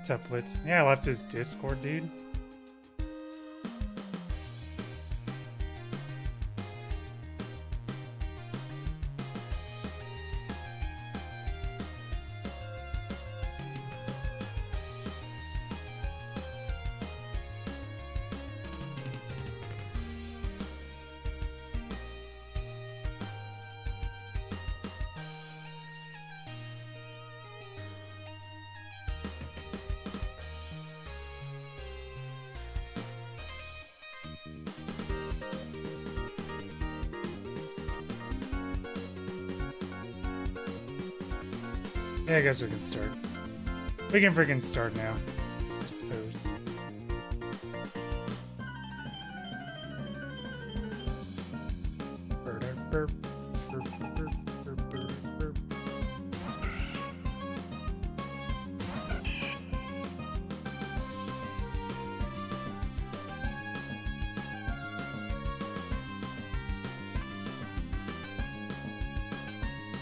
Templates. Yeah, I left his Discord, dude. Yeah, I guess we can start. We can freaking start now, I suppose.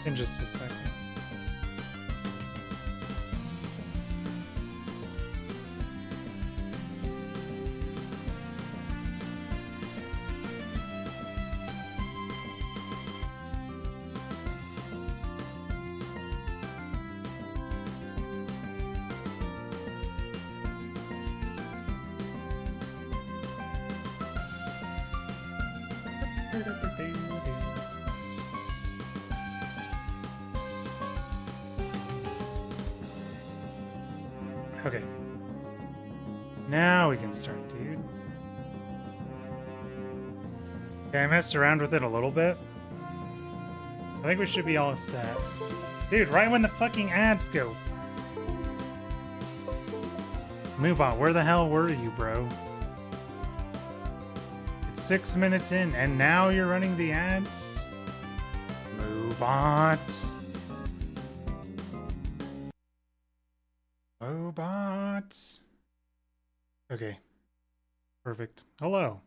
In just a second. Okay. Now we can start, dude. Okay, I messed around with it a little bit. I think we should be all set. Dude, right when the fucking ads go. Move on. Where the hell were you, bro? It's 6 minutes in, and now you're running the ads? Move on. Robots. Okay. Perfect. Hello.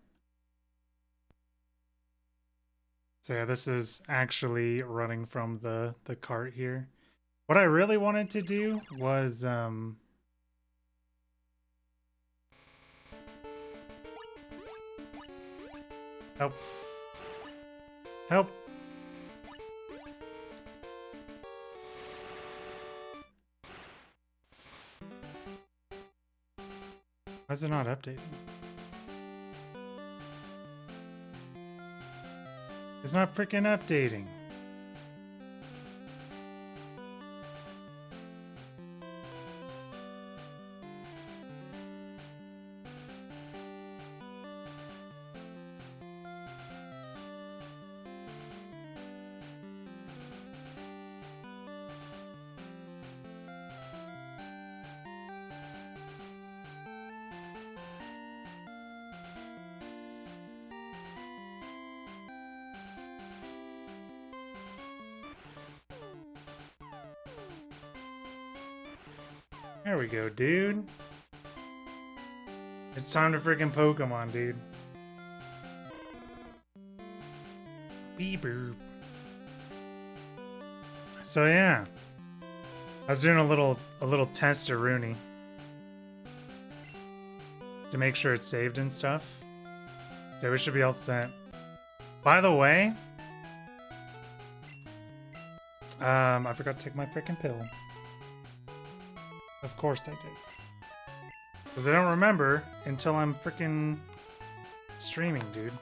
So yeah, this is actually running from the cart here. What I really wanted to do was help. Help. Why is it not updating? It's not freaking updating. There we go, dude. It's time to freaking Pokemon, dude. Beep boop. So yeah, I was doing a little test of Rooney to make sure it's saved and stuff. So we should be all set. By the way, I forgot to take my freaking pill. Of course I did. Because I don't remember until I'm freaking streaming, dude.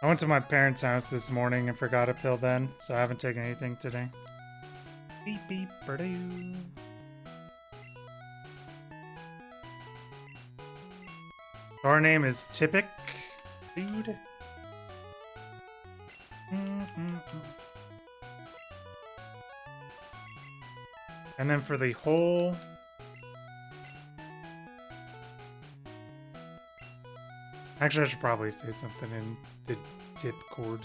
I went to my parents' house this morning and forgot a pill then, so I haven't taken anything today. Beep beep doo. Our name is Typic, dude. And then for the whole... Actually, I should probably say something in the tip chord.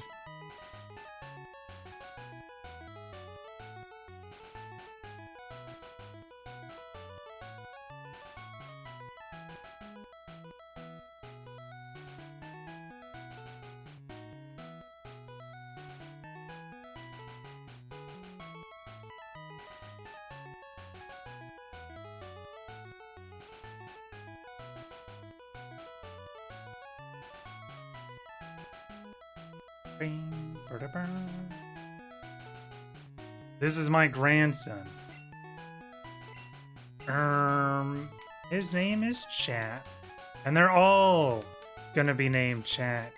This is my grandson. His name is Chat. And they're all gonna be named Chat.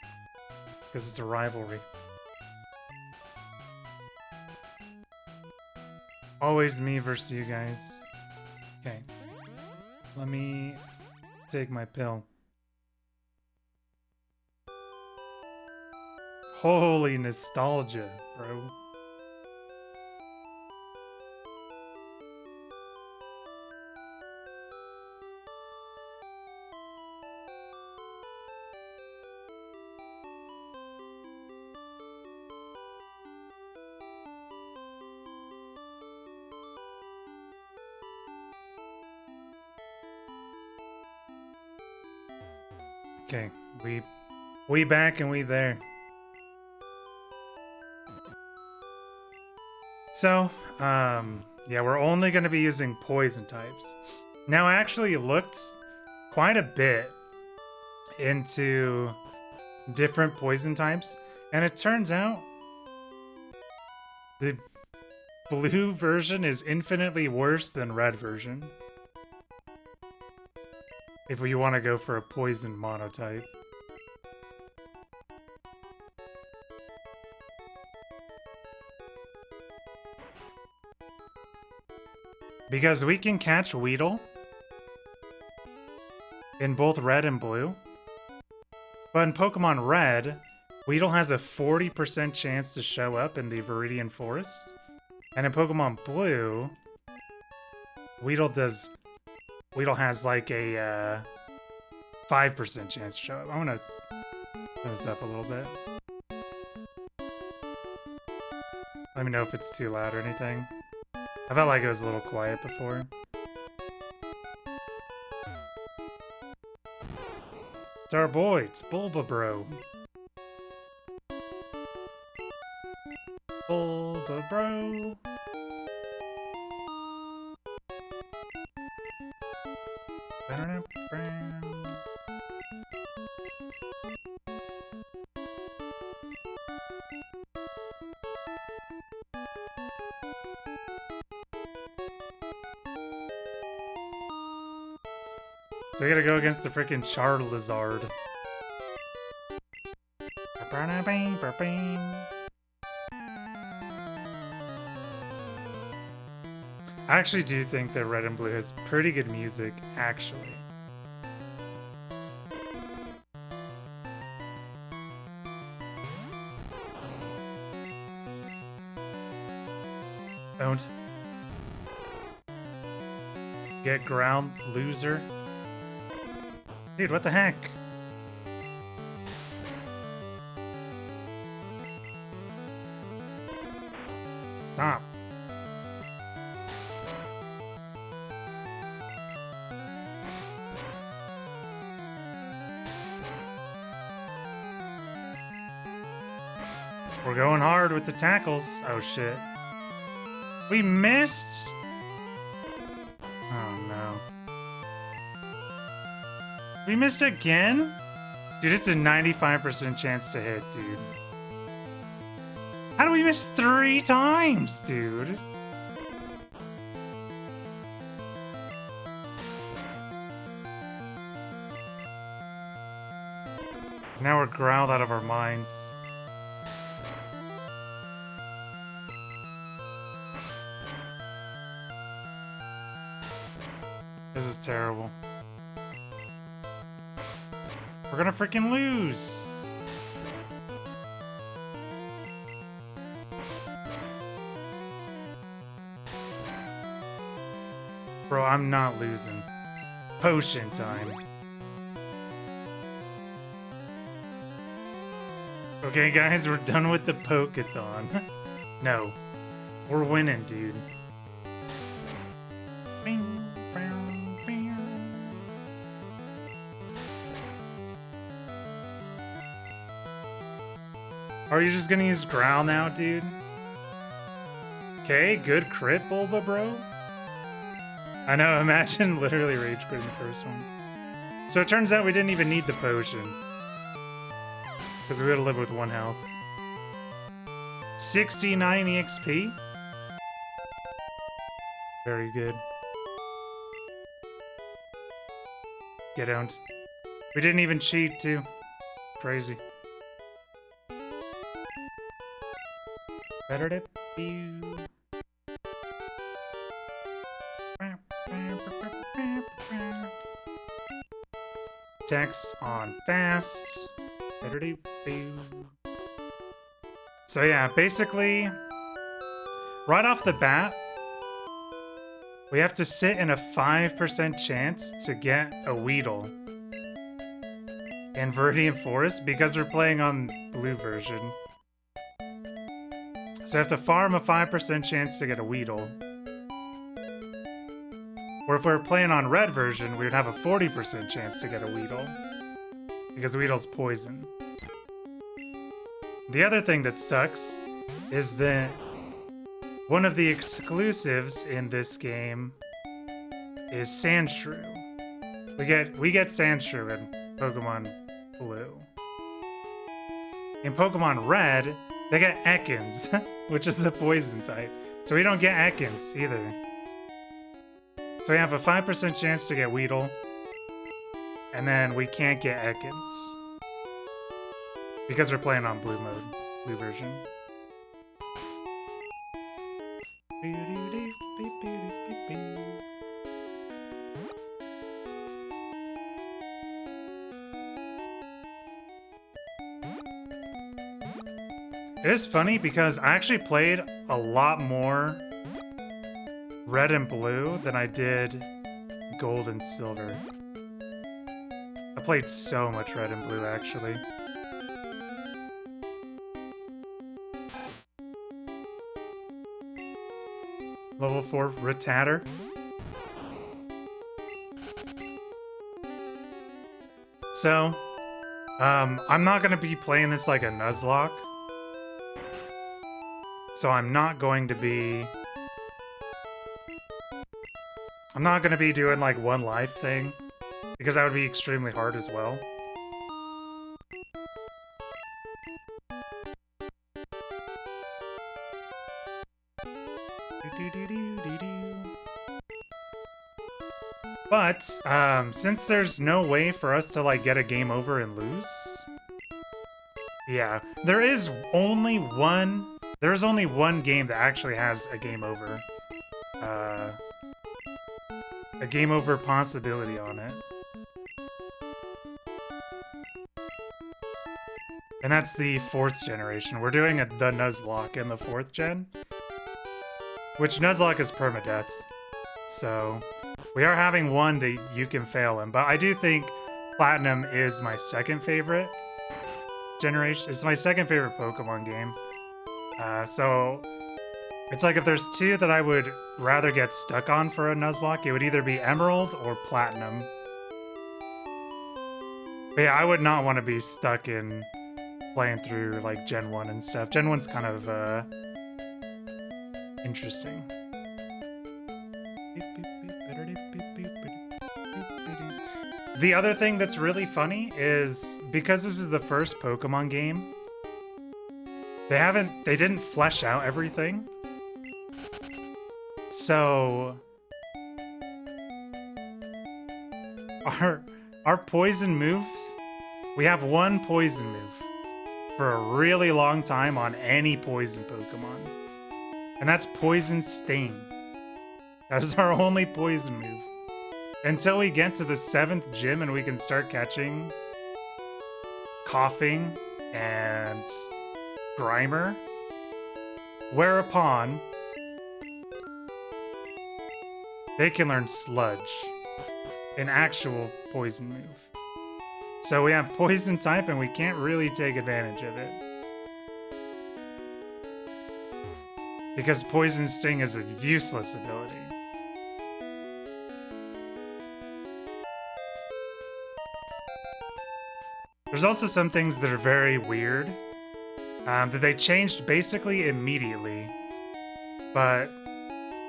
Because it's a rivalry. Always me versus you guys. Okay. Let me take my pill. Holy nostalgia, bro. Okay, we back and we there. So, yeah, we're only going to be using poison types. Now, I actually looked quite a bit into different poison types, and it turns out the blue version is infinitely worse than red version. If you want to go for a poison monotype. Because we can catch Weedle in both red and blue. But in Pokemon Red, Weedle has a 40% chance to show up in the Viridian Forest. And in Pokemon Blue, Weedle has like a 5% chance to show up. I'm gonna turn this up a little bit. Let me know if it's too loud or anything. I felt like it was a little quiet before. It's our boy, it's Bulbabro. Bulbabro. So we gotta go against the freaking Charizard. I actually do think that Red and Blue has pretty good music, actually. Don't. Get ground, loser. Dude, what the heck? Stop. We're going hard with the tackles. Oh shit. We missed? Oh no. We missed again? Dude, it's a 95% chance to hit, dude. How do we miss 3 times, dude? Now we're growled out of our minds. This is terrible. We're gonna freaking lose. Bro, I'm not losing. Potion time. Okay, guys, we're done with the Pokeathon. No. We're winning, dude. Are you just gonna use Growl now, dude? Okay, good crit, Bulbabro. I know, imagine literally rage quitting the first one. So it turns out we didn't even need the potion. Because we would have lived with 1 health. 69 EXP? Very good. Get owned. We didn't even cheat, too. Crazy. Better to you. Text on fast. Better to you. So yeah, basically, right off the bat, we have to sit in a 5% chance to get a Weedle in Viridian Forest because we're playing on blue version. So I have to farm a 5% chance to get a Weedle. Or if we were playing on red version, we would have a 40% chance to get a Weedle. Because Weedle's poison. The other thing that sucks is that one of the exclusives in this game is Sandshrew. We get Sandshrew in Pokemon Blue. In Pokemon Red, they get Ekans, which is a poison type. So we don't get Ekans either. So we have a 5% chance to get Weedle. And then we can't get Ekans. Because we're playing on blue mode, blue version. It is funny because I actually played a lot more red and blue than I did gold and silver. I played so much red and blue, actually. Level 4 Rattata. So, I'm not gonna be playing this like a Nuzlocke. So I'm not going to be doing like one life thing, because that would be extremely hard as well. But, since there's no way for us to, like, get a game over and lose... Yeah, there's only one game that actually has a game over. A game over possibility on it. And that's the 4th generation. We're doing the Nuzlocke in the 4th gen. Which Nuzlocke is permadeath. So... we are having one that you can fail in, but I do think Platinum is my second favorite generation. It's my second favorite Pokemon game. So it's like if there's two that I would rather get stuck on for a Nuzlocke, it would either be Emerald or Platinum. But yeah, I would not want to be stuck in playing through like Gen 1 and stuff. Gen 1's kind of interesting. The other thing that's really funny is because this is the first Pokemon game, they didn't flesh out everything. So our poison moves, we have one poison move for a really long time on any poison Pokemon. And that's Poison Sting. That is our only poison move. Until we get to the 7th gym and we can start catching Coughing and Grimer. Whereupon they can learn Sludge, an actual poison move. So we have Poison type and we can't really take advantage of it. Because Poison Sting is a useless ability. There's also some things that are very weird that they changed basically immediately. But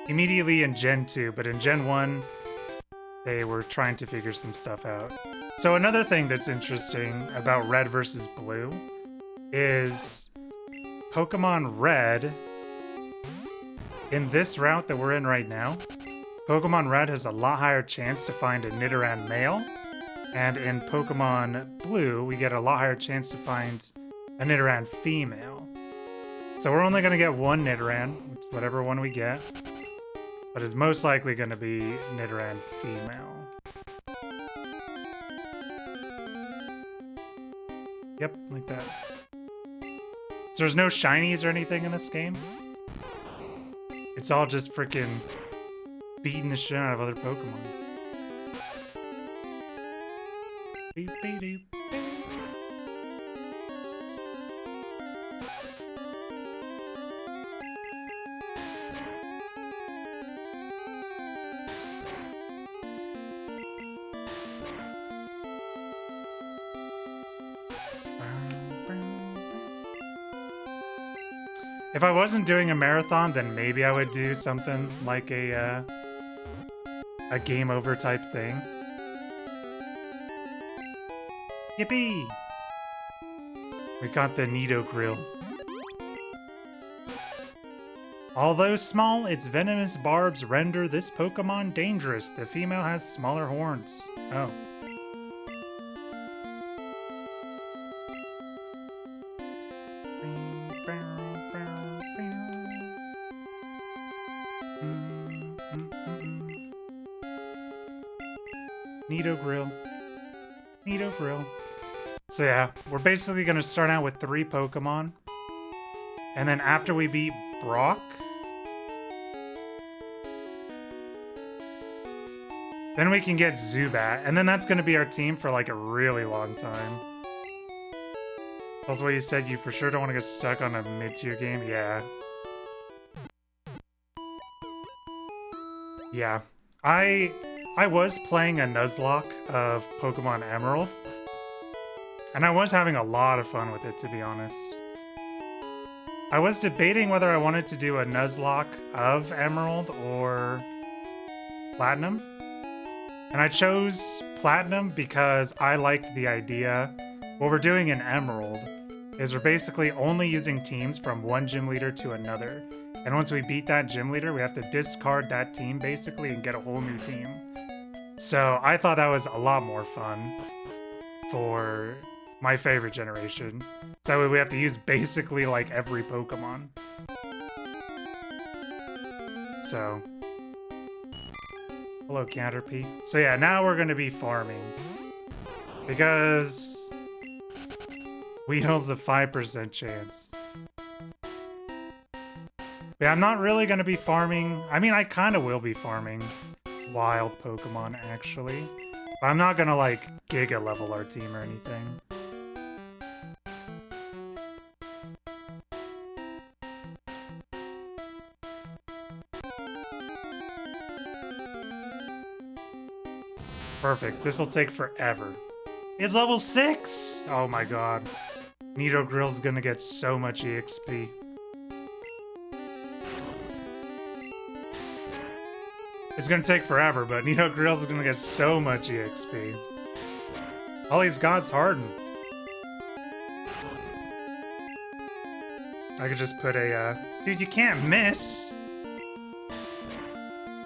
immediately in Gen 2, but in Gen 1, they were trying to figure some stuff out. So another thing that's interesting about Red versus Blue is Pokemon Red, in this route that we're in right now, Pokemon Red has a lot higher chance to find a Nidoran male. And in Pokemon Blue, we get a lot higher chance to find a Nidoran female. So we're only going to get one Nidoran, whatever one we get. But it's most likely going to be Nidoran female. Yep, like that. So there's no shinies or anything in this game. It's all just freaking beating the shit out of other Pokemon. Beep, beep, beep. If I wasn't doing a marathon, then maybe I would do something like a game over type thing. Yippee! We got the Tentacool. Although small, its venomous barbs render this Pokemon dangerous. The female has smaller horns. Oh. Tentacool. So yeah, we're basically going to start out with 3 Pokemon. And then after we beat Brock, then we can get Zubat. And then that's going to be our team for like a really long time. That's why you said you for sure don't want to get stuck on a mid-tier game. Yeah. Yeah. I was playing a Nuzlocke of Pokemon Emerald. And I was having a lot of fun with it, to be honest. I was debating whether I wanted to do a Nuzlocke of Emerald or Platinum. And I chose Platinum because I liked the idea. What we're doing in Emerald is we're basically only using teams from one gym leader to another. And once we beat that gym leader, we have to discard that team basically and get a whole new team. So I thought that was a lot more fun for my favorite generation. So that way we have to use basically like every Pokemon. So, hello Caterpie. So yeah, now we're gonna be farming. Because Weedle's a 5% chance. Yeah, I'm not really gonna be farming. I mean, I kind of will be farming wild Pokemon, actually. But I'm not gonna, like, Giga level our team or anything. Perfect. This'll take forever. It's level 6! Oh my god. Nidogrill's gonna get so much EXP. It's gonna take forever, but Nidogrill's gonna get so much EXP. All he's got's Harden. I could just put a, dude, you can't miss!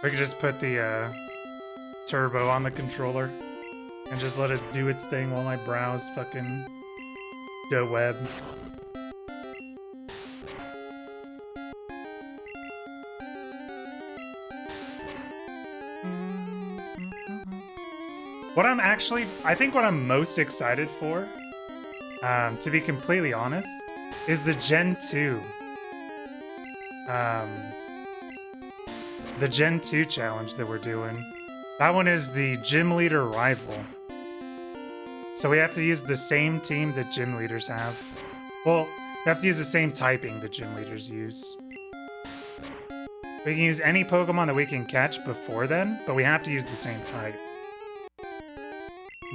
I could just put the, turbo on the controller and just let it do its thing while I browse fucking the web. What I'm actually, I think what I'm most excited for, to be completely honest, is the Gen 2. The Gen 2 challenge that we're doing. That one is the Gym Leader Rival. So we have to use the same team that gym leaders have. Well, we have to use the same typing that gym leaders use. We can use any Pokemon that we can catch before then, but we have to use the same type.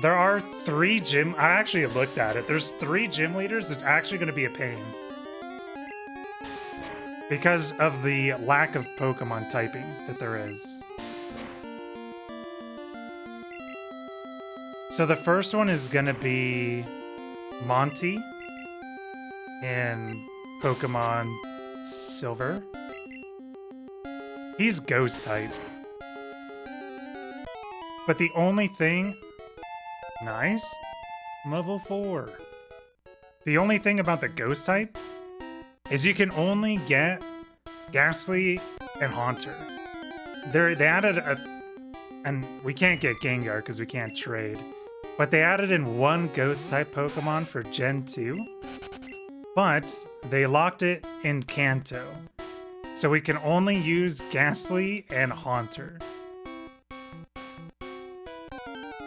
There are 3 gym... I actually looked at it. There's 3 gym leaders that's actually going to be a pain. Because of the lack of Pokemon typing that there is. So the first one is going to be Monty in Pokemon Silver. He's Ghost type. But the only thing... Nice. Level 4. The only thing about the Ghost type is you can only get Ghastly and Haunter. They added a... And we can't get Gengar because we can't trade. But they added in one Ghost-type Pokemon for Gen 2. But they locked it in Kanto. So we can only use Ghastly and Haunter.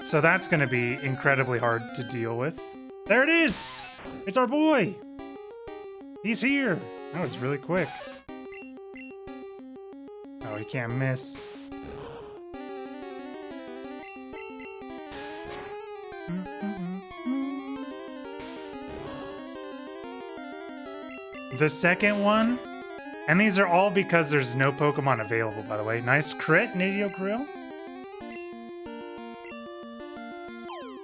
So that's going to be incredibly hard to deal with. There it is! It's our boy! He's here! That was really quick. Oh, he can't miss. The second one, and these are all because there's no Pokemon available, by the way. Nice crit, Nidogrill.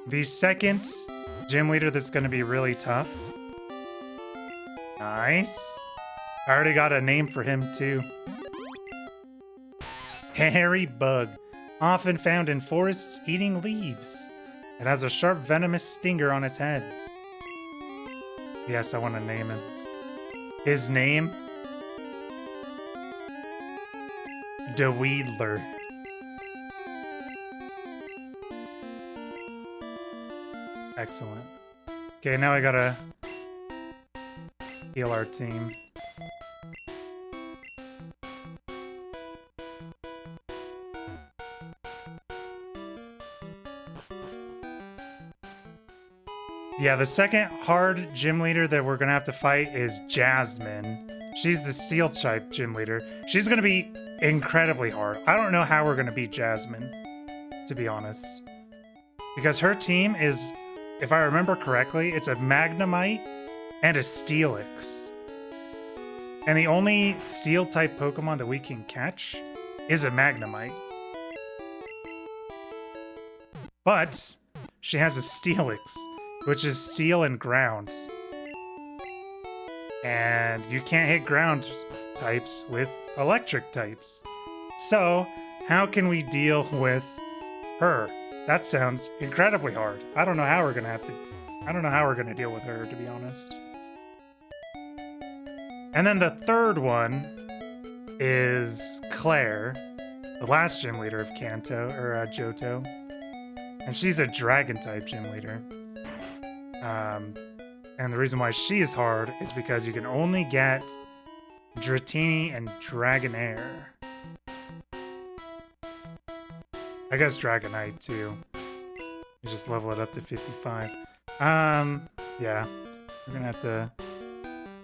The second gym leader that's going to be really tough. Nice. I already got a name for him, too. Hairy Bug. Often found in forests eating leaves. It has a sharp venomous stinger on its head. Yes, I want to name him. His name? Dweedler. Excellent. Okay, now I gotta heal our team. Yeah, the second hard gym leader that we're gonna have to fight is Jasmine. She's the steel type gym leader. She's gonna be incredibly hard. I don't know how we're gonna beat Jasmine, to be honest. Because her team is, if I remember correctly, it's a Magnemite and a Steelix. And the only steel type Pokemon that we can catch is a Magnemite. But she has a Steelix, which is steel and ground. And you can't hit ground types with electric types. So, how can we deal with her? That sounds incredibly hard. I don't know how we're gonna deal with her, to be honest. And then the third one is Claire, the last gym leader of Johto. And she's a dragon type gym leader. And the reason why she is hard is because you can only get Dratini and Dragonair. I guess Dragonite too. You just level it up to 55. Yeah. We're gonna have to...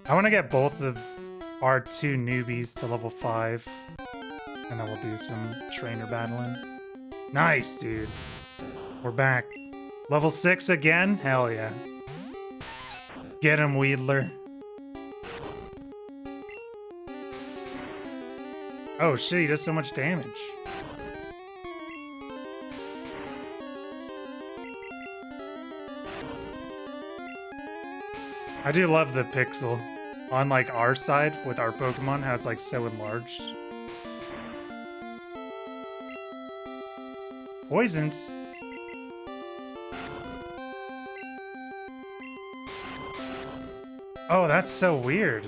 I want to get both of our two newbies to level 5. And then we'll do some trainer battling. Nice, dude. We're back. Level 6 again? Hell yeah. Get him, Wheedler. Oh shit, he does so much damage. I do love the pixel on like our side with our Pokemon, how it's like so enlarged. Poisons? Oh, that's so weird.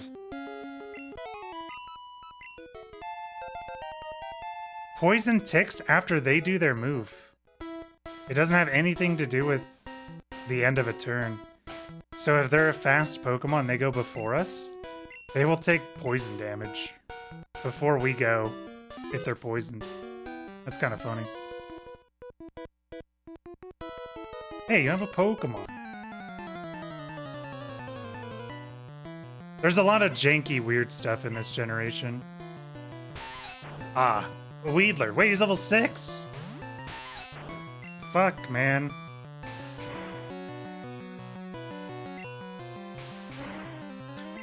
Poison ticks after they do their move. It doesn't have anything to do with the end of a turn. So if they're a fast Pokemon and they go before us, they will take poison damage before we go if they're poisoned. That's kind of funny. Hey, you have a Pokemon. There's a lot of janky, weird stuff in this generation. Ah, Wheedler. Wait, he's level 6? Fuck, man.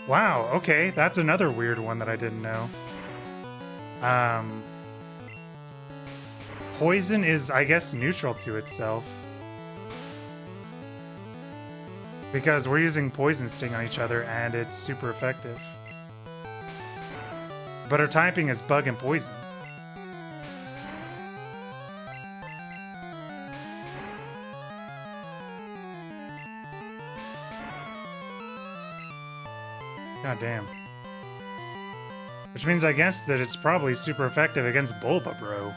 Wow, okay, that's another weird one that I didn't know. Poison is, I guess, neutral to itself. Because we're using Poison Sting on each other, and it's super effective. But our typing is Bug and Poison. God damn. Which means I guess that it's probably super effective against Bulbabro.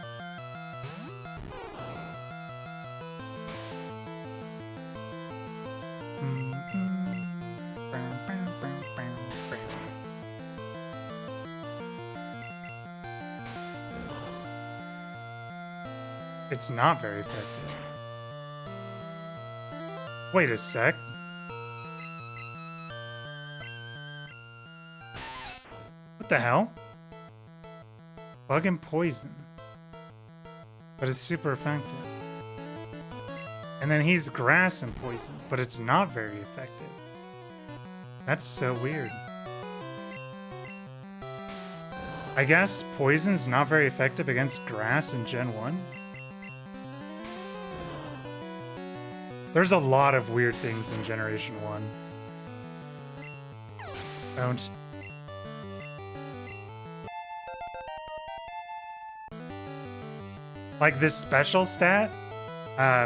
It's not very effective. Wait a sec. What the hell? Bug and Poison. But it's super effective. And then he's Grass and Poison, but it's not very effective. That's so weird. I guess Poison's not very effective against Grass in Gen 1? There's a lot of weird things in Generation 1. Don't. Like this special stat,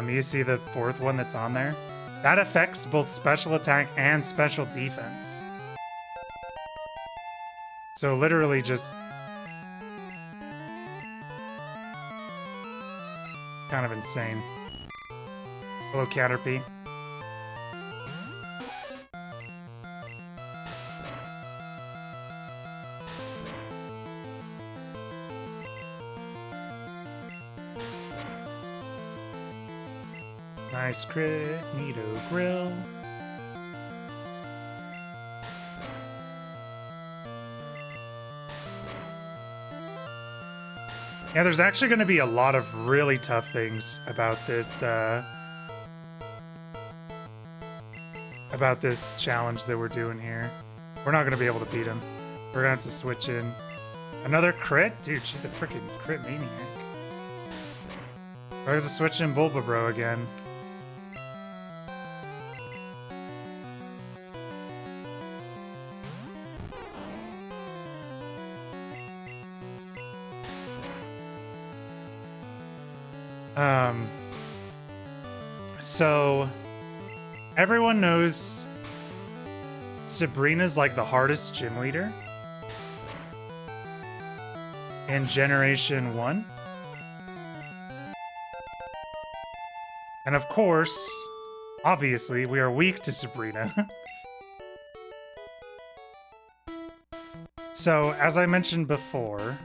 you see the 4th one that's on there? That affects both special attack and special defense. So literally just... kind of insane. Hello, Caterpie. Nice crit, Nido Grill. Yeah, there's actually going to be a lot of really tough things about this challenge that we're doing here. We're not going to be able to beat him. We're going to have to switch in. Another crit? Dude, she's a freaking crit maniac. We're going to switch in Bulbabro again. So everyone knows Sabrina's like the hardest gym leader in Generation 1. And of course, obviously, we are weak to Sabrina. So, as I mentioned before,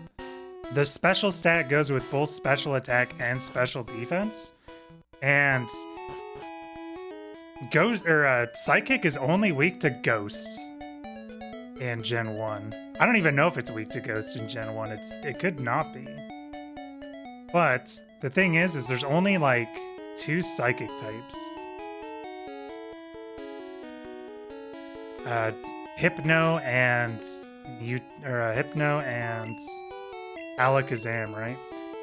the special stat goes with both special attack and special defense. And Psychic is only weak to Ghost in Gen 1. I don't even know if it's weak to Ghost in Gen 1. It could not be. But the thing is there's only like 2 Psychic types. Hypno and Alakazam, right?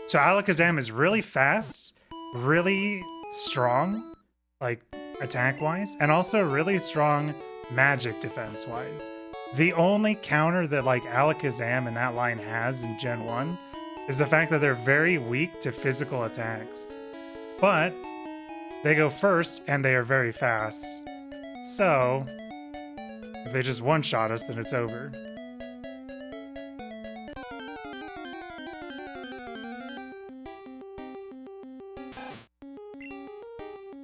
So Alakazam is really fast, really strong, like attack-wise, and also really strong magic defense-wise. The only counter that like Alakazam and that line has in Gen 1 is the fact that they're very weak to physical attacks. But they go first and they are very fast. So if they just one-shot us, then it's over.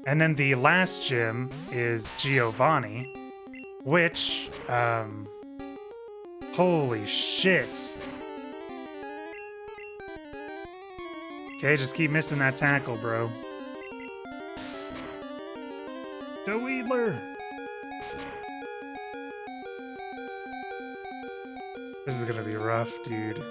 And then the last gym is Giovanni, which, holy shit. Okay, just keep missing that tackle, bro. The Wheedler! This is gonna be rough, dude.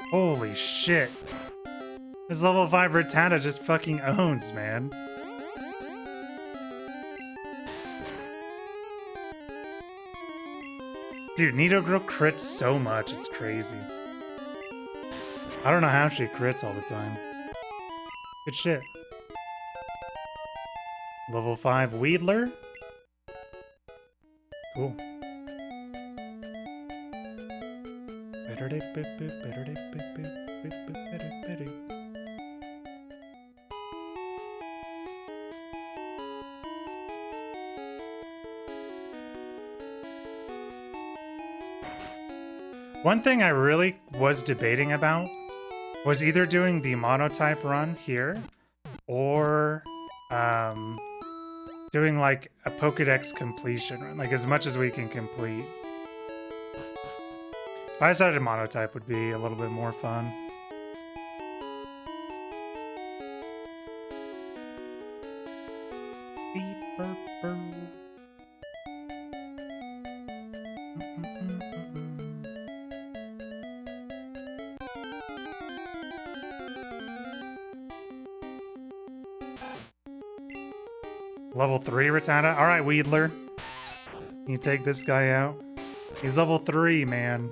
Holy shit. This level 5 Rattata just fucking owns, man. Dude, Nidogirl crits so much, it's crazy. I don't know how she crits all the time. Good shit. Level 5 Wheedler. Cool. One thing I really was debating about was either doing the Monotype run here or doing like a Pokedex completion run, like as much as we can complete. I decided Monotype would be a little bit more fun. Level 3 Rattata? Alright, Wheedler. You take this guy out. He's level 3, man.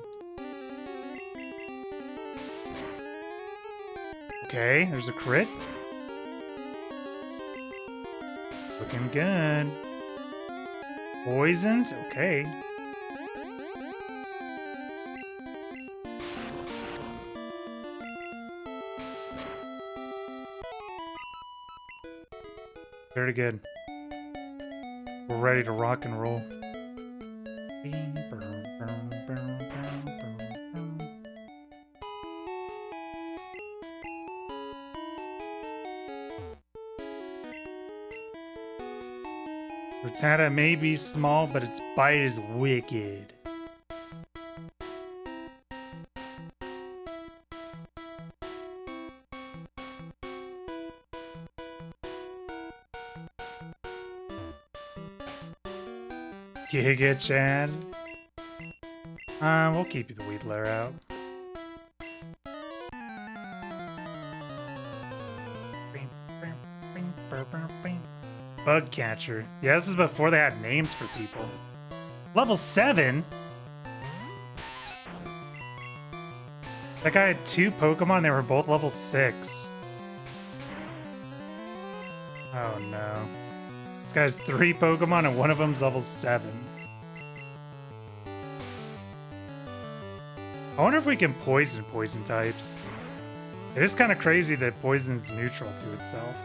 Okay, there's a crit. Looking good. Poisoned? Okay. Very good. We're ready to rock and roll. Rattata may be small, but its bite is wicked. Giga Chad. We'll keep you the Weedler out. Bug catcher. Yeah, this is before they had names for people. Level 7? That guy had 2 Pokemon, they were both level 6. Oh no. This guy has 3 Pokemon and one of them's level 7. I wonder if we can poison types. It is kind of crazy that poison's neutral to itself.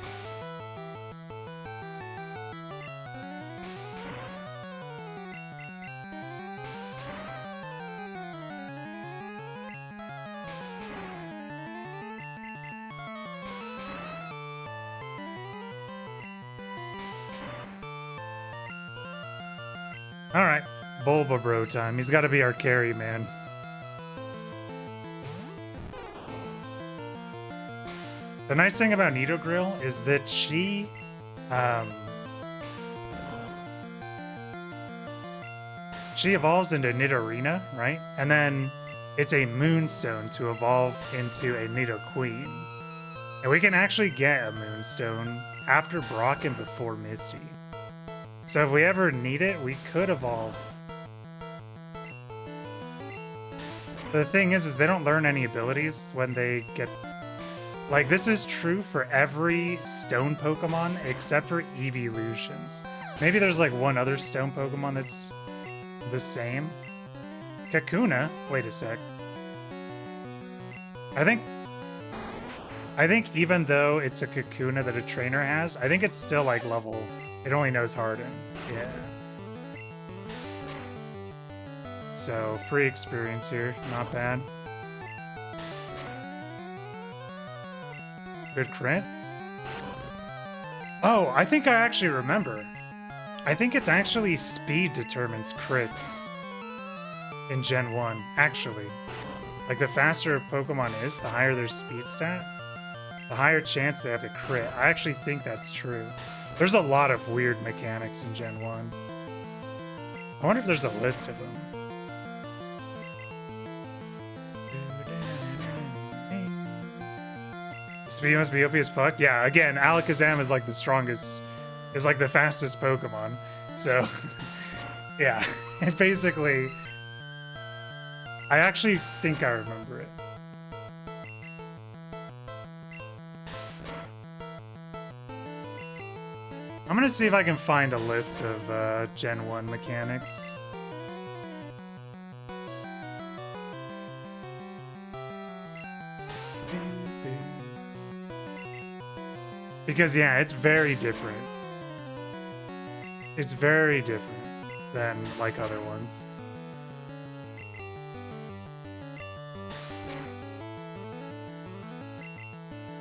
Alright, Bulbabro time. He's got to be our carry, man. The nice thing about Nidogrill is that she evolves into Nidorina, right? And then it's a Moonstone to evolve into a Nidoqueen. And we can actually get a Moonstone after Brock and before Misty. So if we ever need it, we could evolve. The thing is they don't learn any abilities when they get... Like, this is true for every stone Pokemon except for Evolutions. Maybe there's like one other stone Pokemon that's the same. Kakuna? Wait a sec. I think even though it's a Kakuna that a trainer has, I think it's still like level... It only knows Harden. Yeah. So, free experience here. Not bad. Good crit. Oh, I think I actually remember. I think it's actually speed determines crits in Gen 1, actually. Like, the faster a Pokemon is, the higher their speed stat, the higher chance they have to crit. I actually think that's true. There's a lot of weird mechanics in Gen 1. I wonder if there's a list of them. Speed must be OP as fuck. Yeah, again, Alakazam is like the strongest, is like the fastest Pokemon. So, yeah, and basically, I actually think I remember it. I'm gonna see if I can find a list of Gen 1 mechanics. Because, yeah, it's very different. It's very different than, like, other ones.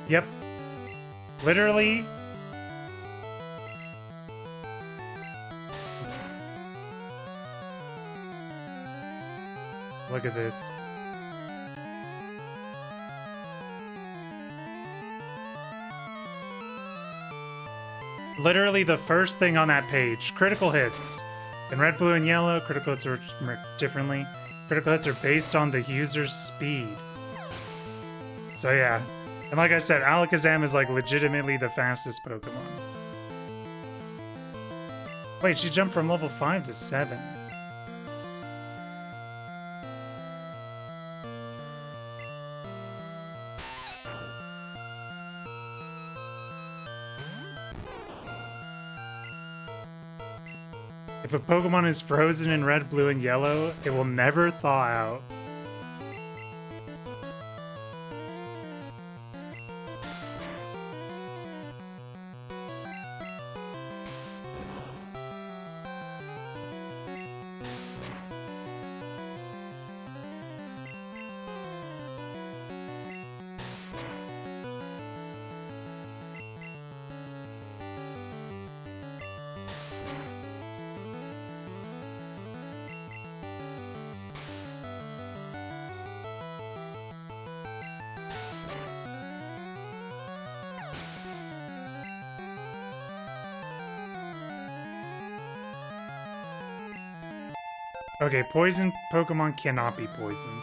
Yep. Literally... Oops. Look at this. Literally the first thing on that page. Critical hits. In red, blue, and yellow, critical hits are differently. Critical hits are based on the user's speed. So yeah. And like I said, Alakazam is like legitimately the fastest Pokemon. Wait, she jumped from level 5 to 7. If a Pokemon is frozen in red, blue, and yellow, it will never thaw out. Okay, poison Pokemon cannot be poisoned.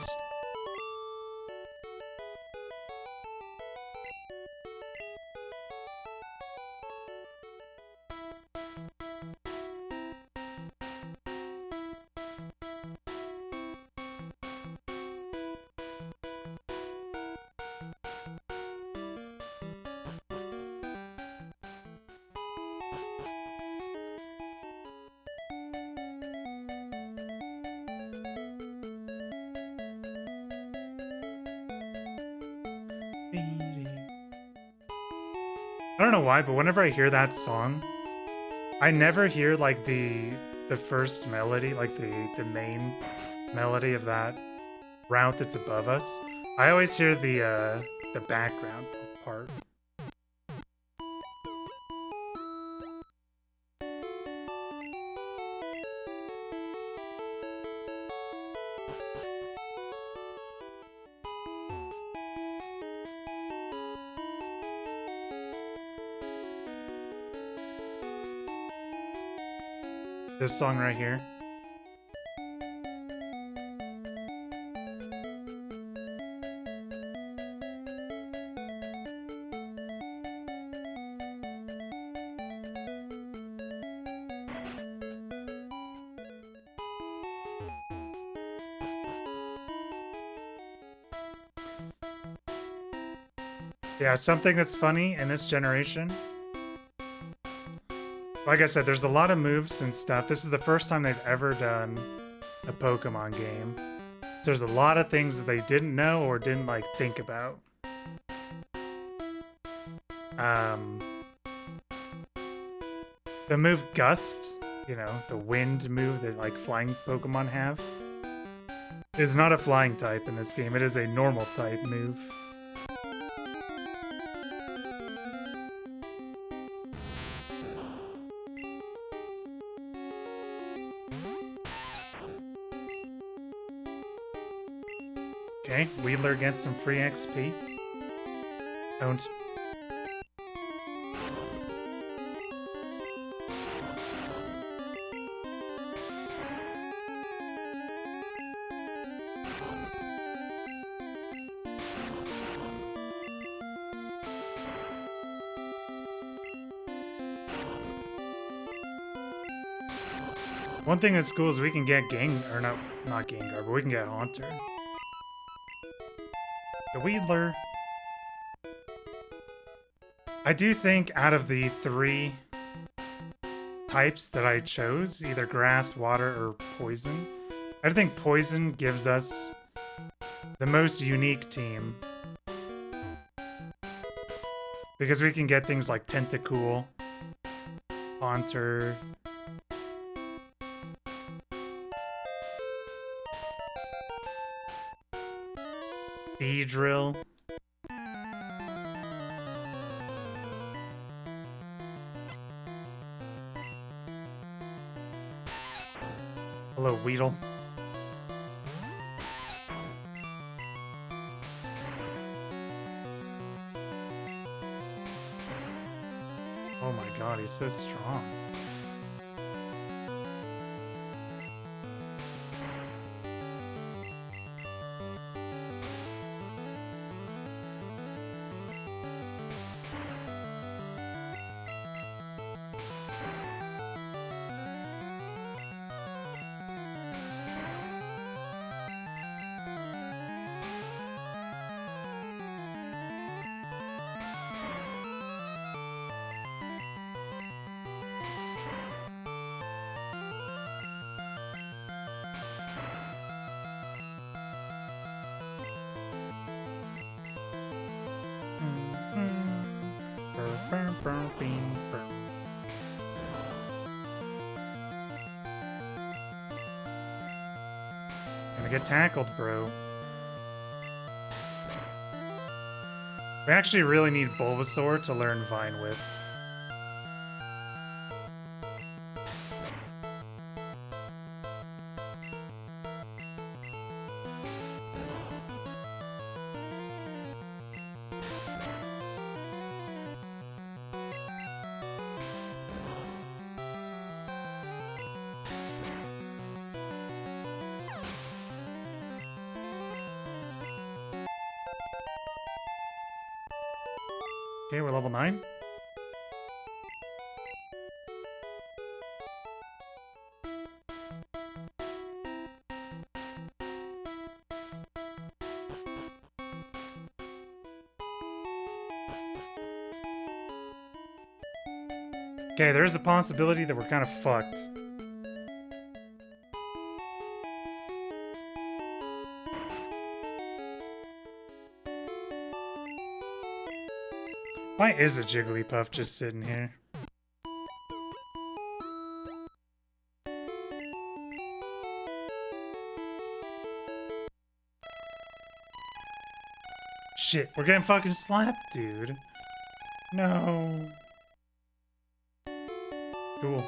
I don't know why, but whenever I hear that song, I never hear like the first melody, like the main melody of that route that's above us. I always hear the background part. This song right here. Yeah, something that's funny in this generation. Like I said, there's a lot of moves and stuff. This is the first time they've ever done a Pokemon game. So there's a lot of things that they didn't know or didn't like think about. The move Gust, you know, the wind move that like flying Pokemon have, is not a flying type in this game. It is a normal type move. Okay, Wheedler gets some free XP. Owned. One thing that's cool is we can get not Gengar, but we can get Haunter. The Wheedler. I do think out of the 3 types that I chose, either grass, water, or poison, I think poison gives us the most unique team. Because we can get things like Tentacool, Haunter, Beedrill. Hello, Weedle. Oh my god, he's so strong. Gonna get tackled, bro. We actually really need Bulbasaur to learn Vine Whip. Okay, we're level 9. Okay, there is a possibility that we're kind of fucked. Why is a Jigglypuff just sitting here? Shit, we're getting fucking slapped, dude. No. Cool.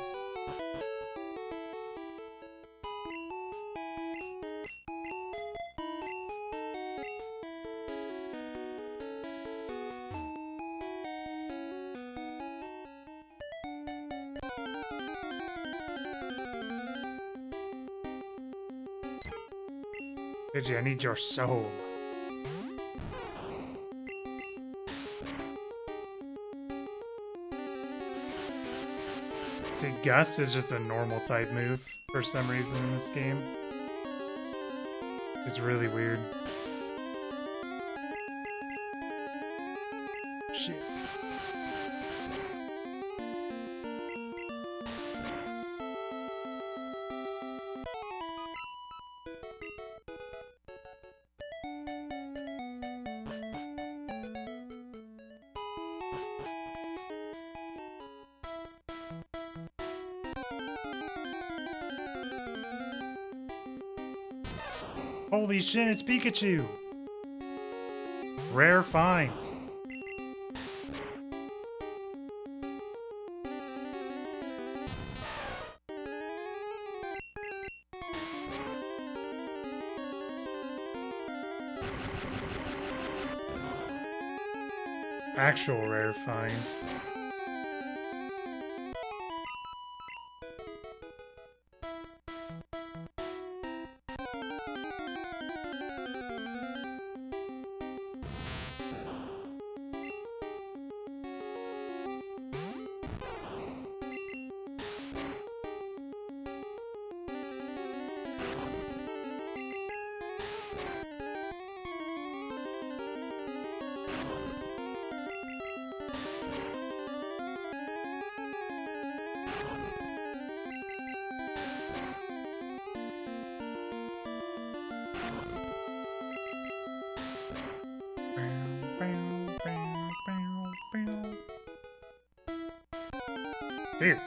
Pidgey, I need your soul. See, Gust is just a normal type move for some reason in this game. It's really weird. Shit. Holy shit, it's Pikachu! Rare find. Actual rare find. Dude.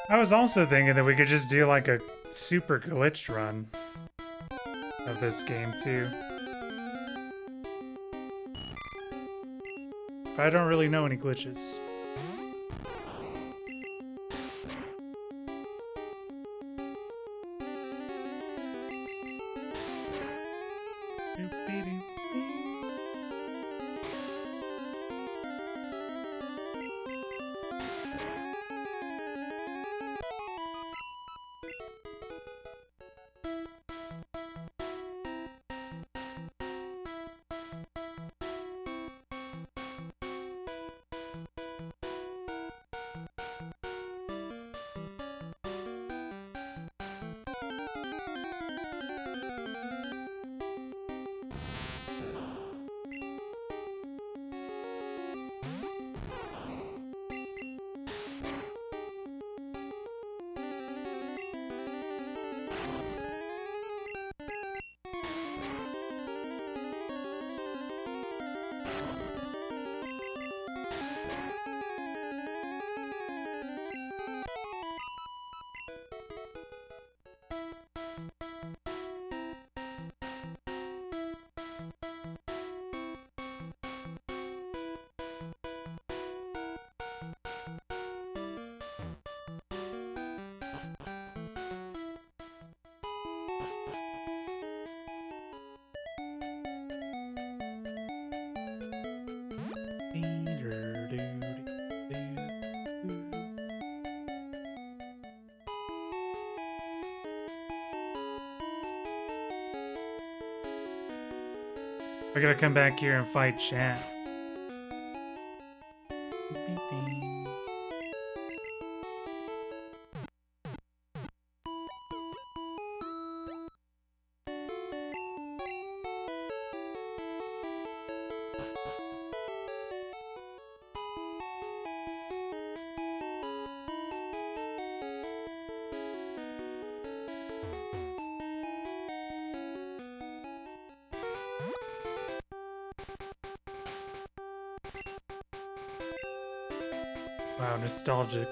I was also thinking that we could just do like a super glitched run of this game too. But I don't really know any glitches. We're gonna come back here and fight chat. Wow, nostalgic.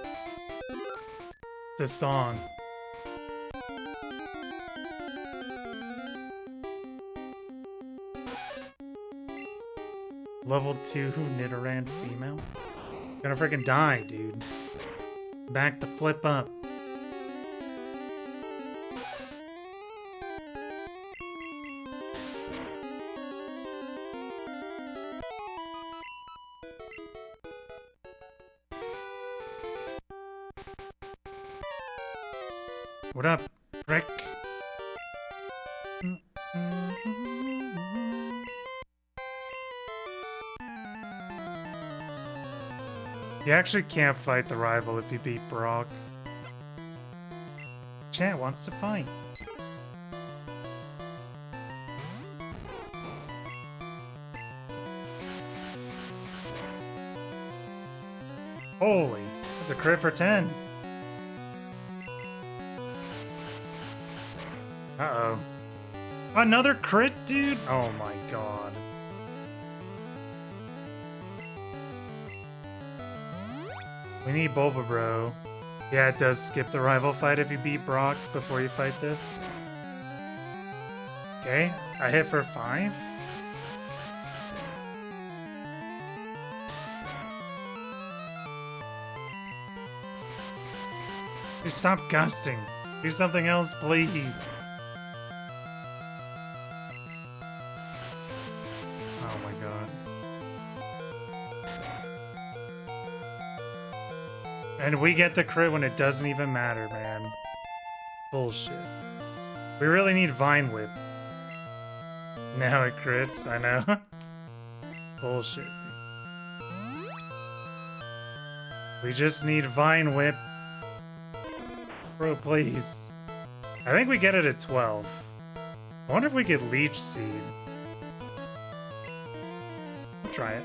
This song. Level 2 Nidoran female? Gonna freaking die, dude. Back the flip up. What up, prick? You actually can't fight the rival if you beat Brock. Chat wants to fight. Holy, that's a crit for 10. Uh-oh. Another crit, dude? Oh my god. We need Bulbabro. Yeah, it does skip the rival fight if you beat Brock before you fight this. Okay, I hit for 5. Dude, stop gusting. Do something else, please. And we get the crit when it doesn't even matter, man. Bullshit. We really need Vine Whip. Now it crits, I know. Bullshit, dude. We just need Vine Whip. Bro, please. I think we get it at 12. I wonder if we get Leech Seed. We'll try it.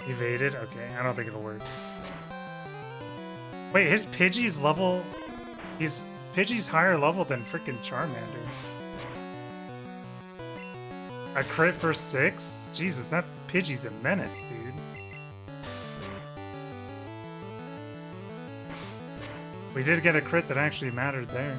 Evaded? Okay, I don't think it'll work. Wait, his Pidgey's level... Pidgey's higher level than freaking Charmander. A crit for 6? Jesus, that Pidgey's a menace, dude. We did get a crit that actually mattered there.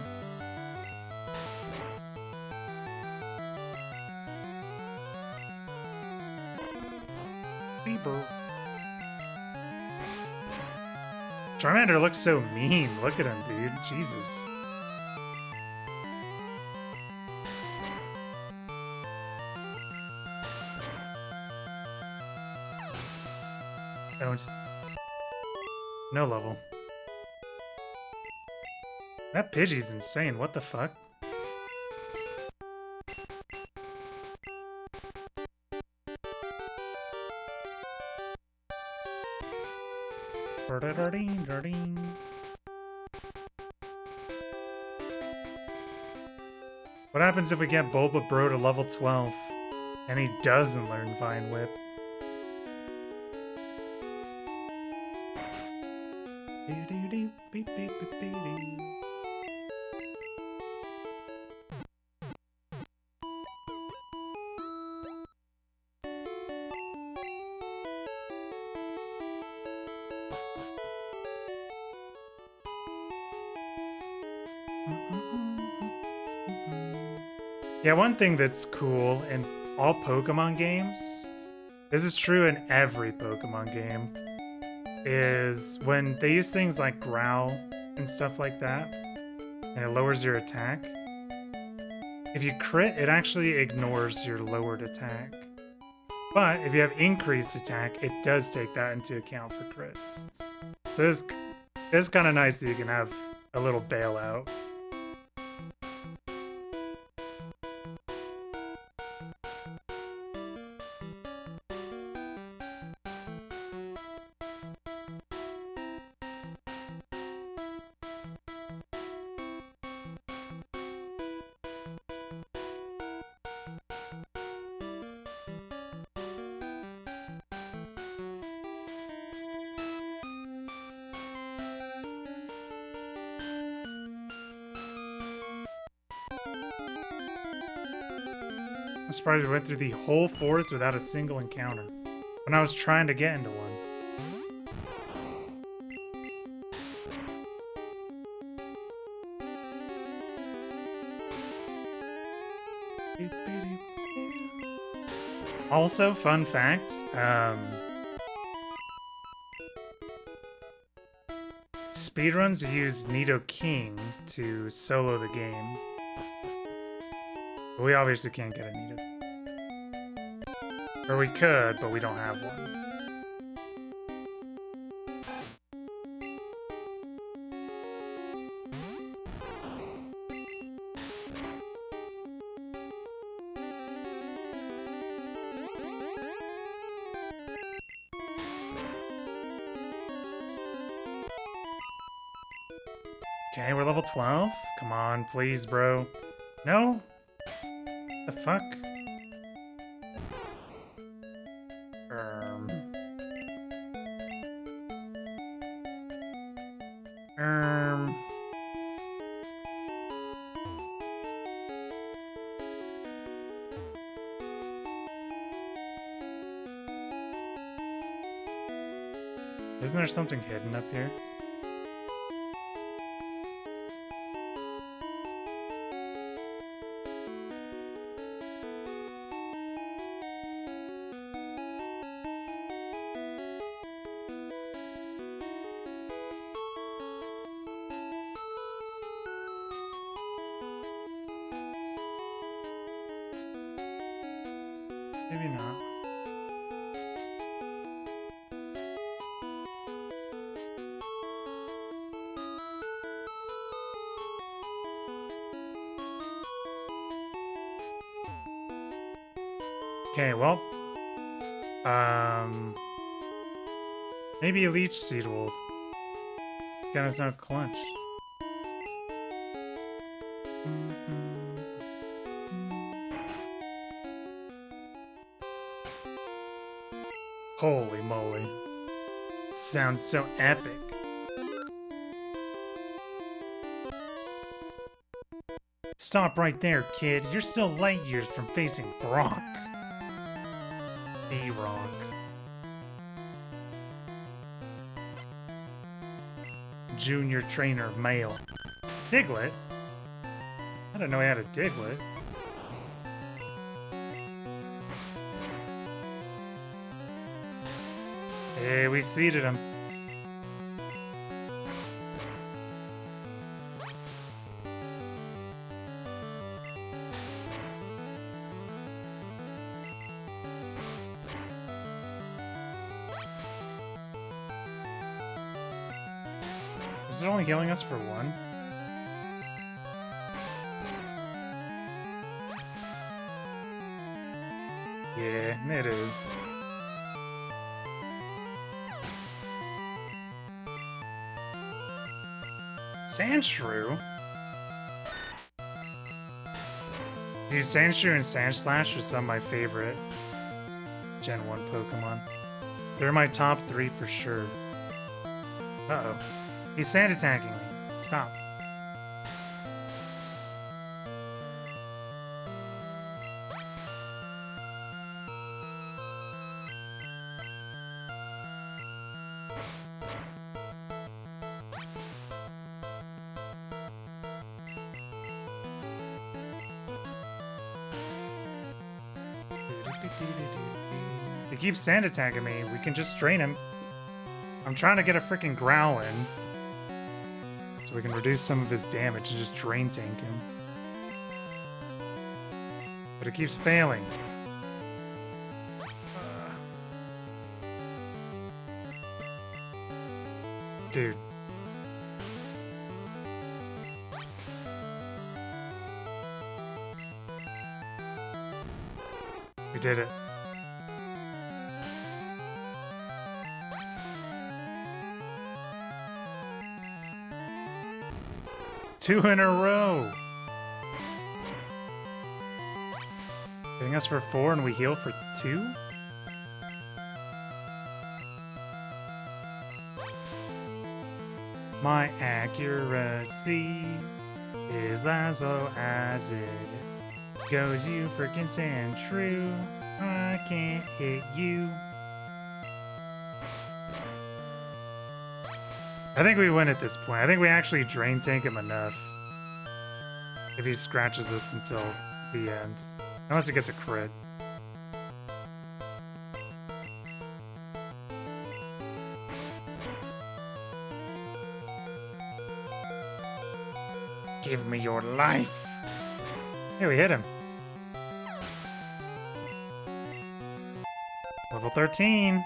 Charmander looks so mean. Look at him, dude. Jesus. Don't. No level. That Pidgey's insane. What the fuck? What happens if we get Bulbabro to level 12 and he doesn't learn Vine Whip? Yeah, one thing that's cool in all Pokemon games, this is true in every Pokemon game, is when they use things like Growl and stuff like that, and it lowers your attack. If you crit, it actually ignores your lowered attack. But if you have increased attack, it does take that into account for crits. So it's kind of nice that you can have a little bailout. I'm surprised we went through the whole forest without a single encounter when I was trying to get into one. Also, fun fact, speedruns use Nidoking to solo the game. But we obviously can't get a Nido. Or we could, but we don't have one. Okay, we're level 12. Come on, please, bro. No? The fuck? Isn't there something hidden up here? Maybe not. Okay, well, maybe a leech seed will get us out clutch. Holy moly. Sounds so epic. Stop right there, kid. You're still light years from facing Brock. A-Rock. Junior trainer male. Diglett? I didn't know he had a Diglett. Hey, we seeded him. Is it only healing us for one? Yeah, it is. Sandshrew? Dude, Sandshrew and Sandslash are some of my favorite Gen 1 Pokemon. They're my top 3 for sure. Uh-oh. He's sand attacking me. Stop. He keeps sand attacking me. We can just drain him. I'm trying to get a freaking growl in. So we can reduce some of his damage and just drain tank him. But it keeps failing. Dude. We did it. Two in a row. Hitting us for 4 and we heal for 2? My accuracy is as low as it goes, you freaking stand true. I can't hit you. I think we win at this point. I think we actually drain tank him enough if he scratches us until the end. Unless it gets a crit. Give me your life. Hey, we hit him. Level 13.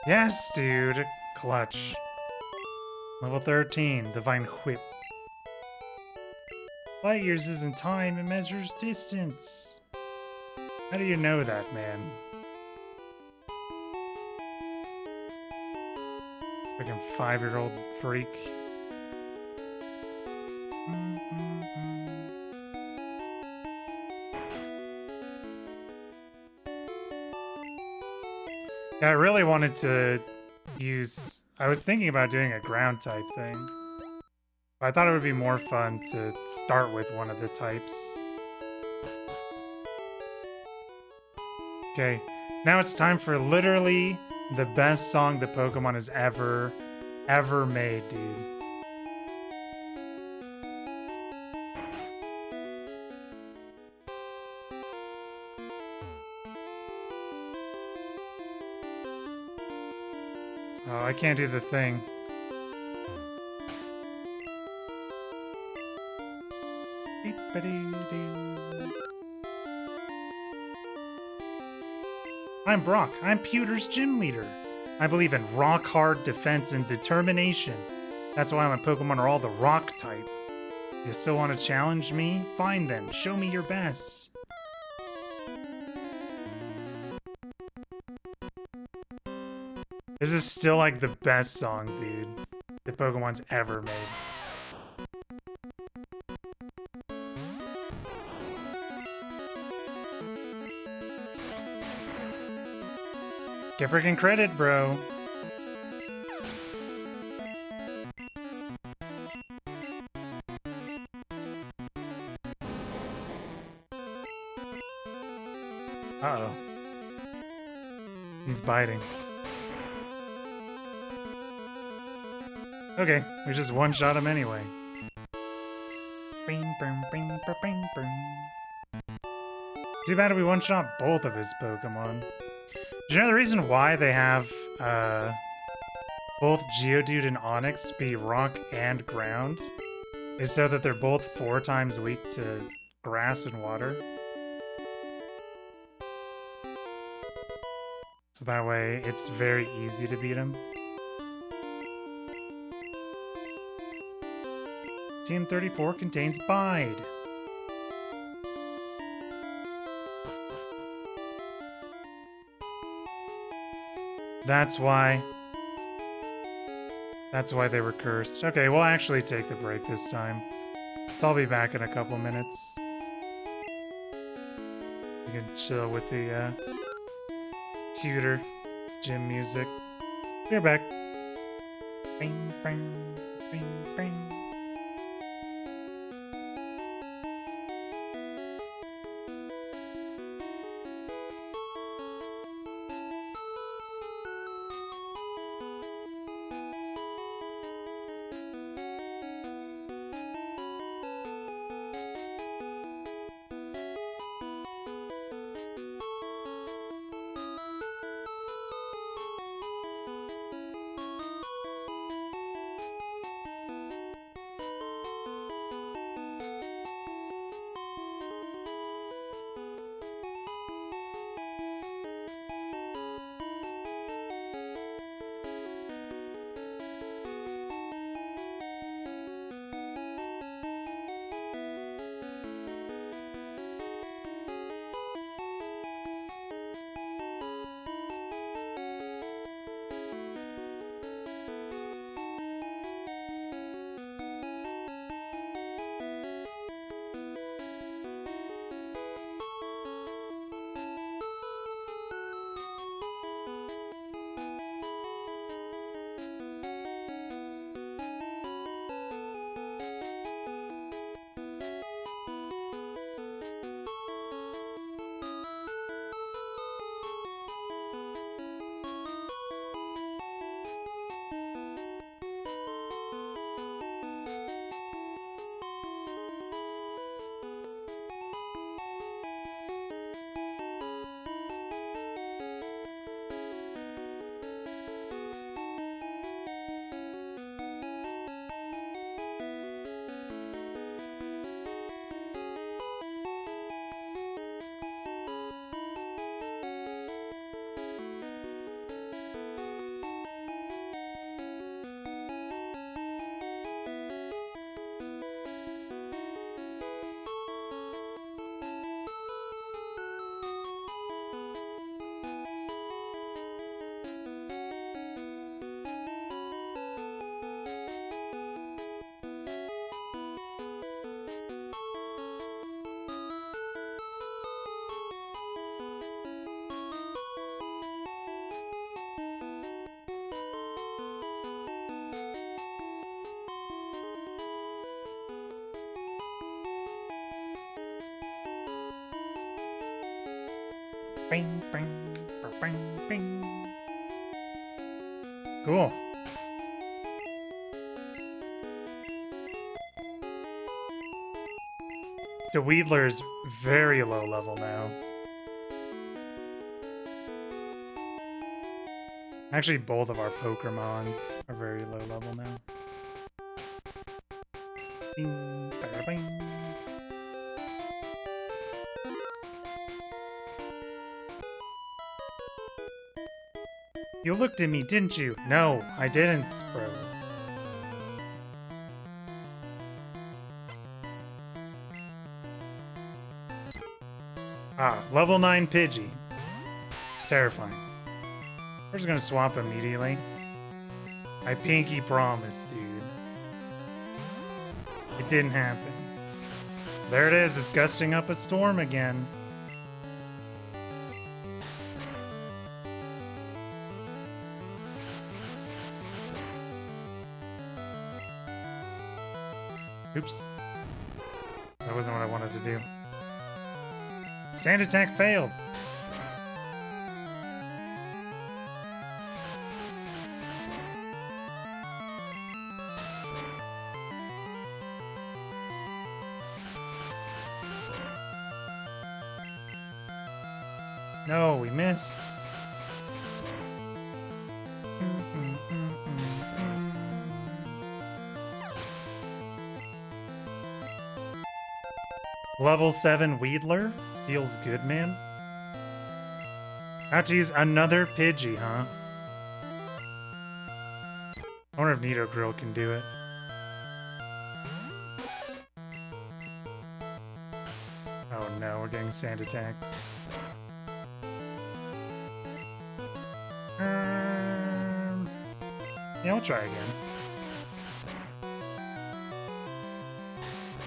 Yes, dude. Clutch. Level 13. Divine Whip. Light years isn't time, it measures distance. How do you know that, man? Freaking 5-year-old freak. Yeah, I really wanted to use... I was thinking about doing a ground type thing. But I thought it would be more fun to start with one of the types. Okay, now it's time for literally the best song that Pokemon has ever made, dude. Oh, I can't do the thing. I'm Brock. I'm Pewter's gym leader. I believe in rock-hard defense and determination. That's why my Pokemon are all the rock type. You still want to challenge me? Fine then. Show me your best. This is still like the best song, dude, that Pokemon's ever made. Get freaking credit, bro. Uh-oh. He's biting. Okay, we just one-shot him anyway. Too bad we one-shot both of his Pokemon. Do you know the reason why they have both Geodude and Onix be rock and ground? Is so that they're both 4 times weak to grass and water. So that way it's very easy to beat him. Team 34 contains Bide. That's why they were cursed. Okay, we'll actually take the break this time. So I'll be back in a couple minutes. We can chill with the cuter gym music. We're back. Bing, bing, bing, bing. Bing, bing, bing, bing. Cool. The Weedler's very low level now. Actually, both of our Pokemon are very low level now. Bing, bada, bing. You looked at me, didn't you? No, I didn't, bro. Ah, level 9 Pidgey. Terrifying. We're just gonna swap immediately. I pinky promise, dude. It didn't happen. There it is, it's gusting up a storm again. Oops. That wasn't what I wanted to do. Sand attack failed. No, we missed. Level 7 Weedler? Feels good, man. Have to use another Pidgey, huh? I wonder if Nidoqueen can do it. Oh no, we're getting sand attacked. Yeah, we'll try again.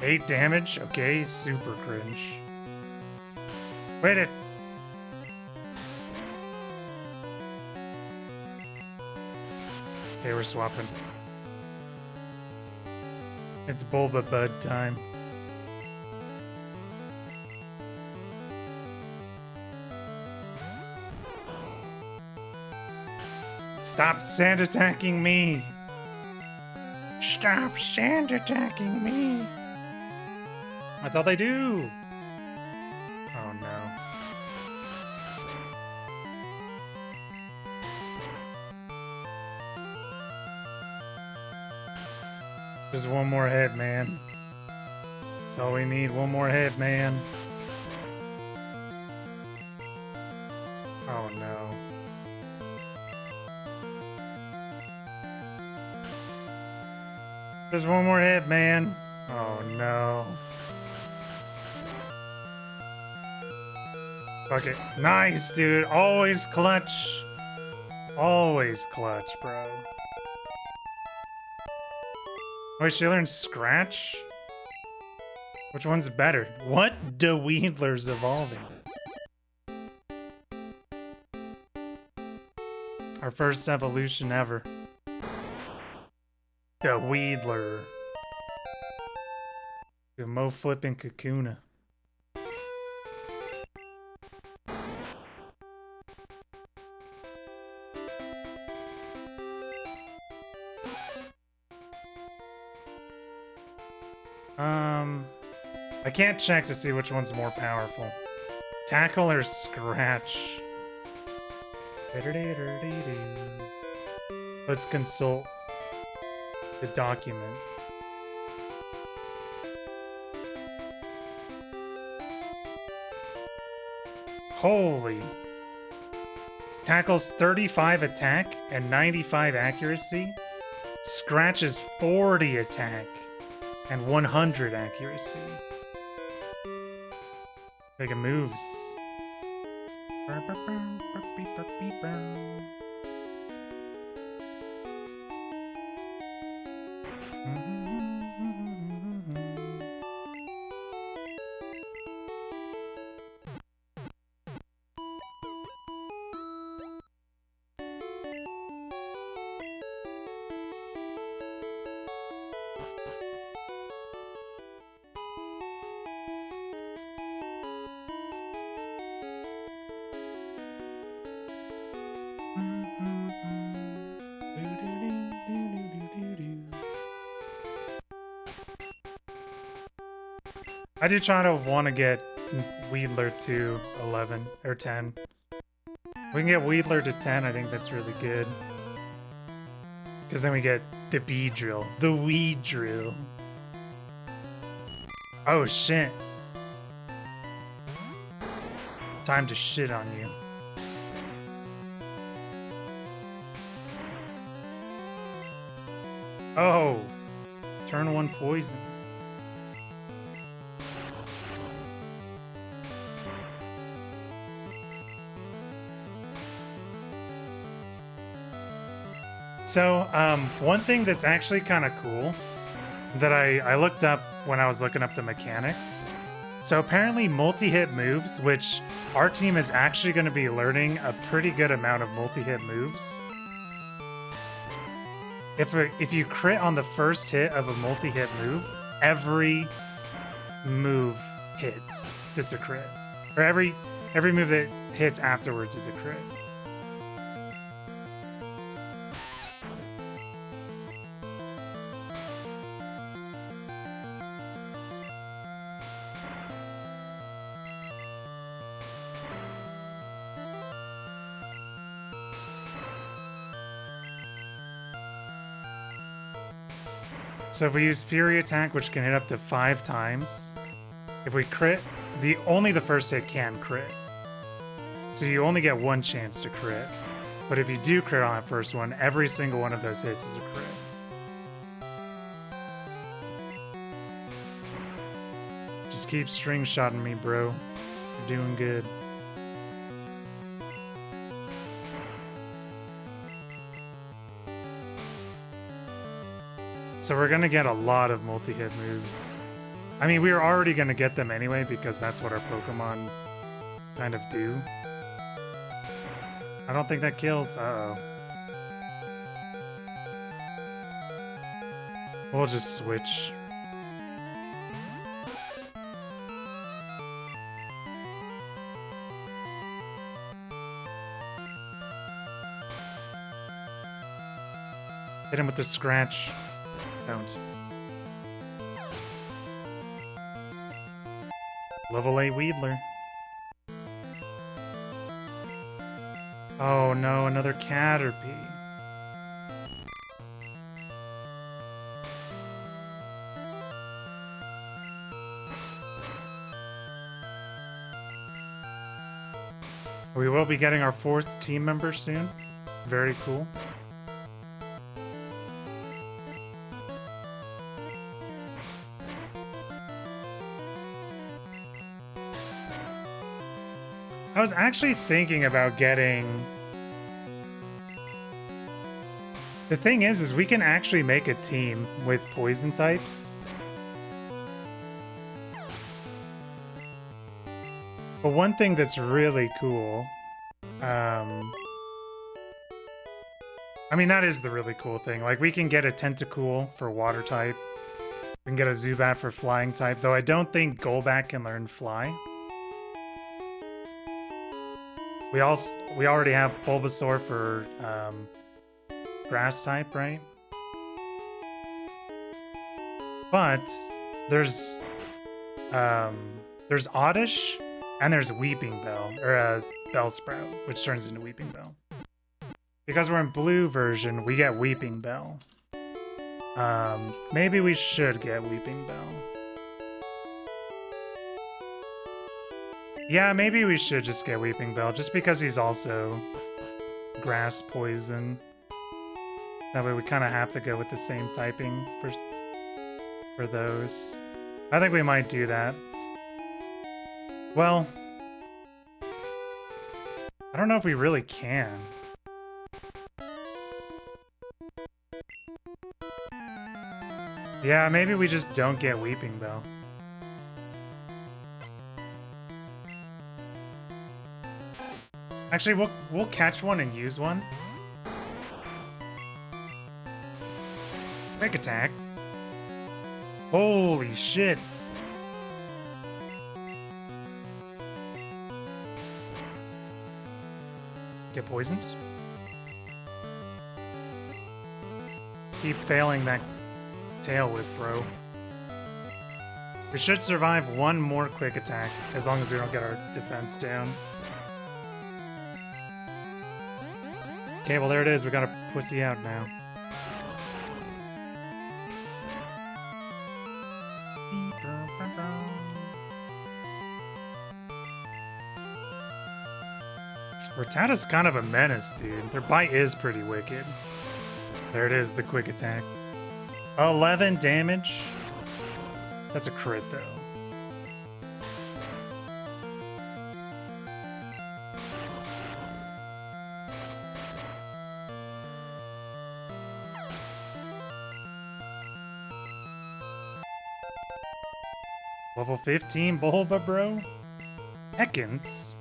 8 damage? Okay, super cringe. Wait it! Okay, we're swapping. It's Bulbabro time. Stop sand attacking me! Stop sand attacking me! That's all they do! Oh no. Just one more head, man. That's all we need, one more head, man. Oh no. Just one more head, man. Oh no. Fuck it. Nice, dude. Always clutch. Always clutch, bro. Wait, she learned Scratch? Which one's better? What? The Weedler's evolving. Our first evolution ever. The Weedler. The Mo flipping Kakuna. I can't check to see which one's more powerful. Tackle or Scratch? Let's consult the document. Holy. Tackle's 35 attack and 95 accuracy. Scratch is 40 attack and 100 accuracy. Making moves. I do try to want to get Weedler to 11 or 10. We can get Weedler to 10, I think that's really good. Because then we get the bee drill. The weed drill. Oh shit. Time to shit on you. Oh. Turn 1 poison. So, one thing that's actually kind of cool that I looked up when I was looking up the mechanics. So apparently multi-hit moves, which our team is actually going to be learning a pretty good amount of multi-hit moves. If you crit on the first hit of a multi-hit move, every move hits. It's a crit. Or every move that hits afterwards is a crit. So if we use Fury Attack, which can hit up to 5 times, if we crit, only the first hit can crit. So you only get 1 chance to crit. But if you do crit on that first one, every single one of those hits is a crit. Just keep string shotting me, bro. You're doing good. So we're gonna get a lot of multi-hit moves. I mean, we were already gonna get them anyway because that's what our Pokemon kind of do. I don't think that kills. Uh-oh. We'll just switch. Hit him with the scratch. Don't. Level 8 Weedler. Oh no, another Caterpie. We will be getting our 4th team member soon. Very cool. I was actually thinking about getting... The thing is we can actually make a team with poison types. But one thing that's really cool... I mean, that is the really cool thing. Like, we can get a Tentacool for water type. We can get a Zubat for flying type, though I don't think Golbat can learn fly. We already have Bulbasaur for grass type, right? But there's Oddish and there's Weeping Bell, or Bellsprout, which turns into Weeping Bell. Because we're in blue version, we get Weeping Bell. Maybe we should get Weeping Bell. Yeah, maybe we should just get Weeping Bell, just because he's also grass poison. That way we kind of have to go with the same typing for those. I think we might do that. Well, I don't know if we really can. Yeah, maybe we just don't get Weeping Bell. Actually, we'll catch one and use one. Quick attack. Holy shit. Get poisoned. Keep failing that tail whip, bro. We should survive one more quick attack, as long as we don't get our defense down. Okay, well there it is. We gotta pussy out now. Rattata's kind of a menace, dude. Their bite is pretty wicked. There it is, the quick attack. 11 damage. That's a crit, though. Level 15 Bulbabro? Ekans?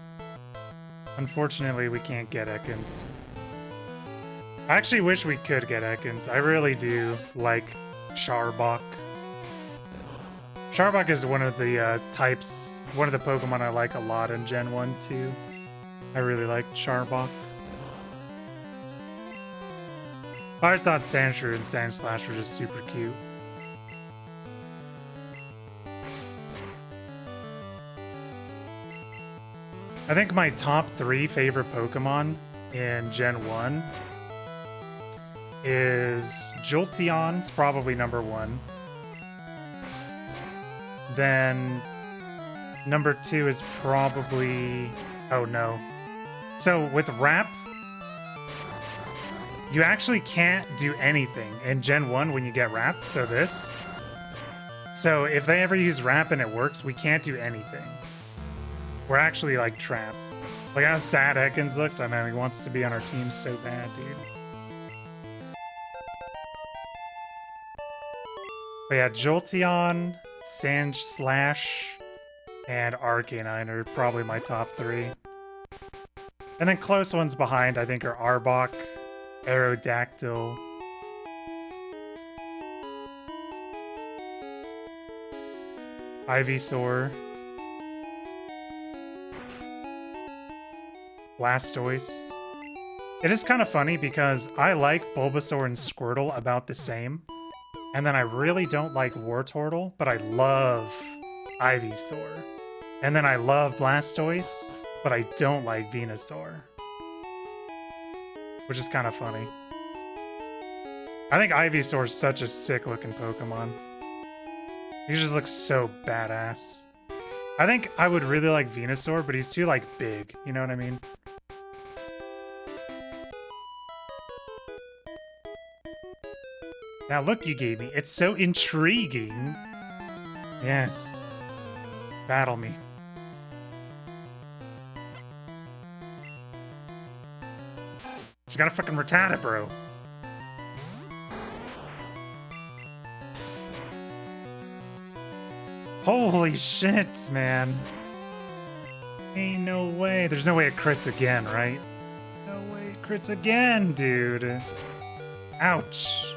Unfortunately, we can't get Ekans. I actually wish we could get Ekans. I really do like Charbok. Charbok is one of the types, one of the Pokemon I like a lot in Gen 1 too. I really like Charbok. I always thought Sandshrew and Sandslash were just super cute. I think my top 3 favorite Pokemon in Gen 1 is Jolteon's probably number 1. Then number 2 is probably... oh no. So with Wrap, you actually can't do anything in Gen 1 when you get Wrapped, so this. So if they ever use Wrap and it works, we can't do anything. We're actually, like, trapped. Like how sad Ekans looks. I know, he wants to be on our team so bad, dude. But yeah, Jolteon, Sandslash, and Arcanine are probably my top 3. And then close ones behind, I think, are Arbok, Aerodactyl, Ivysaur, Blastoise. It is kind of funny because I like Bulbasaur and Squirtle about the same. And then I really don't like Wartortle, but I love Ivysaur. And then I love Blastoise, but I don't like Venusaur. Which is kind of funny. I think Ivysaur is such a sick looking Pokemon. He just looks so badass. I think I would really like Venusaur, but he's too, like, big. You know what I mean? Now look you gave me. It's so intriguing. Yes. Battle me. She got a fucking Rattata, bro. Holy shit, man. Ain't no way. There's no way it crits again, right? No way it crits again, dude. Ouch.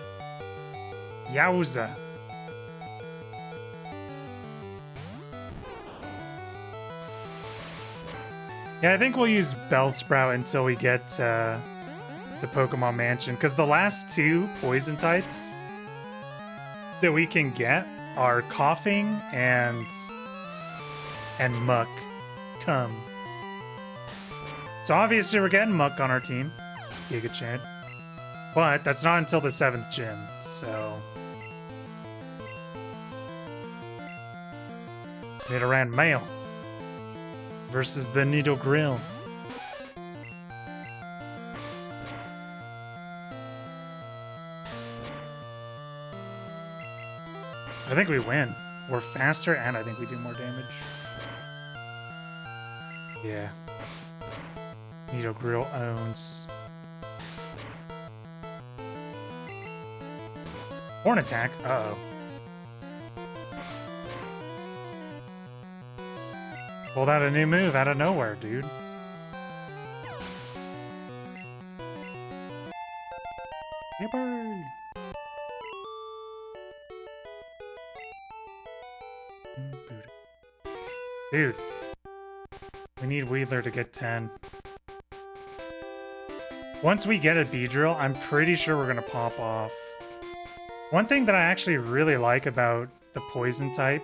Yowza. Yeah, I think we'll use Bellsprout until we get the Pokemon Mansion, because the last 2 poison types that we can get are Coughing and Muck. Come. So obviously we're getting Muck on our team. Giga Chad. But that's not until the 7th gym, so... Nidoran male versus the Nido Grill. I think we win. We're faster and I think we do more damage. Yeah. Nido Grill owns. Horn attack. Uh-oh. Pulled out a new move out of nowhere, dude. Yipper! Dude. We need Wheeler to get 10. Once we get a Beedrill, I'm pretty sure we're gonna pop off. One thing that I actually really like about the Poison type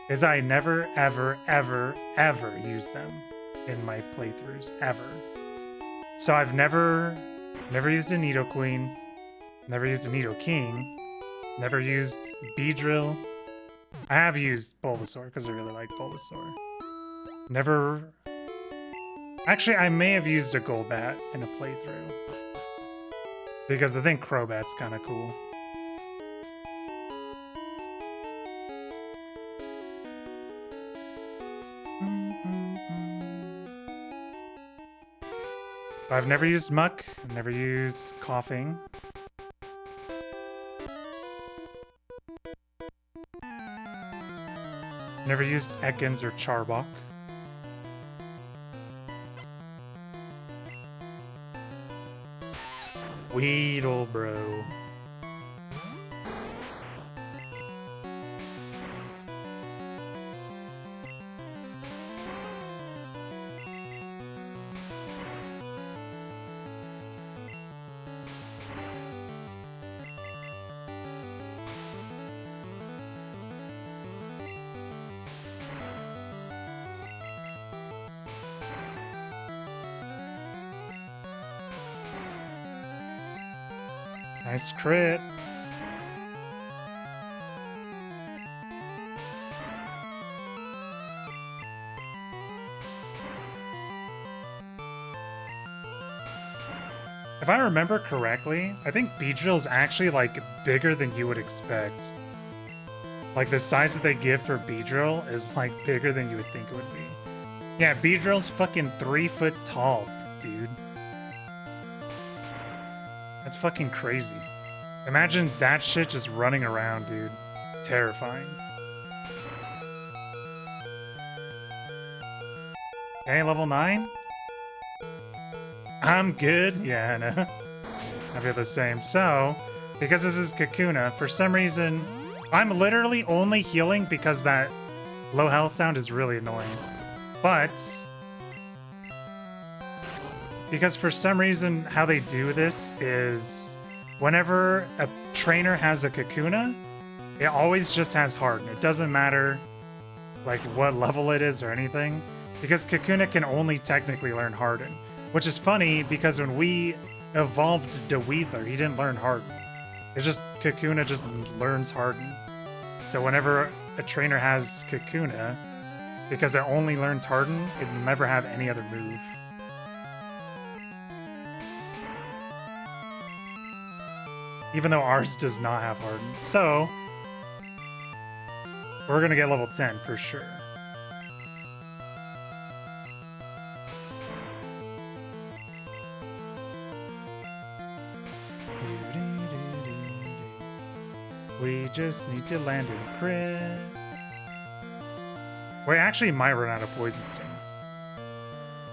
is I never, ever, ever, ever use them in my playthroughs, ever. So I've never used a Nidoqueen, never used a Nidoking, never used Beedrill. I have used Bulbasaur because I really like Bulbasaur. Never... Actually, I may have used a Golbat in a playthrough. Because I think Crobat's kind of cool. I've never used Muck, I've never used Coughing. Never used Ekans or Charbok. Weedlebro. Nice crit. If I remember correctly, I think Beedrill's actually like bigger than you would expect. Like the size that they give for Beedrill is like bigger than you would think it would be. Yeah, Beedrill's fucking 3 foot tall, dude. That's fucking crazy. Imagine that shit just running around, dude. Terrifying. Okay, level 9? I'm good. Yeah, I know. I feel the same. So, because this is Kakuna, for some reason, I'm literally only healing because that low health sound is really annoying. But... because for some reason, how they do this is whenever a trainer has a Kakuna, it always just has Harden. It doesn't matter like what level it is or anything, because Kakuna can only technically learn Harden. Which is funny because when we evolved Deweedler, he didn't learn Harden. It's just Kakuna just learns Harden. So whenever a trainer has Kakuna, because it only learns Harden, it will never have any other move. Even though ours does not have Harden. So, we're gonna get level 10 for sure. We just need to land a crit. We actually might run out of poison stings.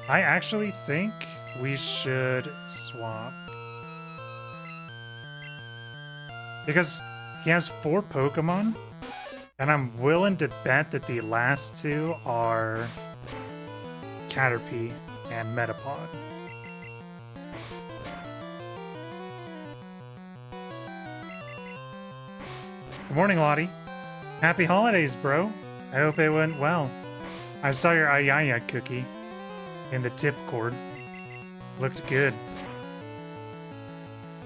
I actually think we should swap. Because he has 4 Pokemon, and I'm willing to bet that the last 2 are Caterpie and Metapod. Good morning, Lottie. Happy holidays, bro. I hope it went well. I saw your Ayaya cookie in the tip cord. Looked good.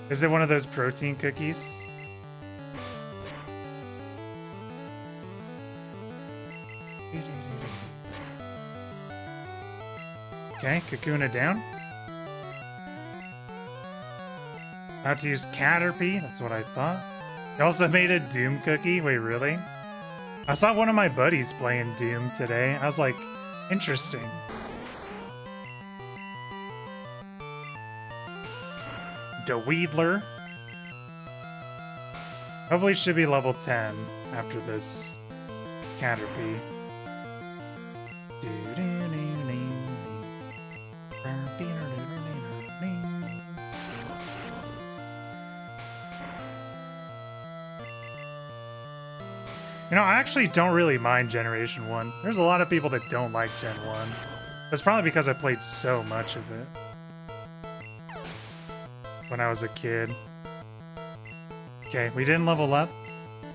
Is it one of those protein cookies? Okay, Kakuna down. About to use Caterpie, that's what I thought. They also made a Doom cookie, wait really? I saw one of my buddies playing Doom today. I was like, interesting. Deweedler. Hopefully it should be level 10 after this Caterpie. You know, I actually don't really mind Generation 1. There's a lot of people that don't like Gen 1. That's probably because I played so much of it when I was a kid. Okay, we didn't level up,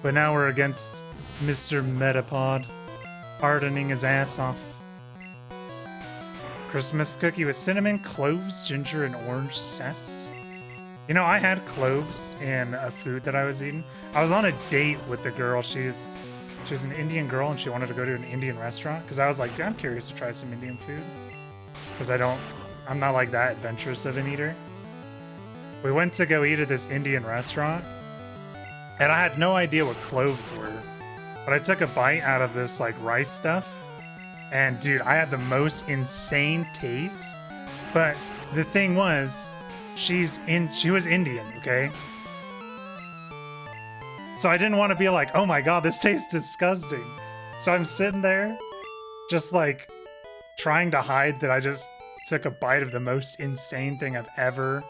but now we're against Mr. Metapod. Hardening his ass off. Christmas cookie with cinnamon, cloves, ginger, and orange zest. You know, I had cloves in a food that I was eating. I was on a date with a girl. She's an Indian girl, and she wanted to go to an Indian restaurant. Because I was like, I'm curious to try some Indian food. Because I'm not like that adventurous of an eater. We went to go eat at this Indian restaurant. And I had no idea what cloves were. But I took a bite out of this like rice stuff. And dude, I had the most insane taste. But the thing was, she was Indian, okay? So I didn't want to be like, oh my god, this tastes disgusting. So I'm sitting there, just like trying to hide that I just took a bite of the most insane thing I've ever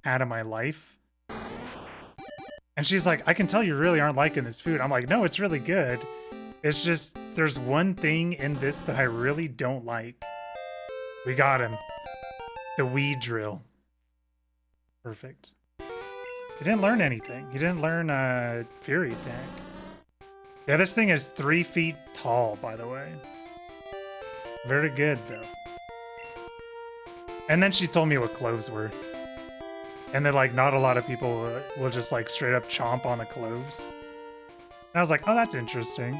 had in my life. And she's like, I can tell you really aren't liking this food. I'm like, no, it's really good. It's just, there's one thing in this that I really don't like. We got him. The weed drill. Perfect. He didn't learn anything. He didn't learn Fury Attack. Yeah, this thing is 3 feet tall, by the way. Very good, though. And then she told me what cloves were. And then, like, not a lot of people will just, like, straight up chomp on the cloves. And I was like, oh, that's interesting.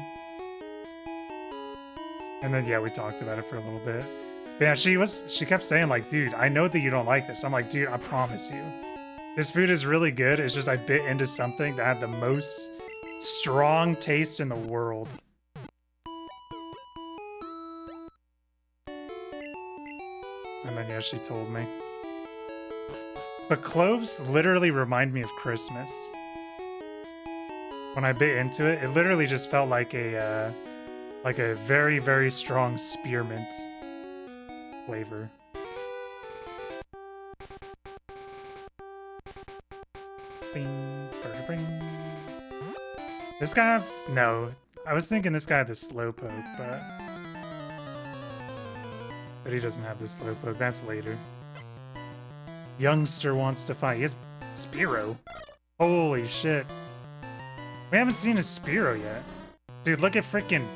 And then, yeah, we talked about it for a little bit. But yeah, she kept saying, like, dude, I know that you don't like this. I'm like, dude, I promise you. This food is really good. It's just I bit into something that had the most strong taste in the world. And then, yeah, she told me. But cloves literally remind me of Christmas. When I bit into it, it literally just felt like a very, very strong spearmint flavor. Bing, bing. This guy, no. I was thinking this guy had the slowpoke, but he doesn't have the slowpoke. That's later. Youngster wants to fight. He has Spearow. Holy shit. We haven't seen a Spearow yet. Dude, look at frickin'...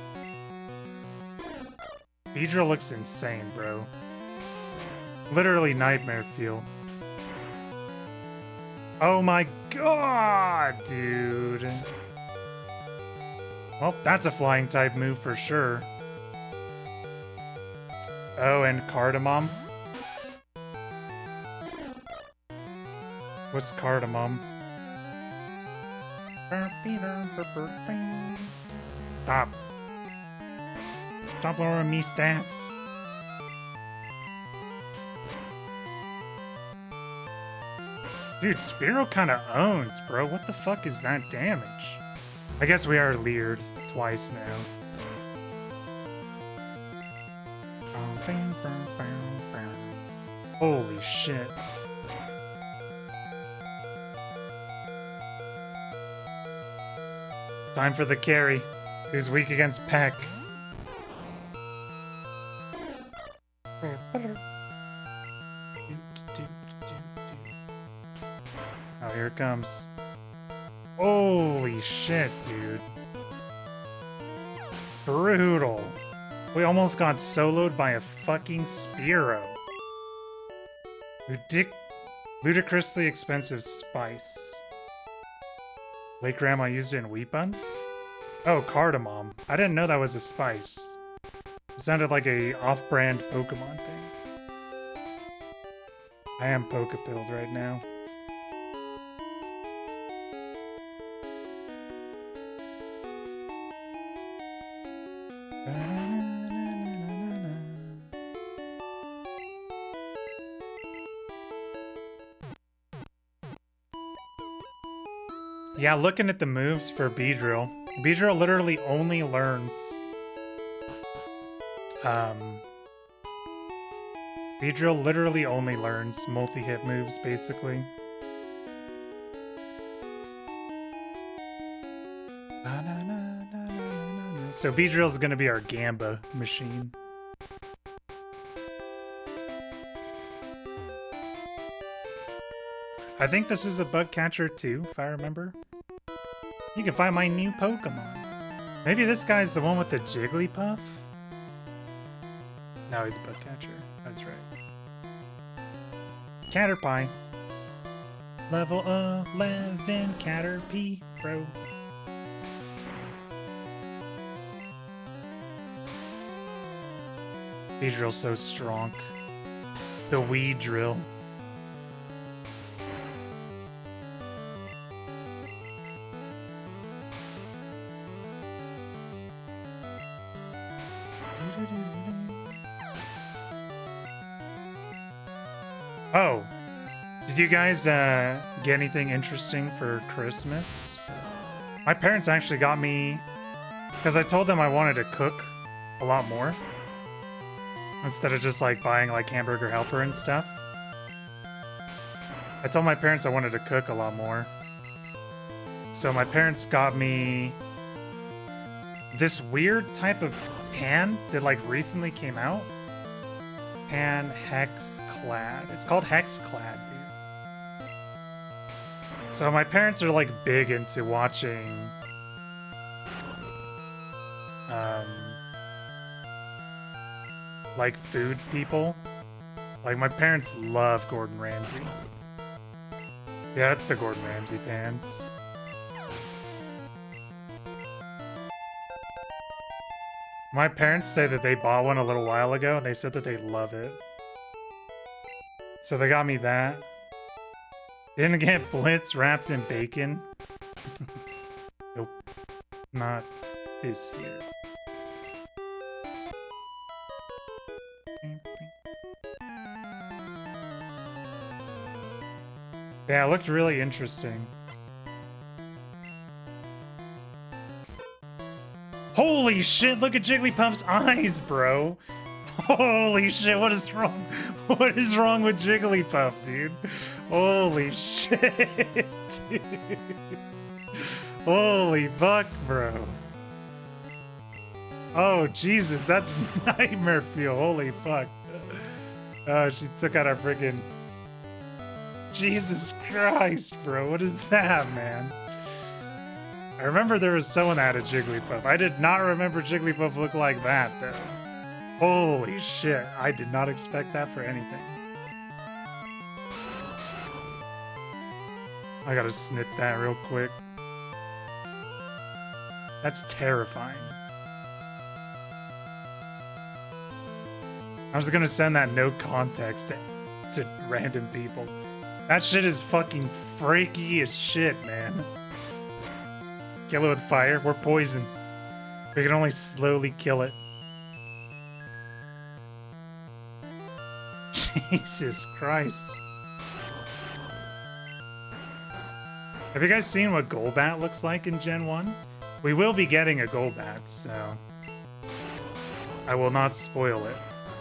Beedrill looks insane, bro. Literally nightmare fuel. Oh my god, dude. Well, that's a flying type move for sure. Oh, and Cardamom. What's Cardamom? Stop. Stop lowering me stats. Dude, Spearow kind of owns, bro. What the fuck is that damage? I guess we are leered twice now. Holy shit. Time for the carry, who's weak against Peck. Oh, here it comes. Holy shit, dude. Brutal. We almost got soloed by a fucking Spearow. Ludicrously expensive spice. Late Grandma used it in wheat buns? Oh, Cardamom. I didn't know that was a spice. It sounded like a off-brand Pokemon thing. I am Pokepilled right now. Yeah, looking at the moves for Beedrill. Beedrill literally only learns... Beedrill literally only learns multi-hit moves, basically. So Beedrill's gonna be our Gamba machine. I think this is a bug catcher too, if I remember. You can find my new Pokemon. Maybe this guy's the one with the Jigglypuff? No, he's a bug catcher. That's right. Caterpie. Level 11 Caterpie, bro. Beedrill's so strong. The weed drill. Oh, did you guys get anything interesting for Christmas? My parents actually got me, because I told them I wanted to cook a lot more instead of just like buying like hamburger helper and stuff. I told my parents I wanted to cook a lot more. So my parents got me this weird type of pan that like recently came out. Pan Hexclad. It's called Hexclad, dude. So my parents are like big into watching like food people. Like my parents love Gordon Ramsay. Yeah, that's the Gordon Ramsay pans. My parents say that they bought one a little while ago and they said that they love it. So they got me that. Didn't get Blitz wrapped in bacon. Nope. Not this year. Yeah, it looked really interesting. Holy shit, look at Jigglypuff's eyes, bro. Holy shit, what is wrong? What is wrong with Jigglypuff, dude? Holy shit, dude. Holy fuck, bro. Oh, Jesus, that's nightmare fuel. Holy fuck. Oh, she took out our freaking... Jesus Christ, bro. What is that, man? I remember there was someone that had a Jigglypuff. I did not remember Jigglypuff looked like that, though. Holy shit. I did not expect that for anything. I gotta snip that real quick. That's terrifying. I was gonna send that no context to random people. That shit is fucking freaky as shit, man. Kill it with fire. We're poison. We can only slowly kill it. Jesus Christ. Have you guys seen what Golbat looks like in Gen 1? We will be getting a Golbat, so I will not spoil it.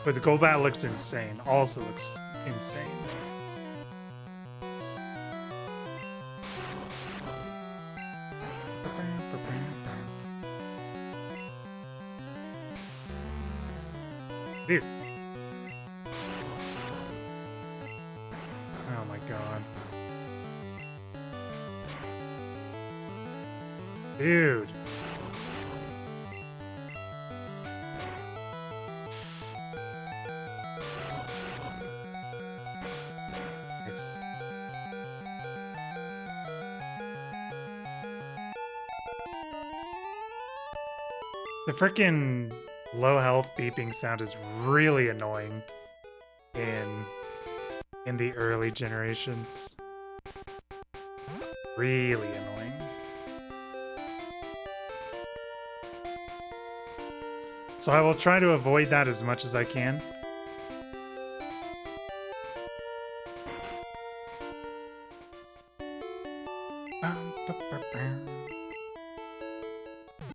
But the Golbat looks insane. Also looks insane. Dude. Oh my god. Dude. Nice. The frickin' low health beeping sound is really annoying in the early generations. Really annoying. So I will try to avoid that as much as I can.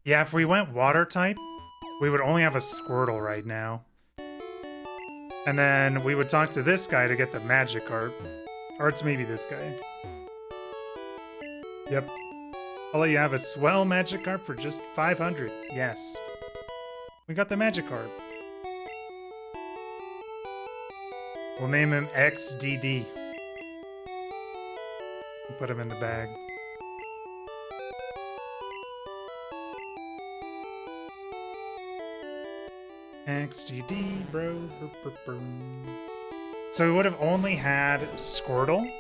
Yeah, if we went water type, we would only have a Squirtle right now. And then we would talk to this guy to get the Magikarp. Or it's maybe this guy. Yep. I'll let you have a swell Magikarp for just 500. Yes. We got the Magikarp. We'll name him XDD. We'll put him in the bag. XGD, bro. So we would have only had Squirtle,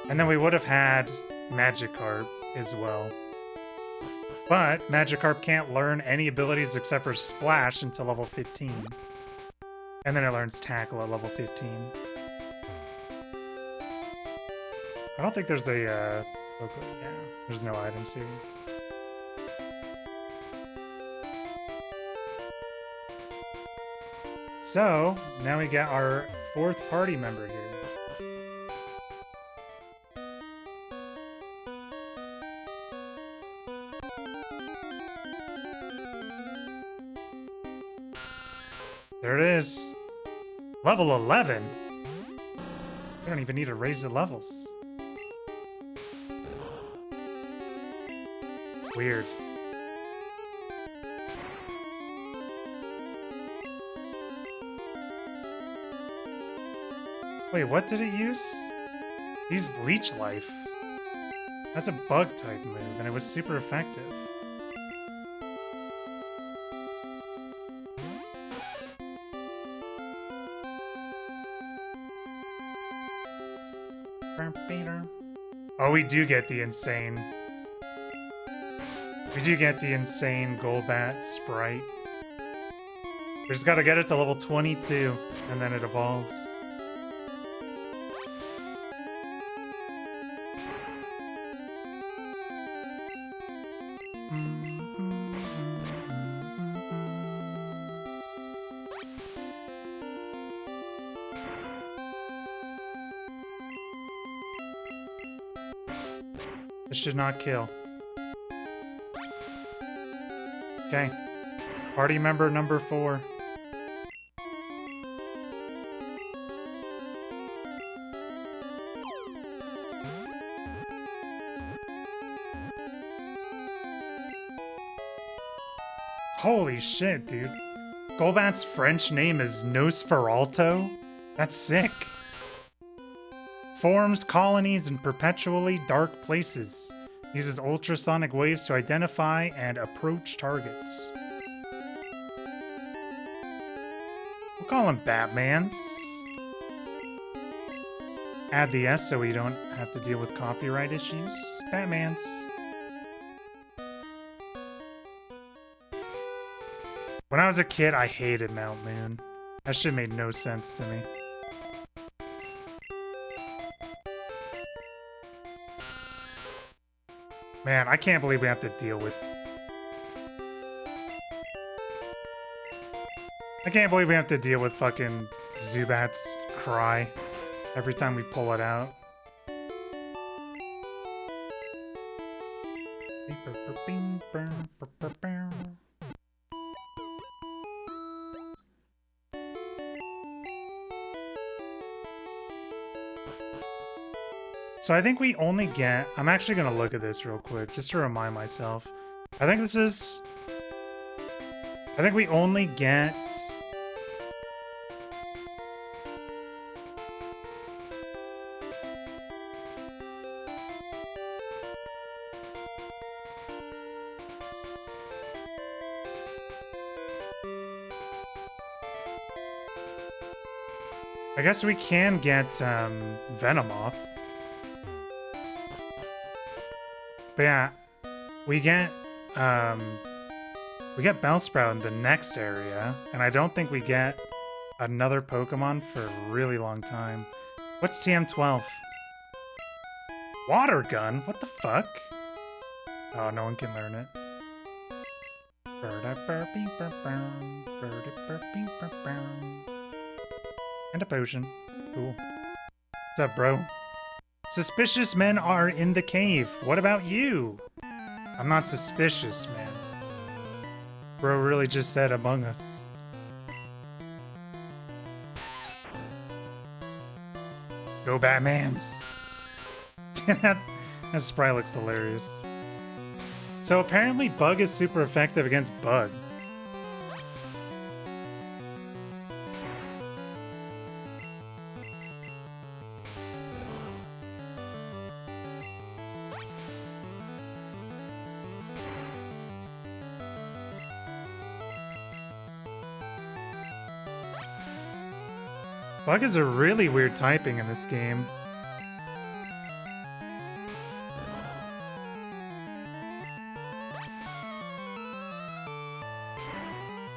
and then we would have had Magikarp as well. But Magikarp can't learn any abilities except for Splash until level 15. And then it learns Tackle at level 15. I don't think there's a, yeah, there's no items here. So, now we got our 4th party member here. There it is. Level 11? We don't even need to raise the levels. Weird. Wait, what did it use? It used Leech Life. That's a bug type move, and it was super effective. Oh, we do get the insane. We do get the insane Golbat sprite. We just gotta get it to level 22, and then it evolves. This should not kill. Okay. Party member number 4. Holy shit, dude. Golbat's French name is Nosferalto? That's sick. Forms colonies in perpetually dark places. Uses ultrasonic waves to identify and approach targets. We'll call him Batmans. Add the S so we don't have to deal with copyright issues. Batmans. When I was a kid, I hated Mount Moon. That shit made no sense to me. Man, I can't believe we have to deal with... I can't believe we have to deal with fucking Zubat's cry every time we pull it out. So I think we only get... I'm actually going to look at this real quick, just to remind myself. I think this is... I think we only get... I guess we can get Venomoth. But yeah, we get Bellsprout in the next area, and I don't think we get another Pokemon for a really long time. What's TM12? Water Gun? What the fuck? Oh, no one can learn it. And a potion. Cool. What's up, bro? Suspicious men are in the cave. What about you? I'm not suspicious, man. Bro really just said Among Us. Go Batmans. that sprite looks hilarious. So apparently Bug is super effective against Bug. Bug is a really weird typing in this game.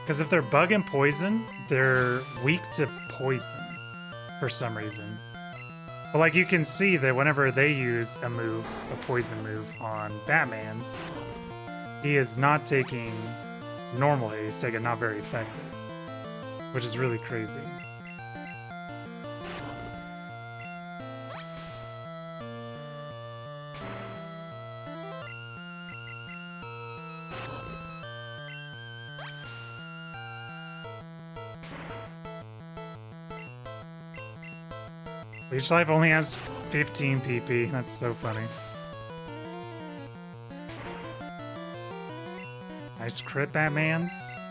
Because if they're bug and poison, they're weak to poison for some reason. But like you can see that whenever they use a move, a poison move on Batman's, he is not taking normal hit, he's taking not very effective, which is really crazy. Leech Life only has 15 PP. That's so funny. Nice crit, Batmans.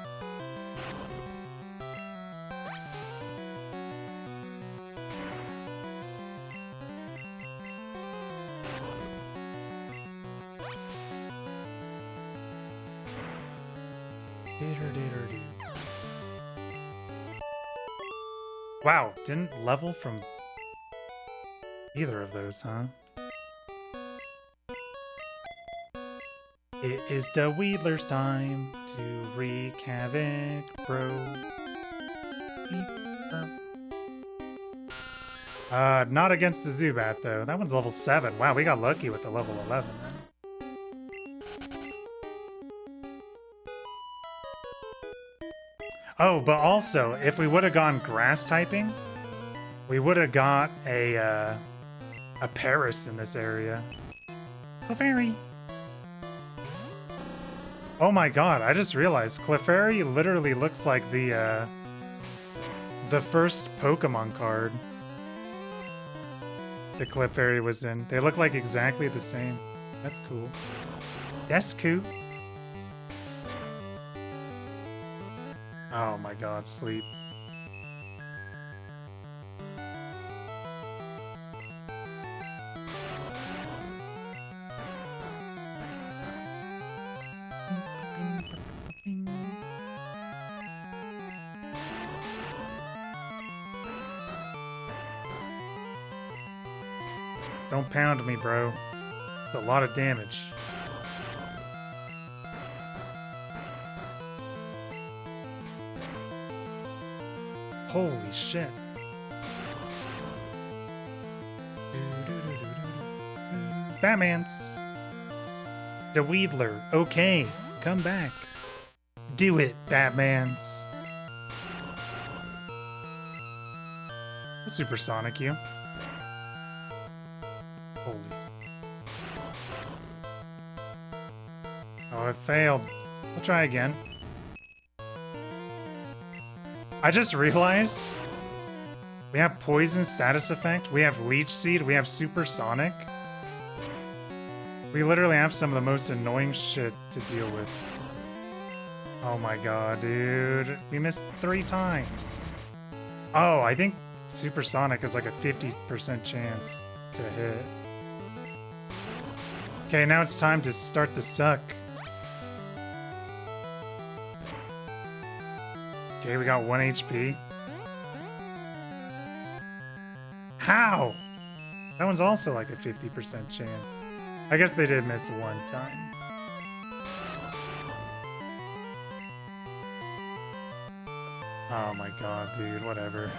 Wow, didn't level from either of those, huh? It is the Wheedler's time to wreak havoc, bro. Not against the Zubat, though. That one's level 7. Wow, we got lucky with the level 11, man. Oh, but also, if we would have gone grass typing, we would have got a Paris in this area. Clefairy. Oh my god, I just realized Clefairy literally looks like the first Pokemon card the Clefairy was in. They look like exactly the same. That's cool. That's cool. Oh my god, sleep. Don't pound me, bro. It's a lot of damage. Holy shit. Batmans. The Wheedler. Okay, come back. Do it, Batmans. I'll supersonic you. Holy. Oh, it failed. We'll try again. I just realized we have Poison status effect, we have Leech Seed, we have Supersonic. We literally have some of the most annoying shit to deal with. Oh my god, dude. We missed 3 times. Oh, I think Supersonic is like a 50% chance to hit. Okay, now it's time to start the suck. Okay, we got 1 HP. How? That one's also like a 50% chance. I guess they did miss 1 time. Oh my god, dude, whatever.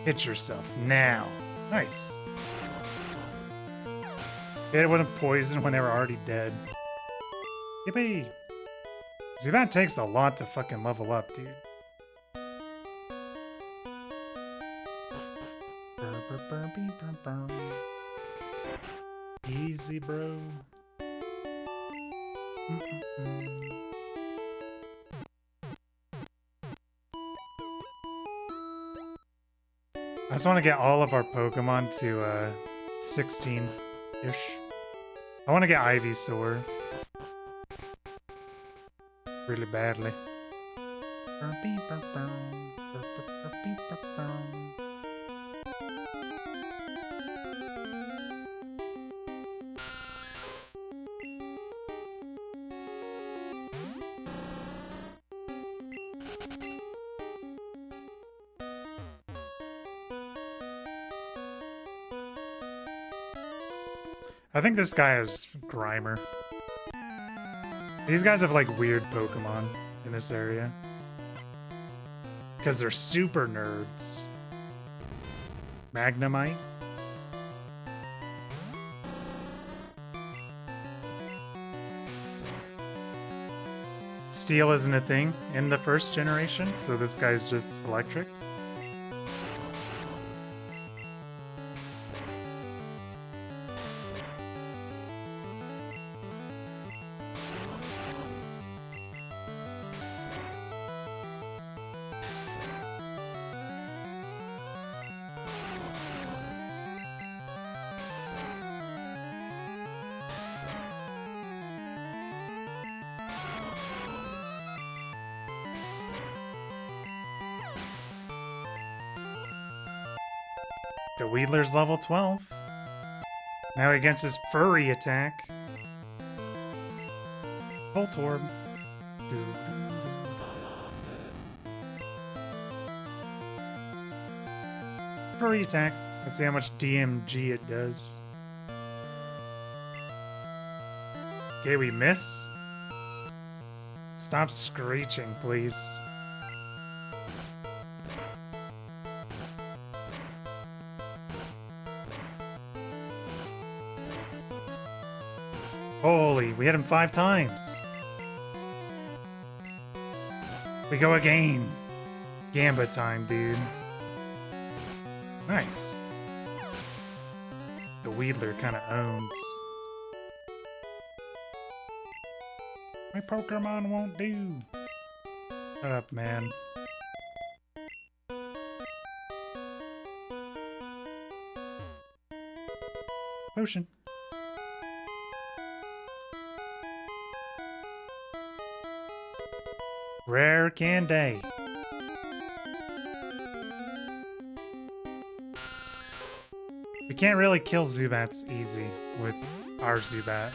Hit yourself now. Nice. Hit it with a poison when they were already dead. Yippee! Zubat takes a lot to fucking level up, dude. Easy, bro. I just want to get all of our Pokemon to 16-ish. I want to get Ivysaur. Really badly. I think this guy is Grimer. These guys have like weird Pokemon in this area. Because they're super nerds. Magnemite. Steel isn't a thing in the first generation, so this guy's just electric. The Weedler's level 12. Now against his furry attack. Voltorb. Furry attack. Let's see how much DMG it does. Okay, we missed. Stop screeching, please. Holy, we hit him 5 times. We go again. Gamba time, dude. Nice. The Weedler kind of owns. My Pokemon won't do. Shut up, man. Potion. Rare candy. We can't really kill Zubats easy with our Zubat.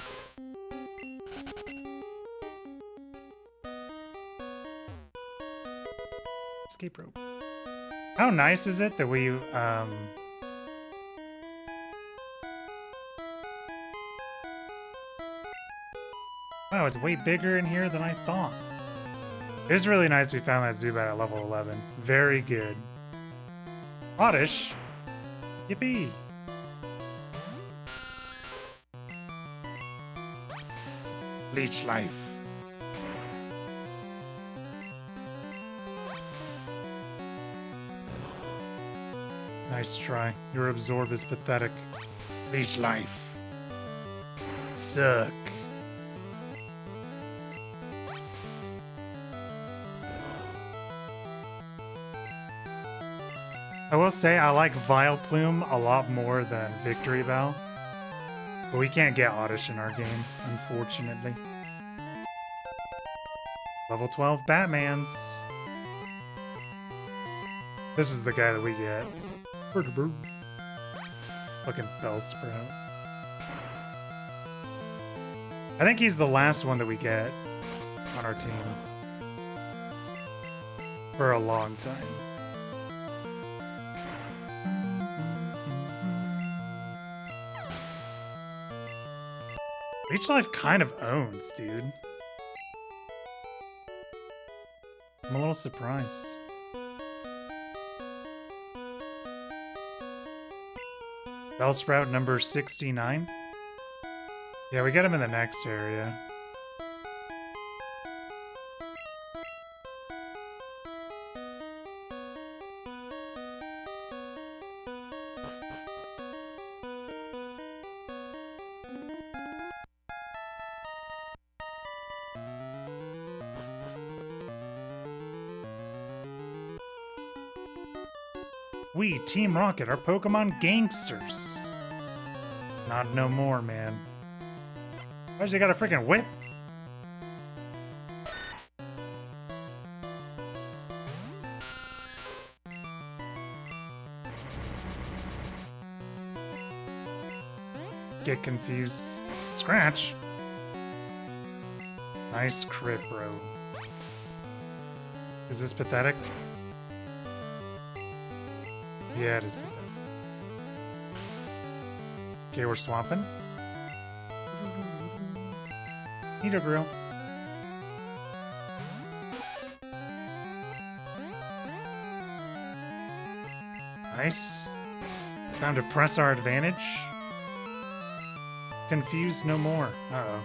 Escape rope. How nice is it that we wow, it's way bigger in here than I thought. It is really nice we found that Zubat at level 11. Very good. Oddish. Yippee. Leech life. Nice try. Your absorb is pathetic. Leech life. Suck. I will say I like Vileplume a lot more than Victory Bell. But we can't get Oddish in our game, unfortunately. Level 12 Batmans. This is the guy that we get. Fucking Bellsprout. I think he's the last one that we get on our team. For a long time. Leech Life kind of owns, dude. I'm a little surprised. Bellsprout number 69. Yeah, we get him in the next area. We, Team Rocket, are Pokemon gangsters. Not no more, man. Why'd they got a freaking whip? Get confused. Scratch. Nice crit, bro. Is this pathetic? Yeah, it is pathetic. Okay, we're swapping. Nido-Grill. Nice. Time to press our advantage. Confused no more. Uh-oh.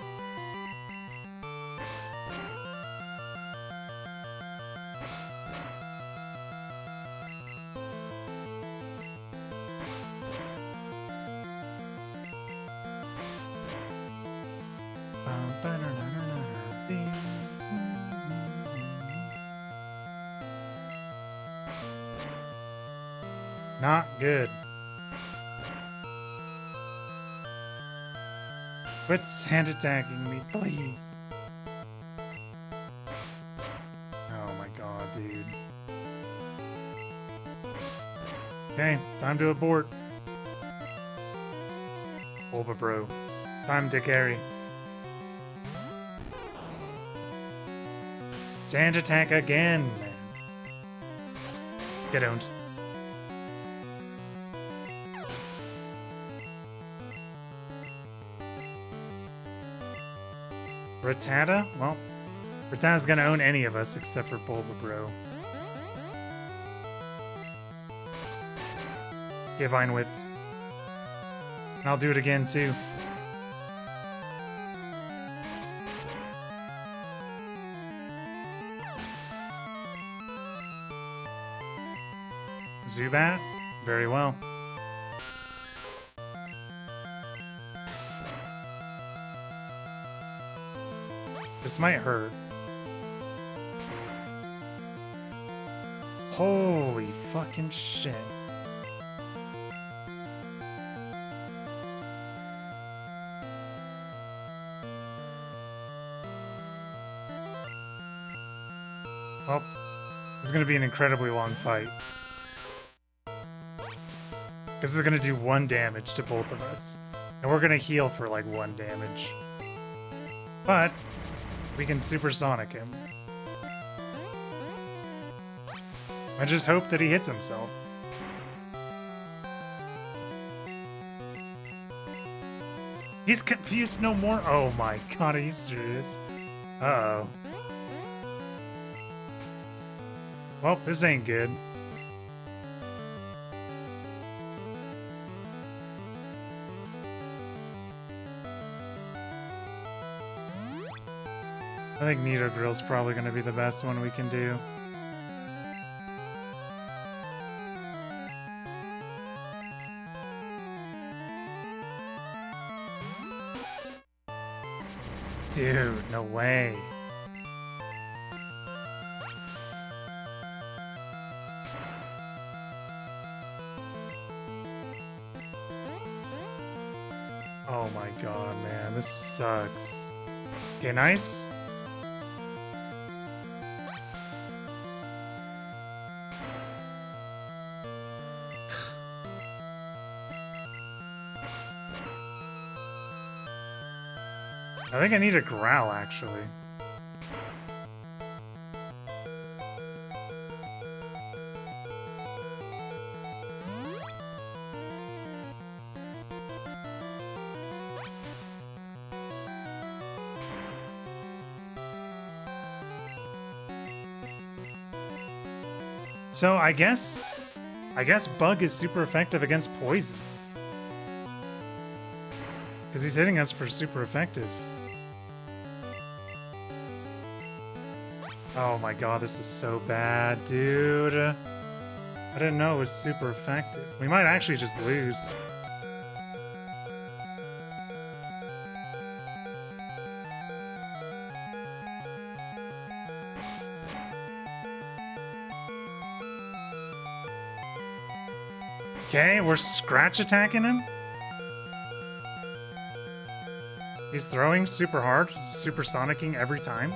Not good. Quit hand attacking me, please. Oh my god, dude. Okay, time to abort. Bulbabro. Time to carry. Sand attack again, man. Get owned. Rattata? Well, Rattata's gonna own any of us except for Bulbabro. Get Vine Whipped. And I'll do it again, too. Zubat? Very well. This might hurt. Holy fucking shit. Well, this is going to be an incredibly long fight. This is going to do 1 damage to both of us. And we're going to heal for like 1 damage. But we can supersonic him. I just hope that he hits himself. He's confused no more. Oh my god, are you serious? Uh-oh. Well, this ain't good. I think Nido-Grill's probably going to be the best one we can do. Dude, no way. Oh my god, man. This sucks. Okay, nice. I think I need a growl, actually. So I guess Bug is super effective against poison. Because he's hitting us for super effective. Oh my god, this is so bad, dude. I didn't know it was super effective. We might actually just lose. Okay, we're scratch attacking him. He's throwing super hard, supersonicking every time.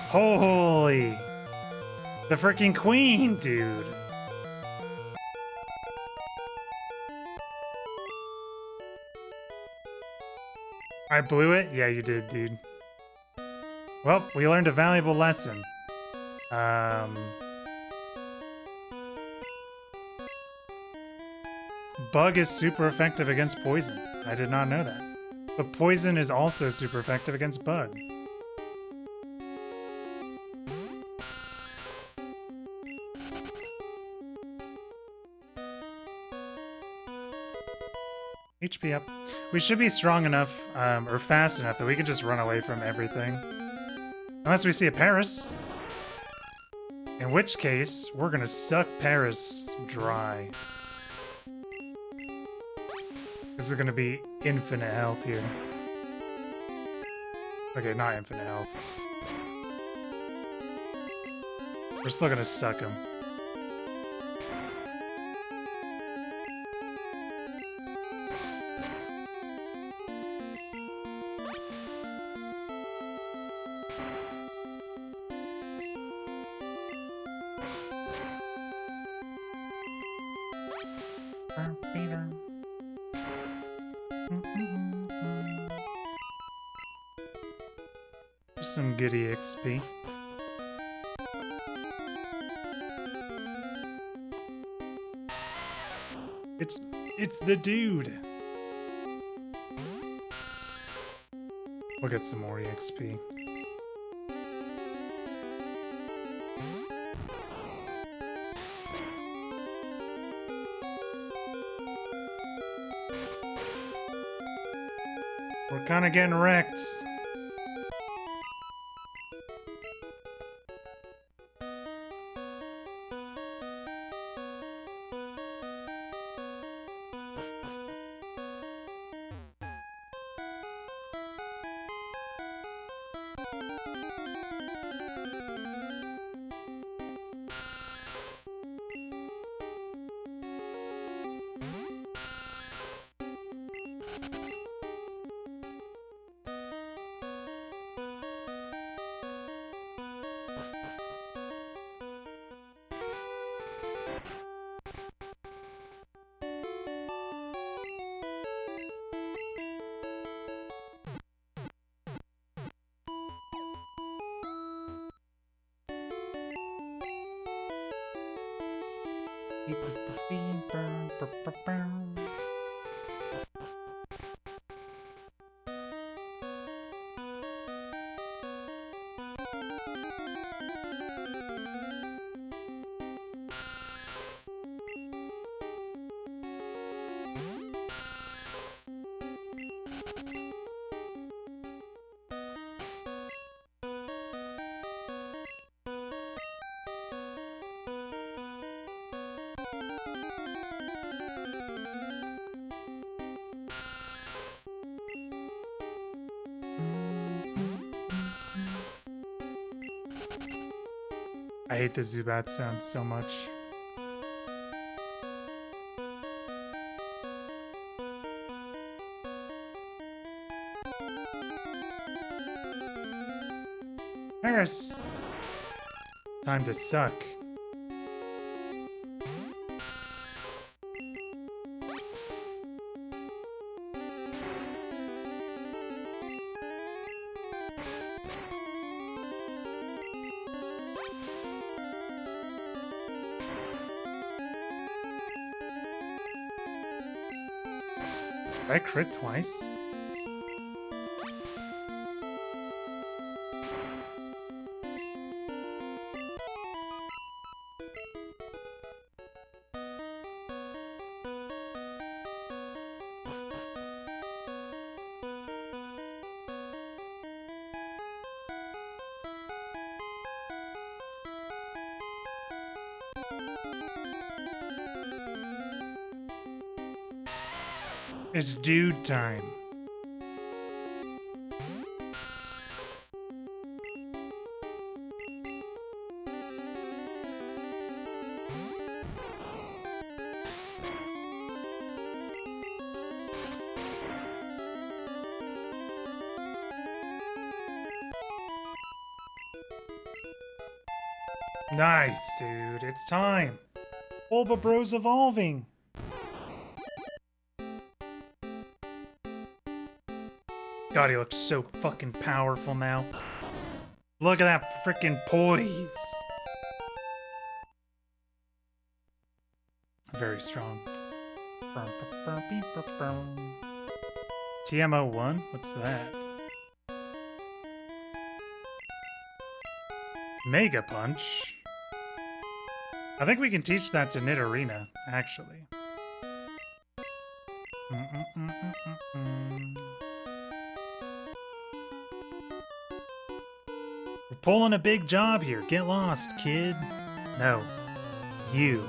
Holy! The freaking queen, dude! I blew it? Yeah, you did, dude. Well, we learned a valuable lesson. Bug is super effective against poison. I did not know that. But poison is also super effective against bug. HP up. We should be strong enough, or fast enough that we can just run away from everything. Unless we see a Paris. In which case, we're gonna suck Paris dry. This is gonna be infinite health here. Okay, not infinite health. We're still gonna suck him. Some goody XP. It's the dude. We'll get some more EXP. We're kind of getting wrecked. I hate the Zubat sound so much. Paris! Time to suck. Did I crit twice? It's dude time. Nice, dude. It's time. Bulbabro's evolving. God, he looks so fucking powerful now. Look at that freaking poise. Very strong. TMO1? What's that? Mega Punch? I think we can teach that to Nidorina, actually. We're pulling a big job here. Get lost, kid. No. You.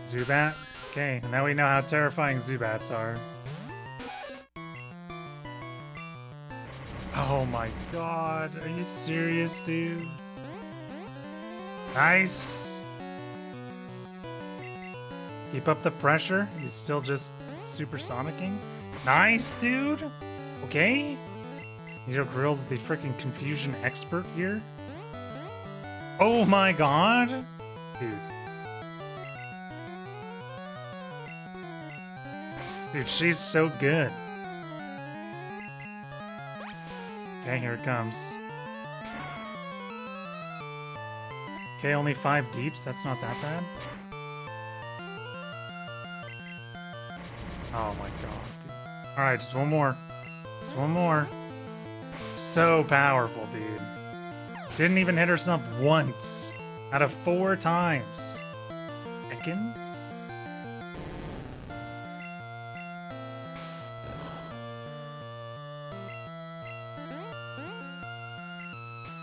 Zubat? Okay, now we know how terrifying Zubats are. Oh my god, are you serious, dude? Nice! Keep up the pressure. He's still just supersonicking. Nice, dude! Okay? Nidogrill's the freaking confusion expert here. Oh my god! Dude. Dude, she's so good. Okay, here it comes. Okay, only 5 deeps. That's not that bad. Oh my god, dude. Alright, just one more. Just one more. So powerful, dude. Didn't even hit herself once. Out of 4 times. Seconds?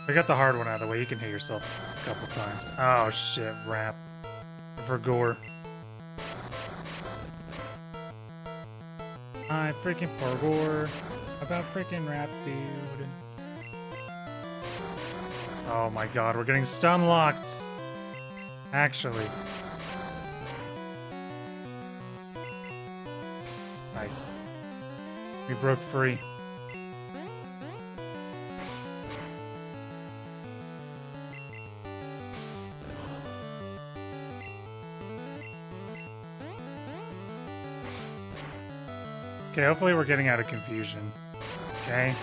We got the hard one out of the way. You can hit yourself a couple times. Oh shit, rap. For gore. I freaking forgot about freaking rap, dude. Oh my god, we're getting stun locked. Actually. Nice. We broke free. Okay, hopefully we're getting out of confusion. Okay.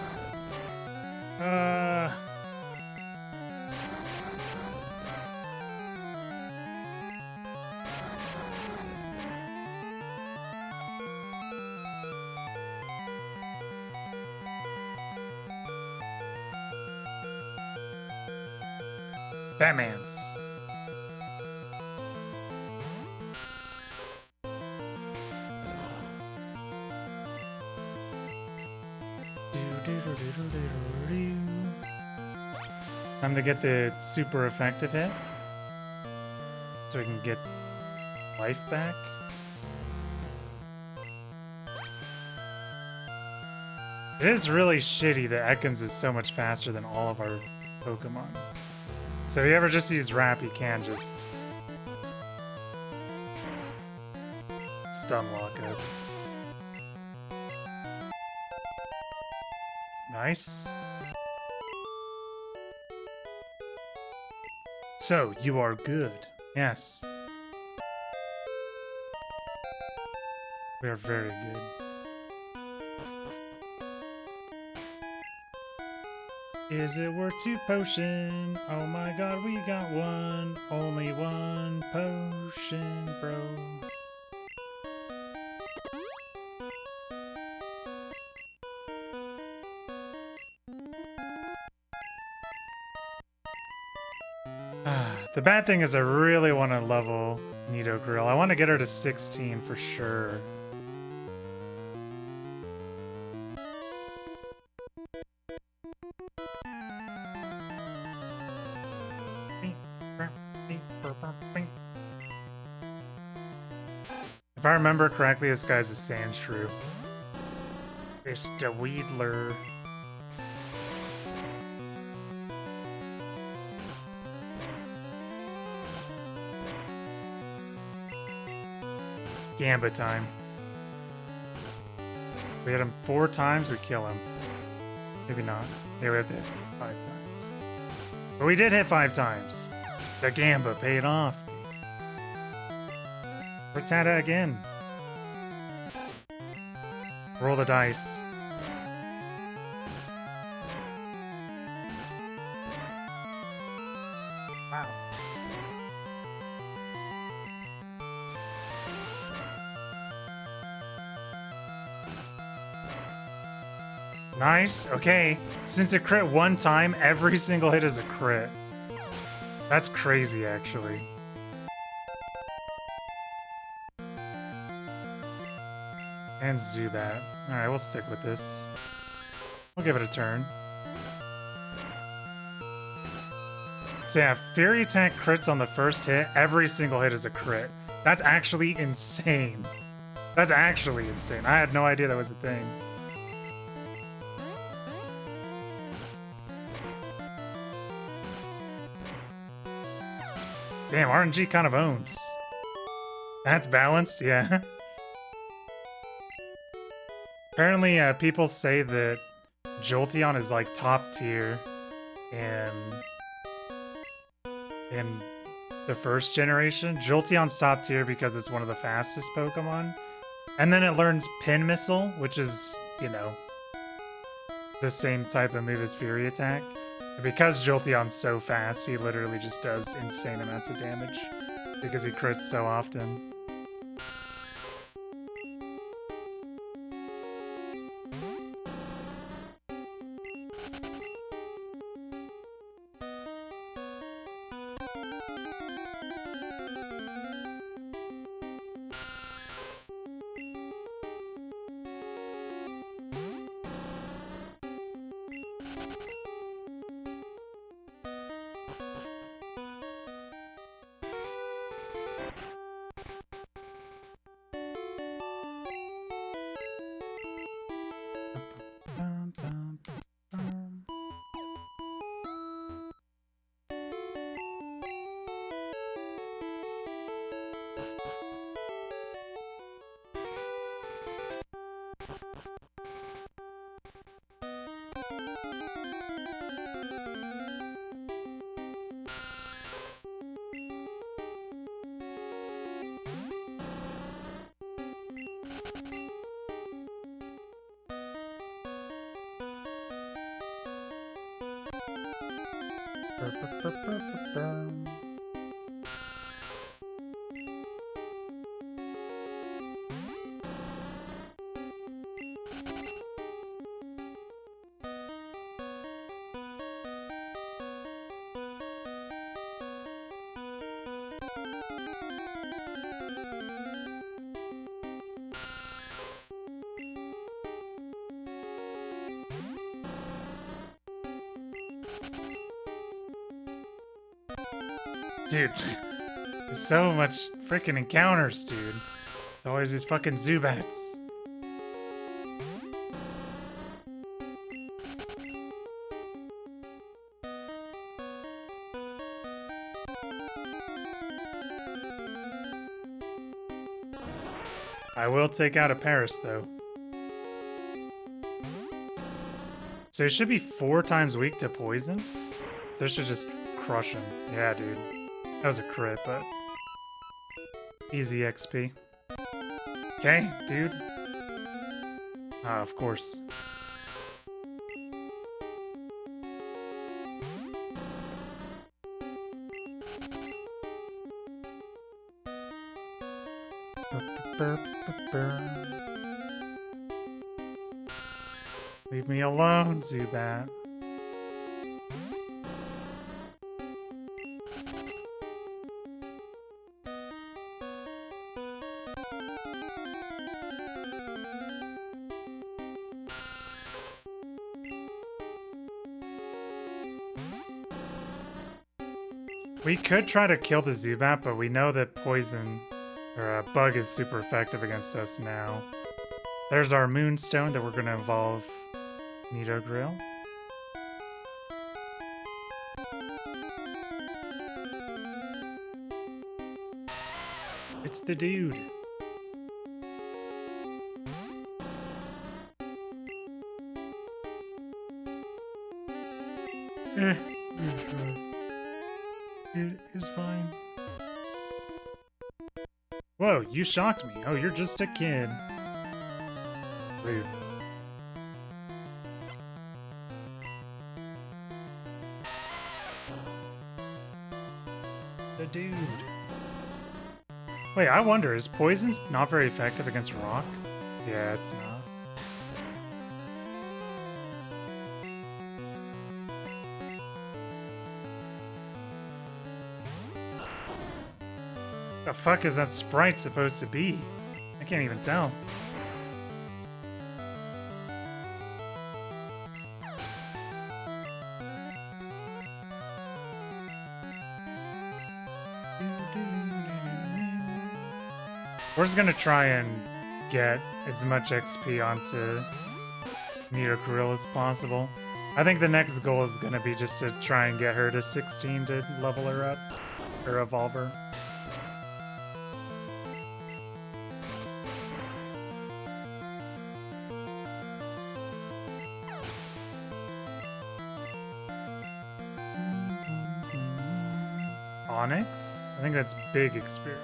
Batman's. Time to get the super effective hit. So we can get life back. It is really shitty that Ekans is so much faster than all of our Pokemon. So if you ever just use Rap, you can just stun lock us. Nice. So, you are good. Yes. We are very good. Is it worth 2 potion? Oh my god, we got one. Only 1 potion, bro. The bad thing is I really want to level Nidogrill. I want to get her to 16 for sure. If I remember correctly, this guy's a Sandshrew. Mr. Wheedler. Gambit time. We hit him 4 times, we kill him. Maybe not. Yeah, we have to hit 5 times. But we did hit 5 times. The Gambit paid off. Rattata again. Roll the dice. Wow. Nice. Okay. Since it crit one time, every single hit is a crit. That's crazy, actually. And Zubat. Alright, we'll stick with this. We'll give it a turn. So yeah, Fury Attack crits on the first hit. Every single hit is a crit. That's actually insane. That's actually insane. I had no idea that was a thing. Damn, RNG kind of owns. That's balanced, yeah. Apparently, people say that Jolteon is like top tier in the first generation. Jolteon's top tier because it's one of the fastest Pokemon. And then it learns Pin Missile, which is, you know, the same type of move as Fury Attack. And because Jolteon's so fast, he literally just does insane amounts of damage because he crits so often. Dude, there's so much freaking encounters, dude. There's always these fucking Zubats. I will take out a Paris, though. So it should be 4 times weak to poison? So it should just crush him. Yeah, dude. That was a crit, but easy XP. Okay, dude. Ah, of course. Leave me alone, Zubat. We could try to kill the Zubat, but we know that poison or bug is super effective against us now. There's our Moonstone that we're going to evolve Nidogrill. It's the dude. It is fine. Whoa, you shocked me. Oh, you're just a kid. Rude. The dude. Wait, I wonder, is poison not very effective against rock? Yeah, it's not. The fuck is that sprite supposed to be? I can't even tell. We're just gonna try and get as much XP onto Nidoquirrell as possible. I think the next goal is gonna be just to try and get her to 16 to level her up, or evolve her. Onyx? I think that's big experience.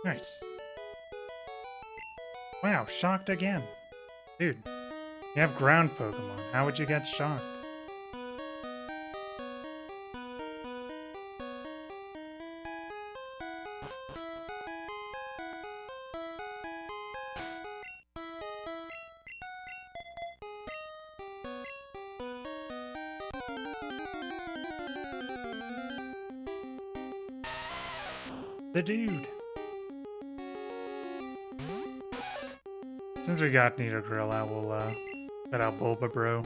Nice. Wow, shocked again. Dude, you have ground Pokemon. How would you get shocked? The dude. Since we got Nidoquirrell, I will put out Bulbabro.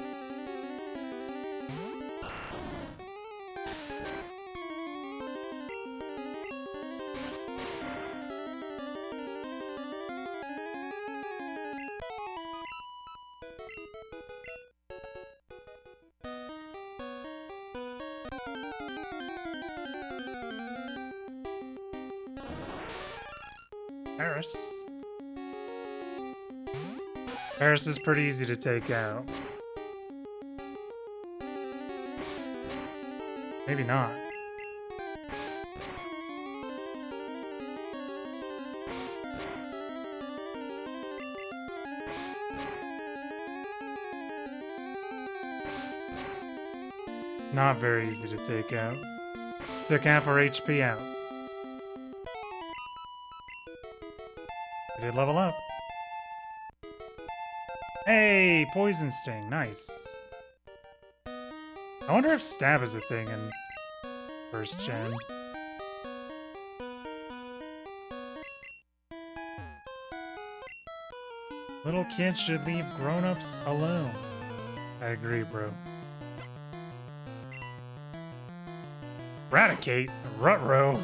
Paris. Paris is pretty easy to take out. Maybe not. Not very easy to take out. Took half our HP out. We did level up. Hey, Poison Sting, nice. I wonder if Stab is a thing in first gen. Little kids should leave grown-ups alone. I agree, bro. Raticate? Rutro?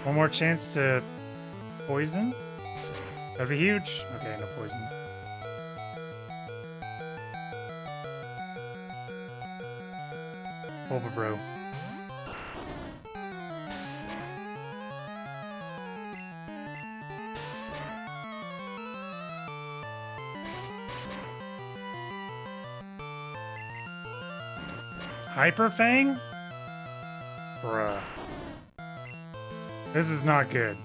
One more chance to poison? That'd be huge. Okay, no poison. Bulbabro. Hyperfang? Bruh. This is not good.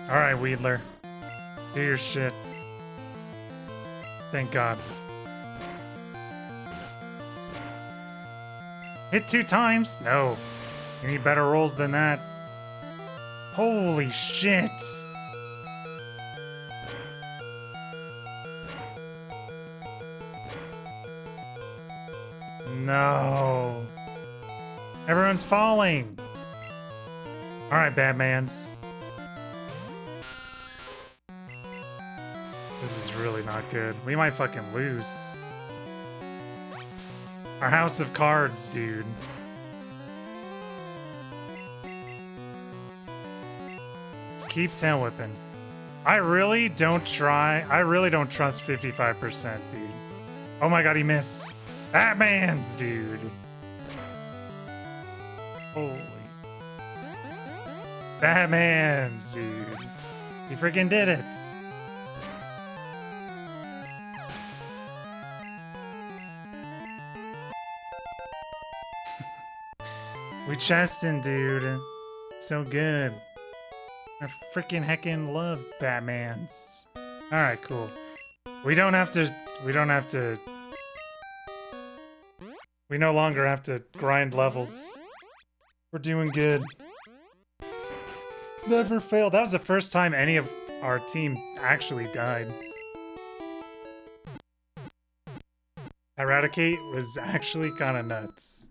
Alright, Weedler. Do your shit. Thank God. Hit 2 times? No. You need better rolls than that. Holy shit. No. Everyone's falling. Alright, Batmans. This is really not good. We might fucking lose. Our house of cards, dude. Keep tail whipping. I really don't trust 55%, dude. Oh my god, he missed. Batman's, dude. Holy. Batman's, dude. You freaking did it! We chesting, dude. So good. I freaking heckin' love Batmans. Alright, cool. We don't have to... We no longer have to grind levels. We're doing good. Never failed. That was the first time any of our team actually died. Eradicate was actually kind of nuts.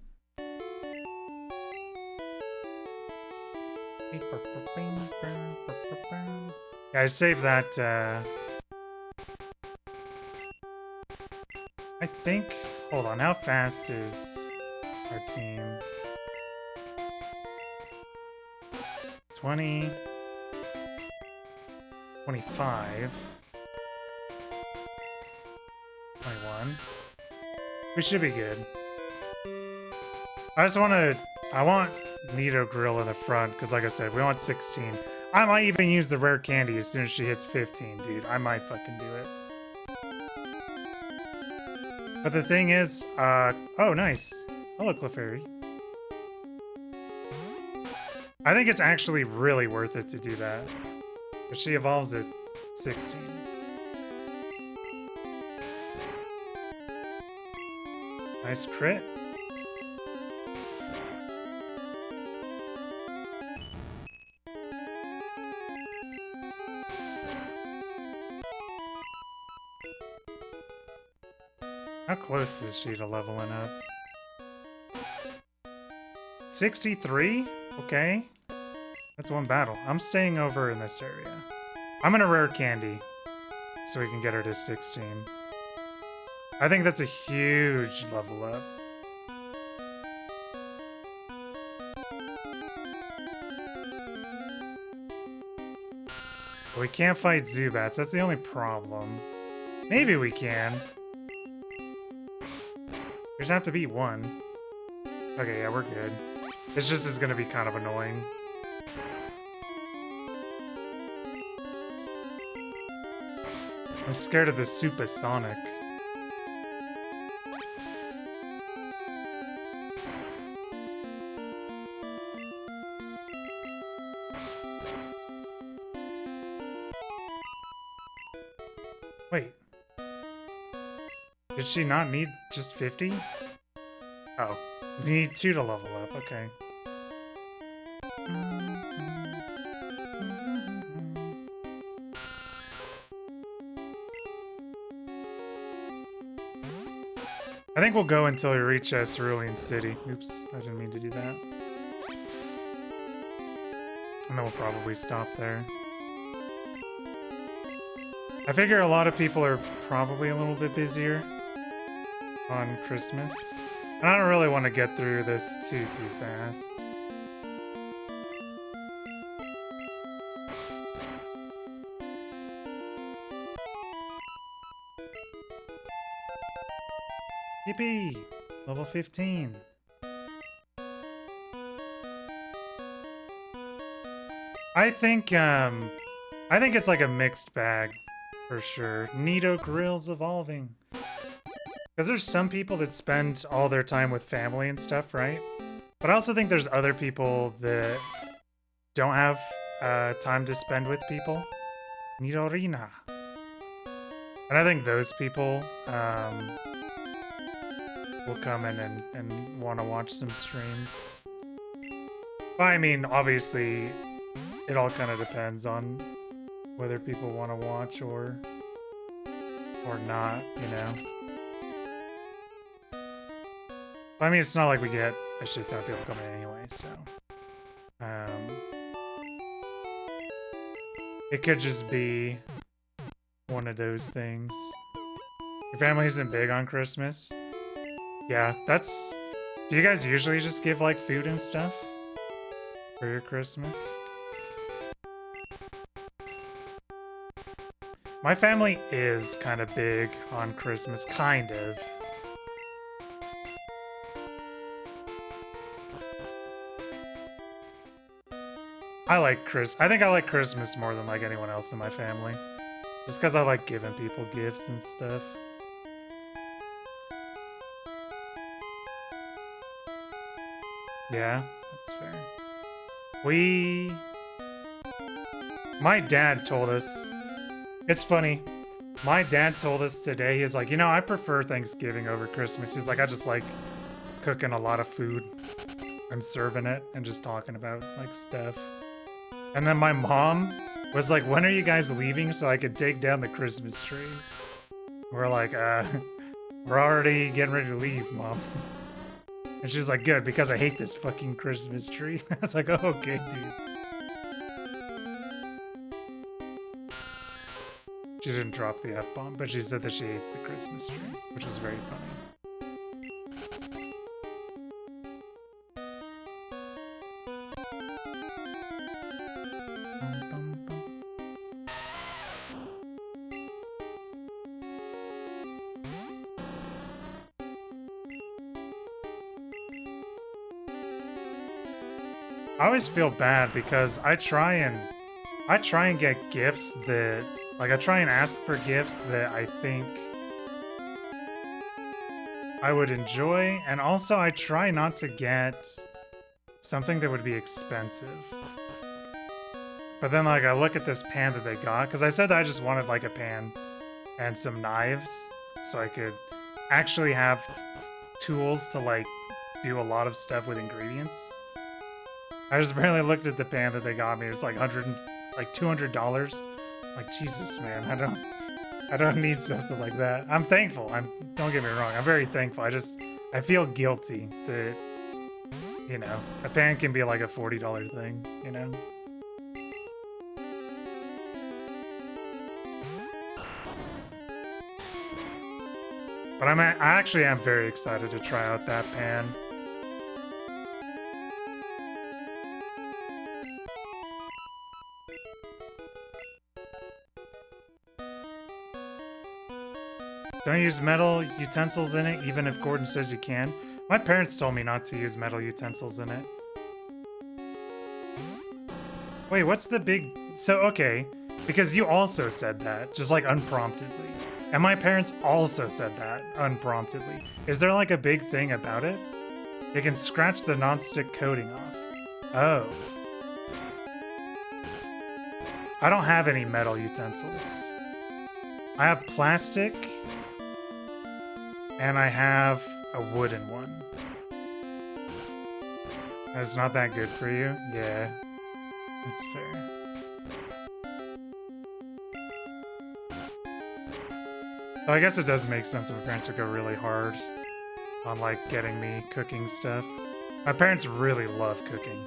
Guys, save that, I think... Hold on, how fast is our team? 20... 25... 21... We should be good. I want Nito Grill in the front, because like I said, we want 16. I might even use the rare candy as soon as she hits 15, dude. I might fucking do it. But the thing is, oh, nice. Hello, Clefairy. I think it's actually really worth it to do that. But she evolves at 16. Nice crit. How close is she to leveling up? 63? Okay. That's one battle. I'm staying over in this area. I'm gonna rare candy so we can get her to 16. I think that's a huge level up. But we can't fight Zubats. That's the only problem. Maybe we can. We just have to beat one. Okay, yeah, we're good. It's just is gonna be kind of annoying. I'm scared of the supersonic. Wait. Did she not need just 50? Oh. We need 2 to level up, okay. I think we'll go until we reach Cerulean City. Oops, I didn't mean to do that. And then we'll probably stop there. I figure a lot of people are probably a little bit busier on Christmas. And I don't really want to get through this too fast. Yippee! Level 15. I think it's like a mixed bag, for sure. Nito Grill's evolving. Because there's some people that spend all their time with family and stuff, right? But I also think there's other people that don't have time to spend with people. Nidorina. And I think those people will come in and want to watch some streams. But I mean, obviously, it all kind of depends on whether people want to watch or not, you know? I mean, it's not like we get a shit ton of people coming in anyway, so... it could just be one of those things. Your family isn't big on Christmas? Yeah, that's... Do you guys usually just give, like, food and stuff for your Christmas? My family is kind of big on Christmas, kind of. I think I like Christmas more than like anyone else in my family. Just because I like giving people gifts and stuff. Yeah, that's fair. My dad told us, it's funny, my dad told us today, he's like, you know, I prefer Thanksgiving over Christmas. He's like, I just like cooking a lot of food and serving it and just talking about like stuff. And then my mom was like, when are you guys leaving so I could take down the Christmas tree? We're like, we're already getting ready to leave, Mom. And she's like, good, because I hate this fucking Christmas tree. I was like, oh, okay, dude. She didn't drop the F-bomb, but she said that she hates the Christmas tree, which was very funny. I always feel bad because I try and get gifts that, like, I try and ask for gifts that I think I would enjoy, and also I try not to get something that would be expensive. But then, like, I look at this pan that they got, because I said that I just wanted, like, a pan and some knives, so I could actually have tools to, like, do a lot of stuff with ingredients. I just barely looked at the pan that they got me. It's like $200. Like, Jesus, man, I don't need something like that. I'm thankful. Don't get me wrong. I'm very thankful. I feel guilty that, you know, a pan can be like a $40 thing, you know? But I actually am very excited to try out that pan. Don't use metal utensils in it, even if Gordon says you can. My parents told me not to use metal utensils in it. Wait, what's the big... So, okay, because you also said that, just like unpromptedly. And my parents also said that, unpromptedly. Is there like a big thing about it? You can scratch the non-stick coating off. Oh. I don't have any metal utensils. I have plastic... and I have a wooden one. That's not that good for you? Yeah, that's fair. So I guess it does make sense if my parents would go really hard on, like, getting me cooking stuff. My parents really love cooking.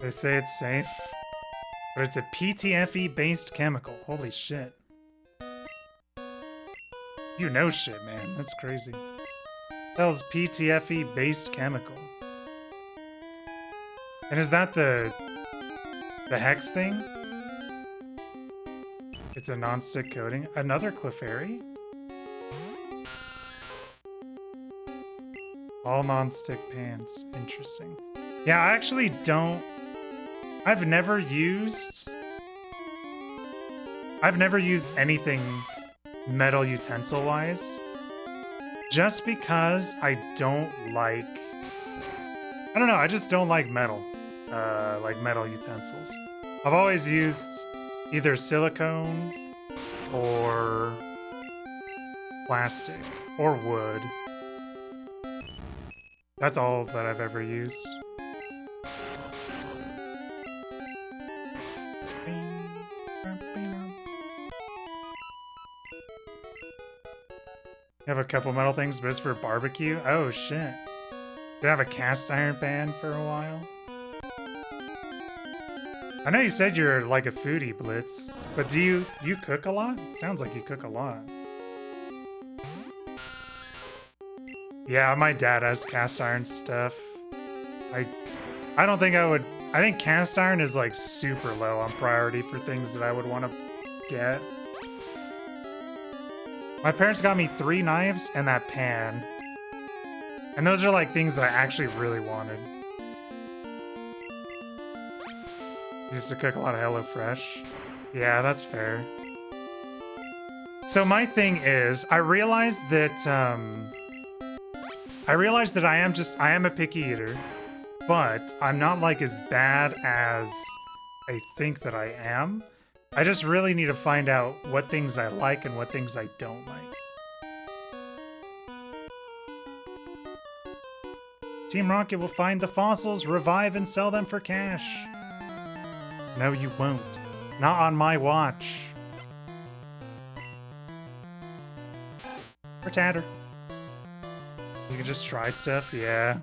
They say it's safe. But it's a PTFE-based chemical. Holy shit. You know shit, man. That's crazy. That was PTFE-based chemical. And is that the hex thing? It's a non-stick coating. Another Clefairy? All non-stick pans. Interesting. Yeah, I actually don't... I've never used anything metal utensil-wise, just because I don't like... I don't know, I just don't like metal utensils. I've always used either silicone or plastic or wood. That's all that I've ever used. You have a couple metal things, but it's for barbecue? Oh, shit. Did I have a cast iron pan for a while? I know you said you're like a foodie, Blitz, but do you cook a lot? It sounds like you cook a lot. Yeah, my dad has cast iron stuff. I don't think I would... I think cast iron is like super low on priority for things that I would want to get. My parents got me 3 knives and that pan. And those are like things that I actually really wanted. Used to cook a lot of HelloFresh. Yeah, that's fair. So my thing is, I realized that I am a picky eater, but I'm not like as bad as I think that I am. I just really need to find out what things I like and what things I don't like. Team Rocket will find the fossils, revive, and sell them for cash. No, you won't. Not on my watch. Rattata. You can just try stuff, yeah.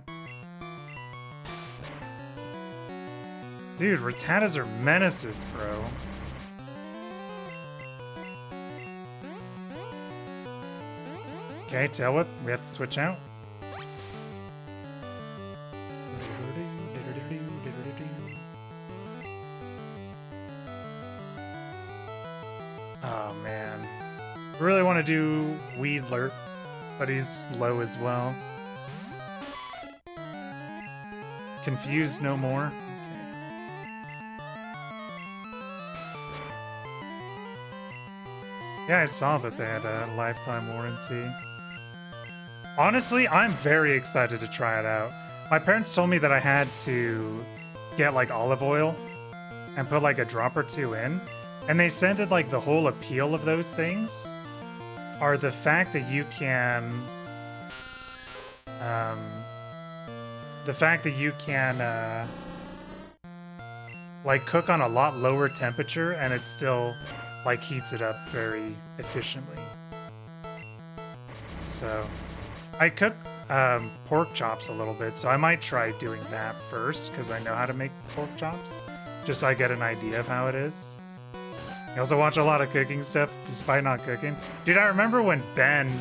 Dude, Rattatas are menaces, bro. Okay, Tail Whip, we have to switch out. Oh man. I really want to do Weedler, but he's low as well. Confused no more. Okay. Yeah, I saw that they had a lifetime warranty. Honestly, I'm very excited to try it out. My parents told me that I had to get like olive oil and put like a drop or two in. And they said that like the whole appeal of those things are the fact that you can like cook on a lot lower temperature and it still like heats it up very efficiently. So I cook pork chops a little bit, so I might try doing that first because I know how to make pork chops, just so I get an idea of how it is. I also watch a lot of cooking stuff despite not cooking. Dude, I remember when Ben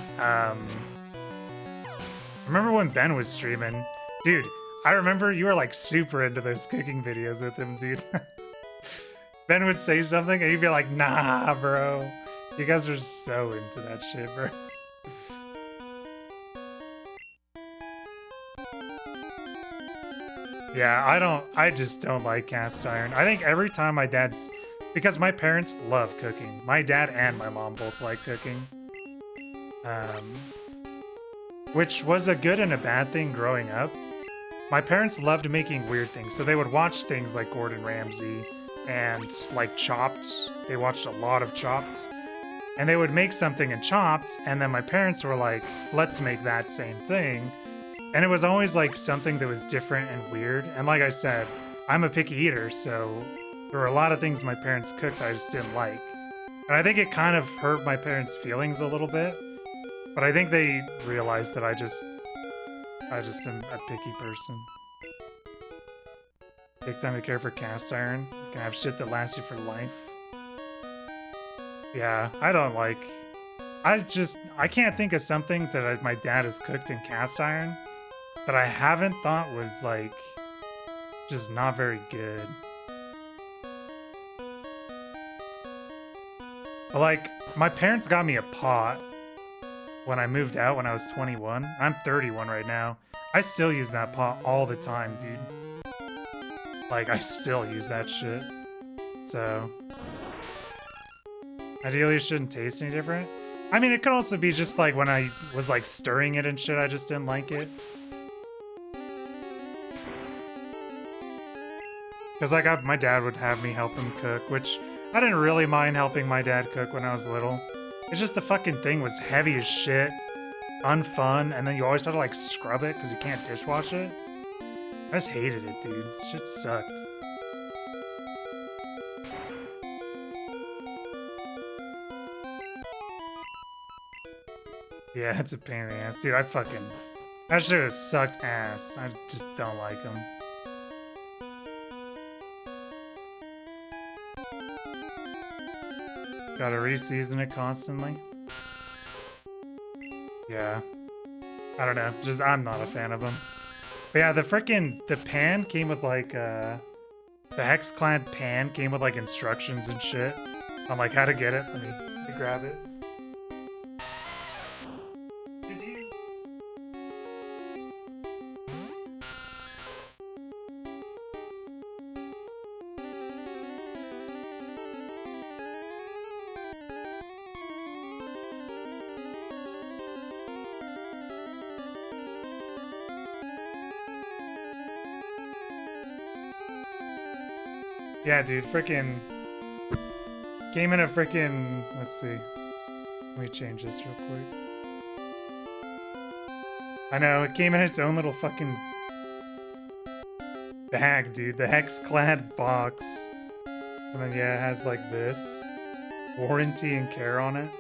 was streaming. Dude, I remember you were like super into those cooking videos with him, dude. Ben would say something and you'd be like, nah, bro. You guys are so into that shit, bro. Yeah, I just don't like cast iron. I think every time my dad's, because my parents love cooking. My dad and my mom both like cooking. Which was a good and a bad thing growing up. My parents loved making weird things, so they would watch things like Gordon Ramsay and like Chopped. They watched a lot of Chopped. And they would make something in Chopped, and then my parents were like, let's make that same thing. And it was always like something that was different and weird. And like I said, I'm a picky eater, so there were a lot of things my parents cooked that I just didn't like. And I think it kind of hurt my parents' feelings a little bit. But I think they realized that I just am a picky person. Take time to care for cast iron. You can have shit that lasts you for life. Yeah, I don't like... I can't think of something that my dad has cooked in cast iron that I haven't thought was, like, just not very good. But, like, my parents got me a pot when I moved out when I was 21. I'm 31 right now. I still use that pot all the time, dude. Like, I still use that shit. So... ideally, it shouldn't taste any different. I mean, it could also be just, like, when I was, like, stirring it and shit, I just didn't like it. Because, like, my dad would have me help him cook, which I didn't really mind helping my dad cook when I was little. It's just the fucking thing was heavy as shit, unfun, and then you always had to, like, scrub it because you can't dishwash it. I just hated it, dude. This shit sucked. Yeah, it's a pain in the ass. Dude, that shit has sucked ass. I just don't like them. Gotta re-season it constantly. Yeah. I don't know. Just, I'm not a fan of them. But yeah, the pan came with like, the Hexclad pan came with like instructions and shit on like how to get it. Let me grab it. Yeah, dude, freaking came in a freaking. Let's see. Let me change this real quick. I know it came in its own little fucking bag, dude. The hex-clad box. And then yeah, it has like this warranty and care on it.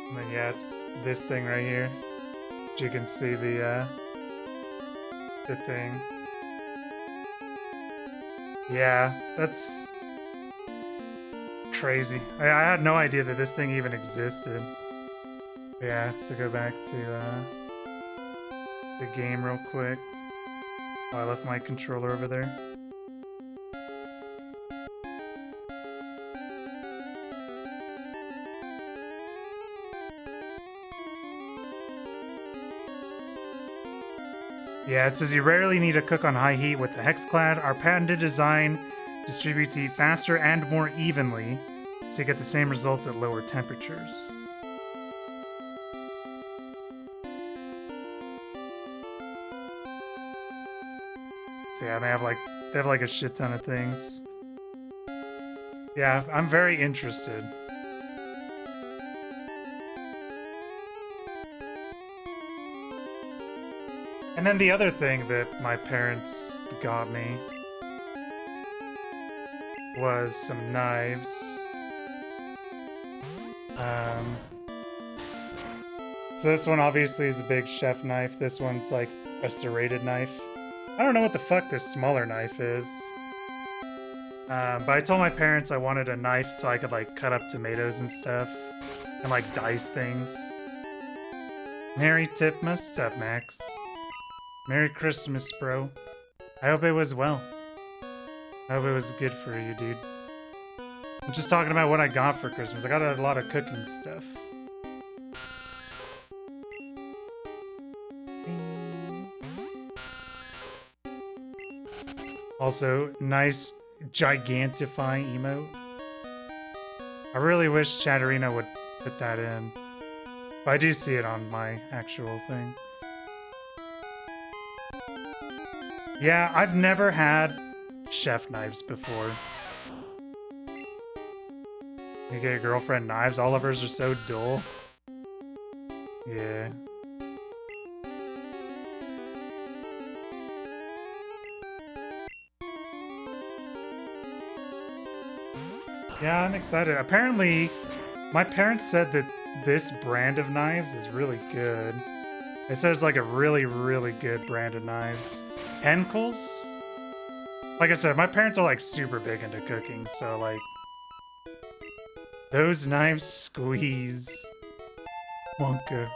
And then yeah, it's this thing right here. You can see the thing. Yeah, that's crazy. I had no idea that this thing even existed. Yeah, to go back to the game real quick. Oh, I left my controller over there. Yeah, it says you rarely need to cook on high heat with the Hexclad. Our patented design distributes heat faster and more evenly, so you get the same results at lower temperatures. So yeah, they have like a shit ton of things. Yeah, I'm very interested. And then the other thing that my parents got me was some knives. So this one obviously is a big chef knife. This one's like a serrated knife. I don't know what the fuck this smaller knife is. But I told my parents I wanted a knife so I could like cut up tomatoes and stuff. And like dice things. Merry Tipmas, what's up, Max? Merry Christmas, bro. I hope it was well. I hope it was good for you, dude. I'm just talking about what I got for Christmas. I got a lot of cooking stuff. Also, nice Gigantify emote. I really wish Chatterina would put that in. But I do see it on my actual thing. Yeah, I've never had chef knives before. You get your girlfriend knives, all of hers are so dull. Yeah. Yeah, I'm excited. Apparently, my parents said that this brand of knives is really good. They said it's like a really, really good brand of knives. Tentacools? Like I said, my parents are like super big into cooking, so like those knives squeeze. Wonka.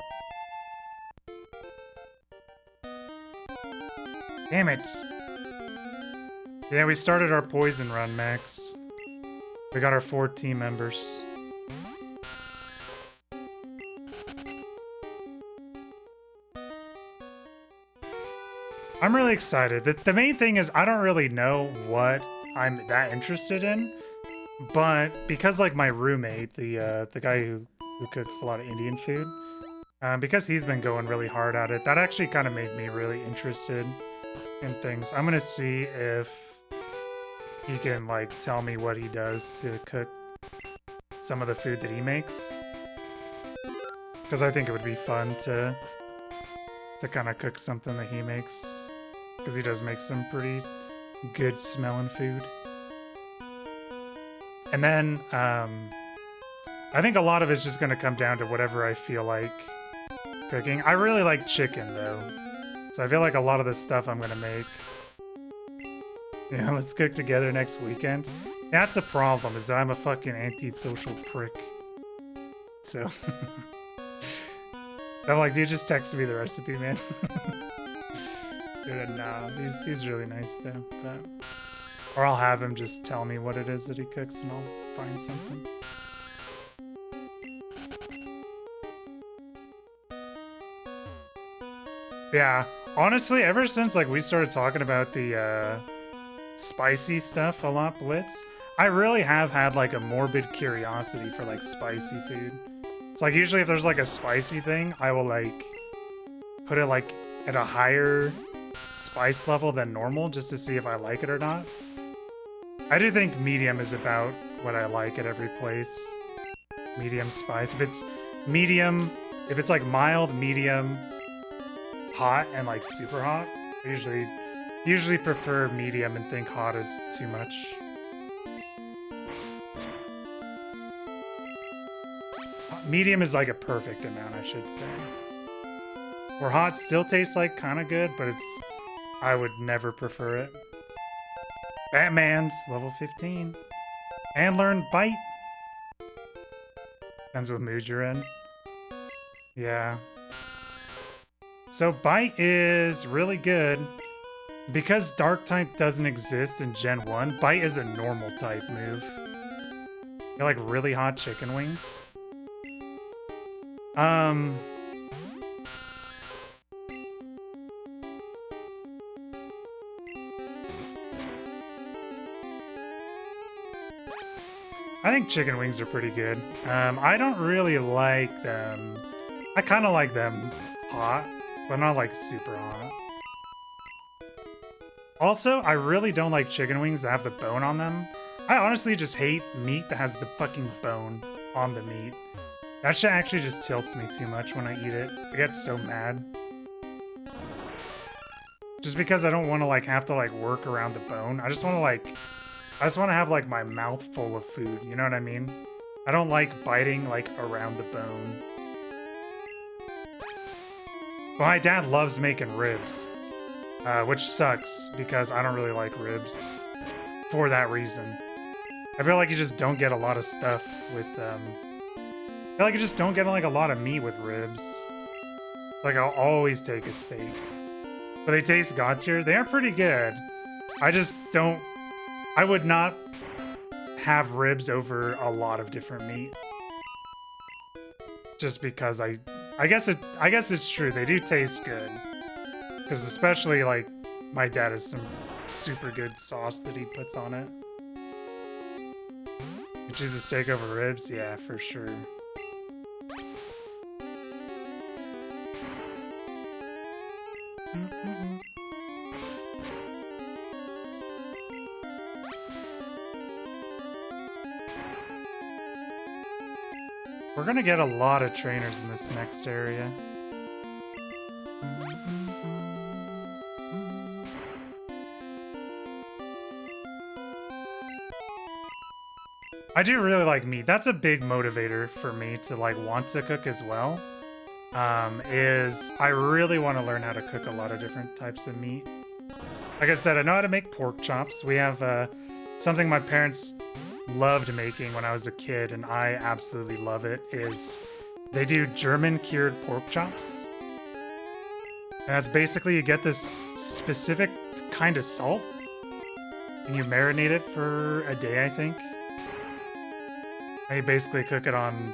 Damn it. Yeah, we started our poison run, Max. We got our 4 team members. I'm really excited. The main thing is I don't really know what I'm that interested in, but because like my roommate, the guy who cooks a lot of Indian food, because he's been going really hard at it, that actually kind of made me really interested in things. I'm gonna see if he can like tell me what he does to cook some of the food that he makes, because I think it would be fun to kind of cook something that he makes. Because he does make some pretty good smelling food. And then, I think a lot of it's just going to come down to whatever I feel like cooking. I really like chicken, though. So I feel like a lot of the stuff I'm going to make... Yeah, let's cook together next weekend. That's a problem, is that I'm a fucking antisocial prick. So... I'm like, dude, just text me the recipe, man. Dude, nah, he's really nice though. But, or I'll have him just tell me what it is that he cooks and I'll find something. Yeah, honestly, ever since like we started talking about the spicy stuff a lot, Blitz, I really have had like a morbid curiosity for like spicy food. It's like usually if there's like a spicy thing, I will like put it like at a higher spice level than normal just to see if I like it or not. I do think medium is about what I like at every place. Medium spice. If it's medium, if it's like mild, medium, hot, and like super hot, I usually prefer medium and think hot is too much. Medium is like a perfect amount, I should say. Where hot still tastes like kind of good, but I would never prefer it. Batman's level 15. And learn Bite. Depends what mood you're in. Yeah. So Bite is really good. Because Dark type doesn't exist in Gen 1, Bite is a normal type move. You like really hot chicken wings? I think chicken wings are pretty good. I don't really like them. I kind of like them hot, but not like super hot. Also, I really don't like chicken wings that have the bone on them. I honestly just hate meat that has the fucking bone on the meat. That shit actually just tilts me too much when I eat it. I get so mad. Just because I don't want to like have to like work around the bone. I just want to have like my mouth full of food, you know what I mean? I don't like biting like around the bone. But my dad loves making ribs, which sucks because I don't really like ribs for that reason. I feel like you just don't get a lot of stuff with I feel like you just don't get like a lot of meat with ribs. Like I'll always take a steak. But they taste god tier. They are pretty good. I just don't. I would not have ribs over a lot of different meat. Just because I guess it's true. They do taste good. Because especially like my dad has some super good sauce that he puts on it. You choose a steak over ribs? Yeah, for sure. We're gonna get a lot of trainers in this next area. I do really like meat. That's a big motivator for me to like want to cook as well. Is I really want to learn how to cook a lot of different types of meat. Like I said, I know how to make pork chops. We have something my parents loved making when I was a kid, and I absolutely love it, is they do German cured pork chops. And that's basically you get this specific kind of salt, and you marinate it for a day, I think. And you basically cook it on,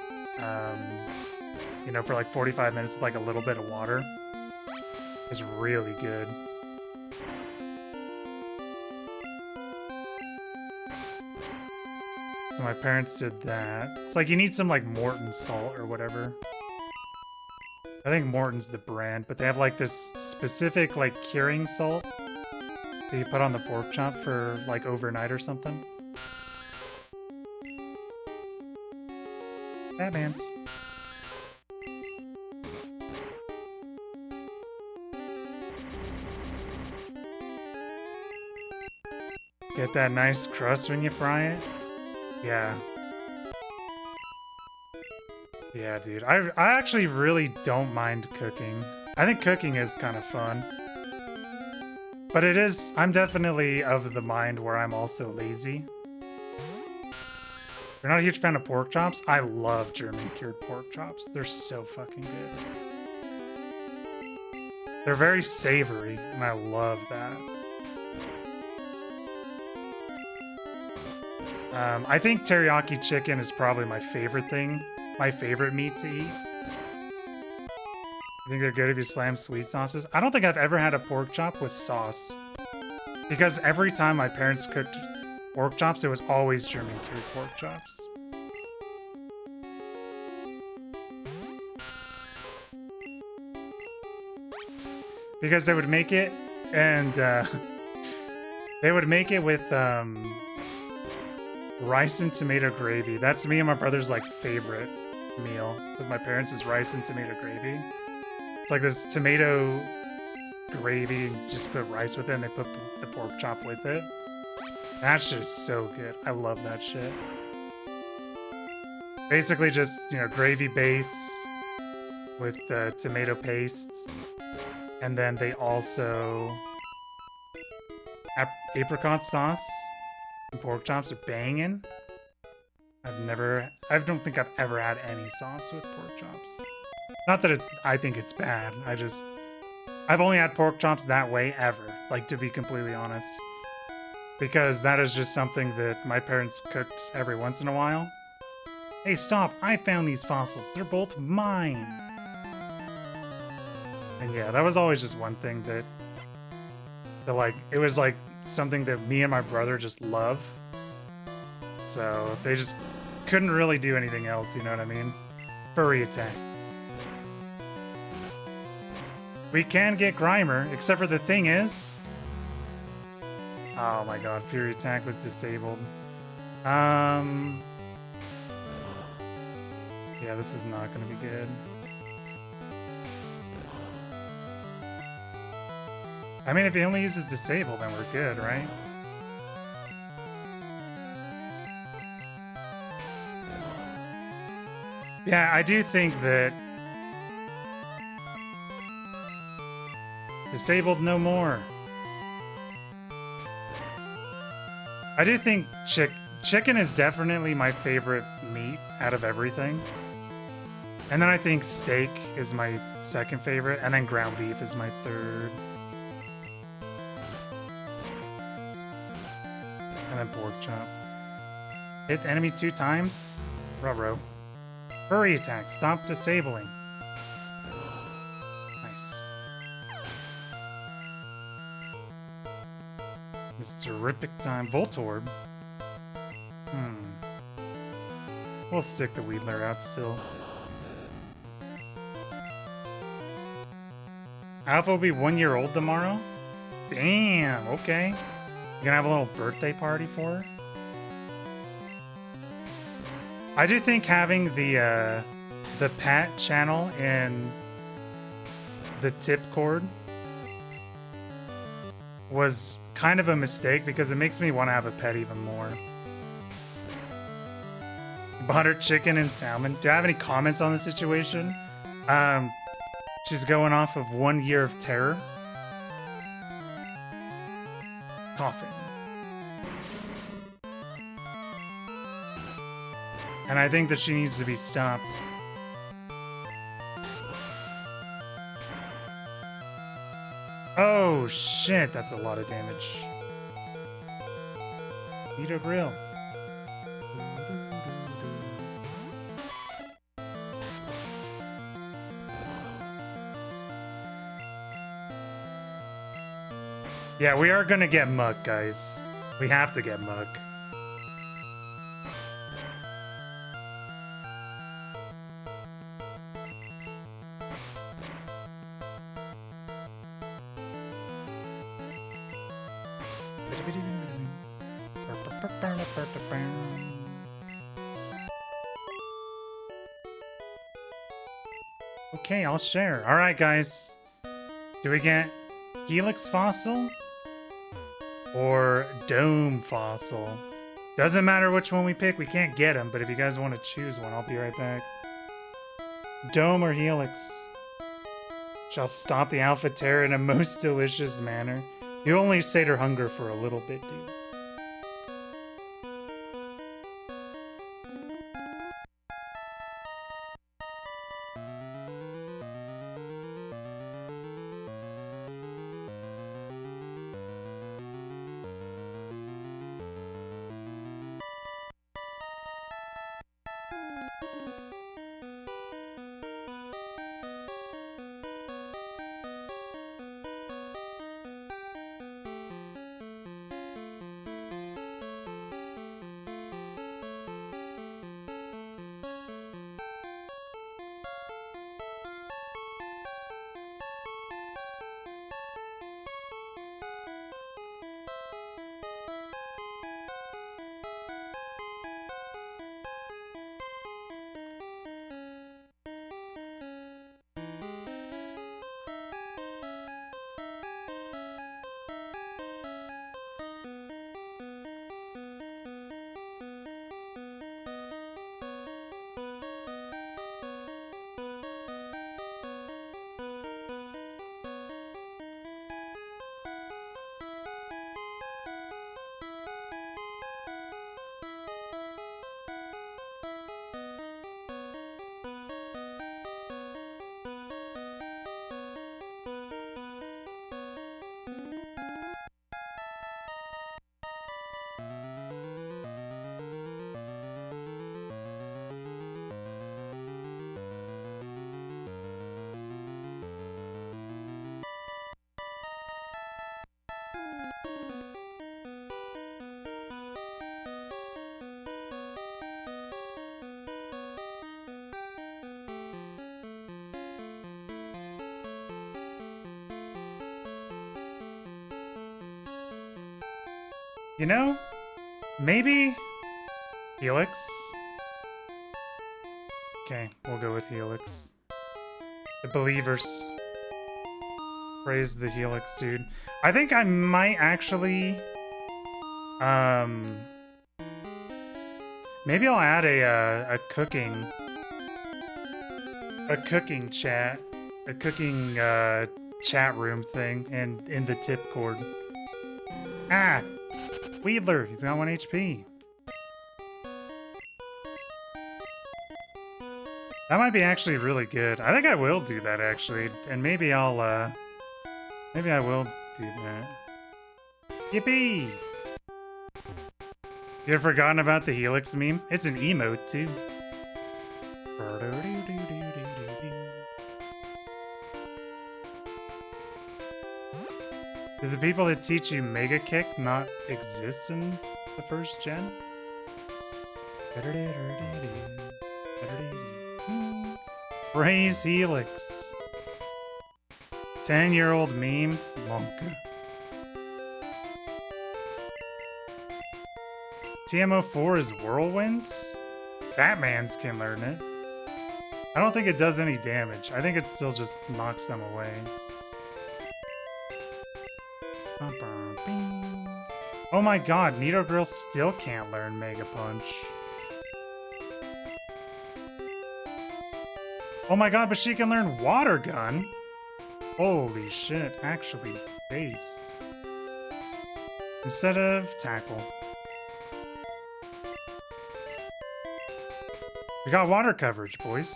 you know, for like 45 minutes with like a little bit of water. It's really good. So my parents did that. It's like you need some like Morton salt or whatever. I think Morton's the brand, but they have like this specific like curing salt that you put on the pork chop for like overnight or something. Batman's. Get that nice crust when you fry it. Yeah. Yeah, dude. I actually really don't mind cooking. I think cooking is kind of fun. But it is, I'm definitely of the mind where I'm also lazy. If you're not a huge fan of pork chops, I love German cured pork chops. They're so fucking good. They're very savory, and I love that. I think teriyaki chicken is probably my favorite thing. My favorite meat to eat. I think they're good if you slam sweet sauces. I don't think I've ever had a pork chop with sauce. Because every time my parents cooked pork chops, it was always German cured pork chops. Because they would make it, and they would make it with Rice and tomato gravy. That's me and my brother's like favorite meal with my parents is rice and tomato gravy. It's like this tomato gravy and just put rice with it and they put the pork chop with it. That shit is so good. I love that shit. Basically just, you know, gravy base with the tomato paste. And then they also apricot sauce and pork chops are banging. I don't think I've ever had any sauce with pork chops. Not that I think it's bad. I've only had pork chops that way ever, like to be completely honest. Because that is just something that my parents cooked every once in a while. Hey, stop! I found these fossils. They're both mine. And yeah, that was always just one thing that like, it was like something that me and my brother just love. So they just couldn't really do anything else, you know what I mean? Furry attack. We can get Grimer, except for the thing is... Oh my god, Fury Attack was disabled. Yeah, this is not gonna be good. I mean, if he only uses Disable, then we're good, right? Yeah, I do think that... Disabled no more. I do think chicken is definitely my favorite meat out of everything. And then I think steak is my second favorite, and then ground beef is my third. And then pork chop. Hit enemy 2 times? Ruh-roh. Furry attack, stop disabling. Nice. Mr. Rippic time. Voltorb? We'll stick the Weedler out still. Alpha will be 1 year old tomorrow? Damn, okay. You gonna have a little birthday party for her? I do think having the pet channel in the tip cord was kind of a mistake because it makes me want to have a pet even more. Butter chicken and salmon. Do I have any comments on the situation? She's going off of 1 year of terror. Coughing. And I think that she needs to be stopped. Oh shit, that's a lot of damage. Eat a grill. Yeah, we are gonna get Muck, guys. We have to get Muck. Okay, I'll share. Alright, guys. Do we get Helix Fossil? Or Dome Fossil? Doesn't matter which one we pick, we can't get them, but if you guys want to choose one, I'll be right back. Dome or Helix? Shall stop the Alpha Terror in a most delicious manner. You only sate her hunger for a little bit, dude. You know, maybe Helix. Okay, we'll go with Helix. The believers. Praise the Helix, dude. I think I might actually... maybe I'll add a cooking chat. A cooking chat room thing in the tip cord. Ah! Wheedler, he's got 1 HP. That might be actually really good. I think I will do that actually, and maybe I will do that. Yippee! You ever forgotten about the Helix meme? It's an emote too. Do the people that teach you Mega Kick not exist in the first gen? Praise Helix. 10-year-old meme, Monka. TMO4 is Whirlwinds? Batman's can learn it. I don't think it does any damage. I think it still just knocks them away. Oh my god, Nido Girl still can't learn Mega Punch. Oh my god, but she can learn Water Gun? Holy shit, actually based. Instead of Tackle. We got water coverage, boys.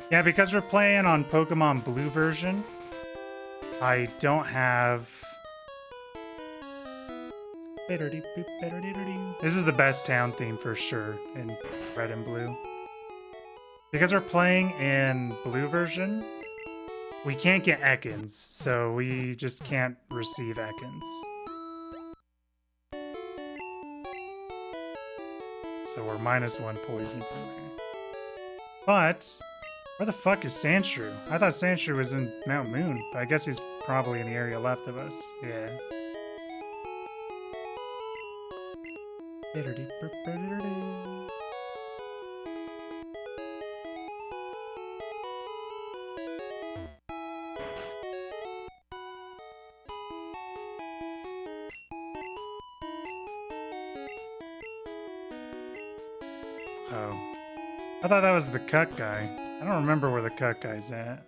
Yeah, because we're playing on Pokemon Blue version, I don't have... This is the best town theme for sure in Red and Blue. Because we're playing in Blue version, we can't get Ekans, so we just can't receive Ekans. So we're -1 poison from there. But... where the fuck is Sandshrew? I thought Sandshrew was in Mount Moon, but I guess he's probably in the area left of us. Yeah. Oh. I thought that was the cut guy. I don't remember where the cut guy's at.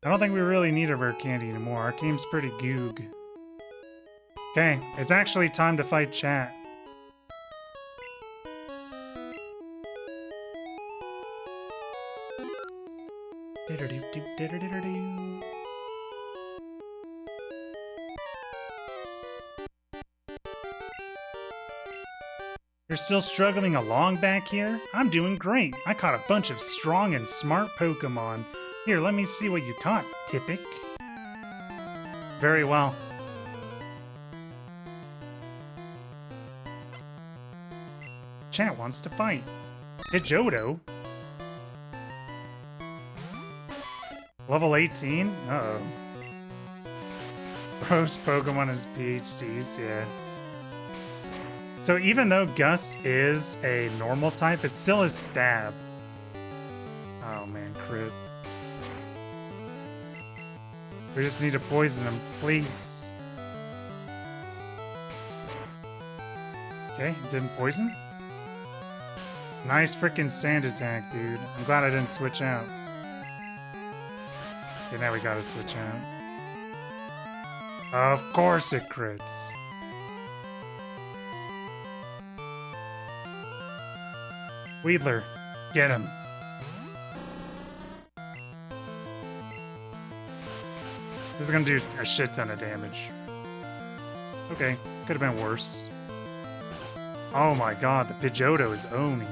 I don't think we really need a rare candy anymore. Our team's pretty goog. Okay, it's actually time to fight chat. You're still struggling along back here? I'm doing great. I caught a bunch of strong and smart Pokemon. Here, let me see what you caught, Tippic. Very well. Chat wants to fight. Pidgeotto? Level 18? Uh-oh. Bro's Pokemon is PhDs, yeah. So even though Gust is a normal type, it's still a stab. Oh man, crit. We just need to poison him, please. Okay, didn't poison. Nice freaking sand attack, dude. I'm glad I didn't switch out. Okay, now we gotta switch out. Of course it crits. Wheedler, get him. This is gonna do a shit ton of damage. Okay, could have been worse. Oh my god, the Pidgeotto is owning.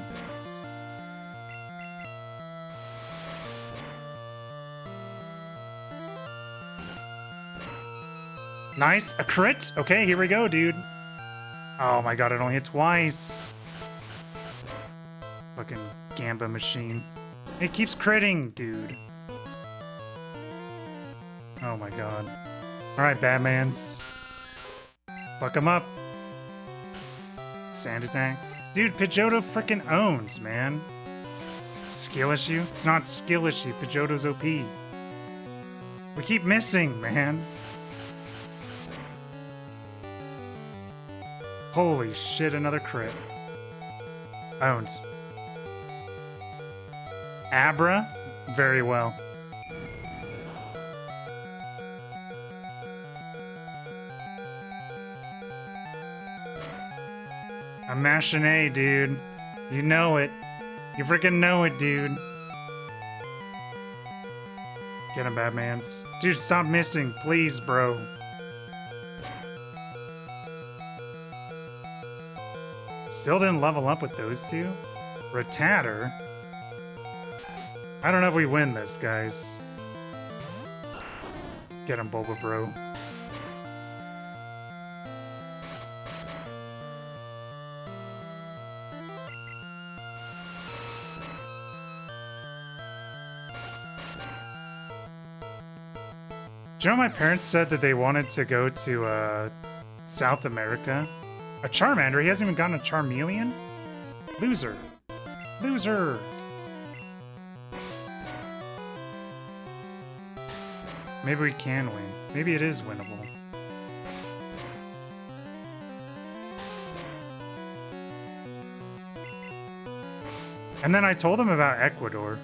Nice, a crit? Okay, here we go, dude. Oh my god, it only hit twice. Fucking Gamba machine. It keeps critting, dude. Oh my god. Alright, Batmans. Fuck him up. Sand attack. Dude, Pidgeotto freaking owns, man. Skill issue? It's not skill issue. Pidgeotto's OP. We keep missing, man. Holy shit, another crit. Owned. Abra? Very well. A machinee, dude. You know it. You freaking know it, dude. Get him, Batmans. Dude, stop missing, please, bro. Still didn't level up with those two? Rattata? I don't know if we win this, guys. Get him, Bulbabro. Do you know my parents said that they wanted to go to South America? A Charmander? He hasn't even gotten a Charmeleon? Loser. Loser. Maybe we can win. Maybe it is winnable. And then I told him about Ecuador.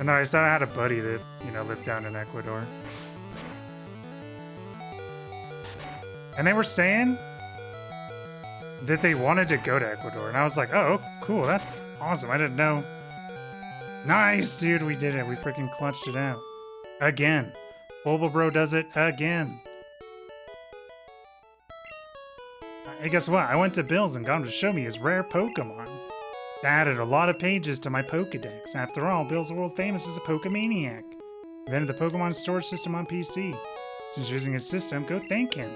And then I said I had a buddy that, you know, lived down in Ecuador. And they were saying that they wanted to go to Ecuador. And I was like, oh, cool, that's awesome. I didn't know. Nice, dude, we did it. We freaking clutched it out. Again. Bulbabro does it again. Hey, guess what? I went to Bill's and got him to show me his rare Pokemon. That added a lot of pages to my Pokedex. After all, Bill's world famous as a Pokemaniac. Invented the Pokemon storage system on PC. Since using his system, go thank him.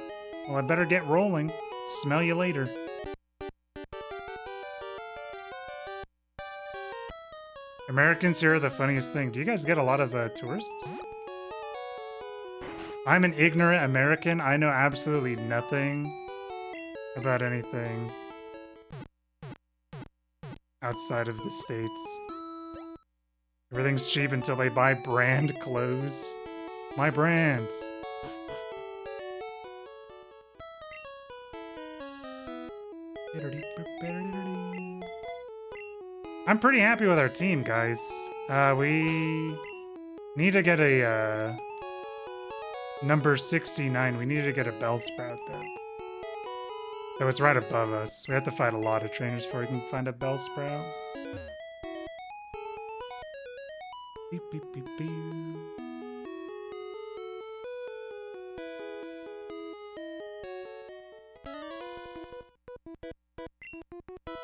Well, I better get rolling. Smell you later. Americans here are the funniest thing. Do you guys get a lot of tourists? I'm an ignorant American. I know absolutely nothing about anything outside of the States. Everything's cheap until they buy brand clothes. My brand. I'm pretty happy with our team, guys. We need to get a number 69. We need to get a Bellsprout, though. So it's right above us. We have to fight a lot of trainers before we can find a Bellsprout. Beep, beep, beep, beep.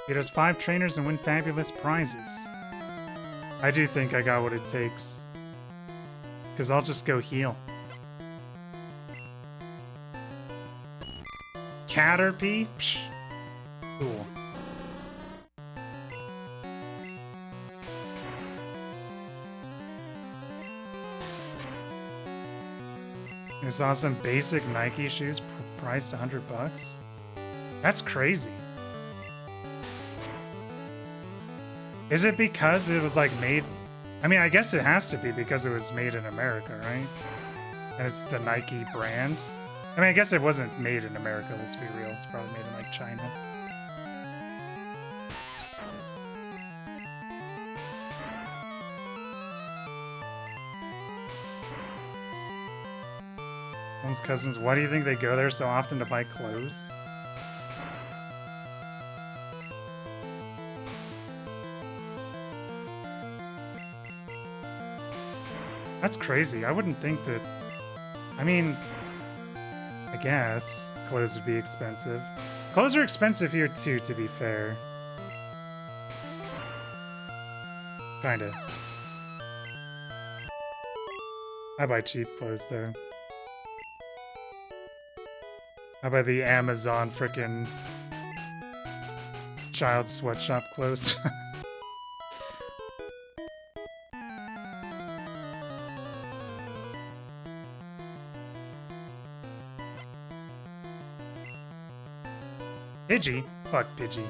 Get us 5 trainers and win fabulous prizes. I do think I got what it takes. Because I'll just go heal. Caterpie? Psh. Cool. I saw some basic Nike shoes priced $100. That's crazy. Is it because it was like made? I mean, I guess it has to be because it was made in America, right? And it's the Nike brand. I mean, I guess it wasn't made in America, let's be real. It's probably made in like China. One's cousins, why do you think they go there so often to buy clothes? That's crazy. I wouldn't think that... I mean, I guess clothes would be expensive. Clothes are expensive here too, to be fair. Kinda. I buy cheap clothes though. How about the Amazon frickin' child sweatshop closed? Pidgey? Fuck Pidgey.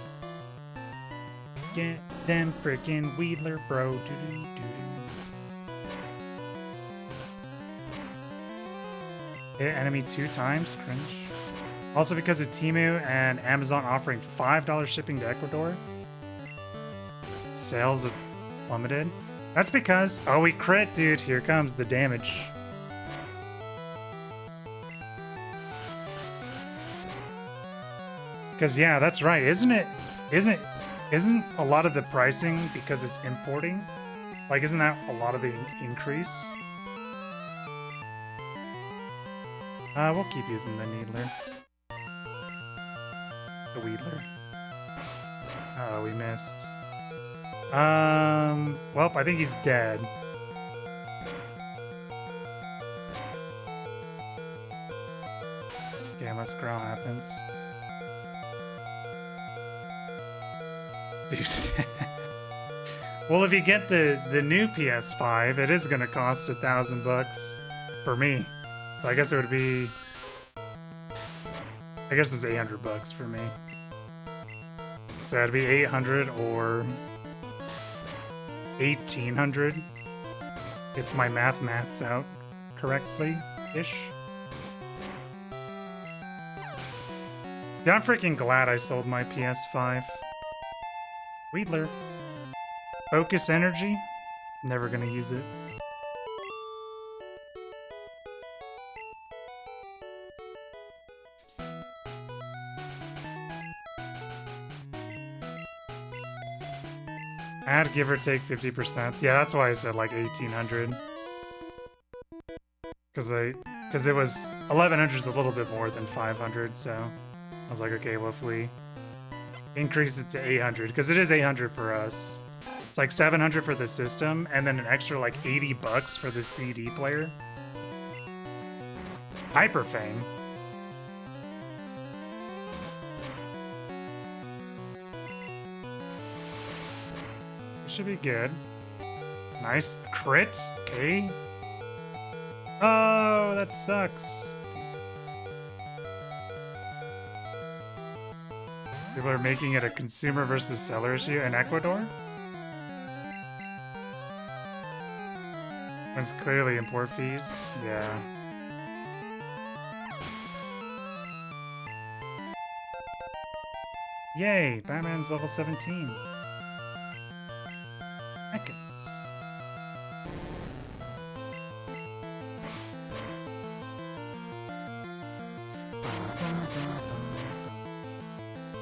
Get them frickin' Wheeler, bro. Doo-doo-doo. Hit enemy 2 times? Cringe. Also because of Temu and Amazon offering $5 shipping to Ecuador. Sales have plummeted. That's because... Oh, we crit, dude. Here comes the damage. Because, yeah, that's right. Isn't a lot of the pricing because it's importing? Like, isn't that a lot of the increase? We'll keep using the Needler. The Wheedler. Oh, we missed. Well, I think he's dead. Okay, unless Growl happens. Dude. Well, if you get the new PS5, it is gonna cost $1,000 for me. So I guess it would be... I guess it's $800 for me. So it'd be 800 or 1,800 if my maths out correctly-ish. Yeah, I'm freaking glad I sold my PS5. Wheedler. Focus energy? Never gonna use it. Add give or take 50%. Yeah, that's why I said like 1,800. Because it was 1,100 is a little bit more than 500, so I was like, okay, well if we increase it to 800, because it is 800 for us. It's like 700 for the system, and then an extra like $80 for the CD player. Hyperfang. Should be good. Nice crit. Okay. Oh, that sucks. People are making it a consumer versus seller issue in Ecuador. It's clearly import fees. Yeah. Yay! Batman's level 17. Seconds.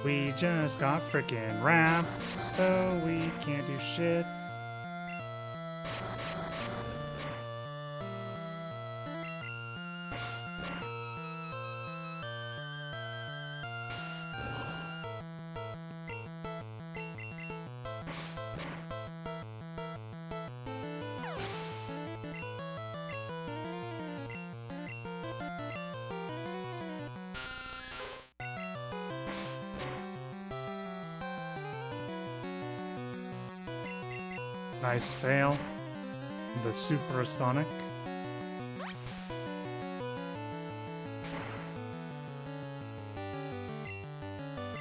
We just got frickin' wrapped, so we can't do shit. Nice fail. The supersonic.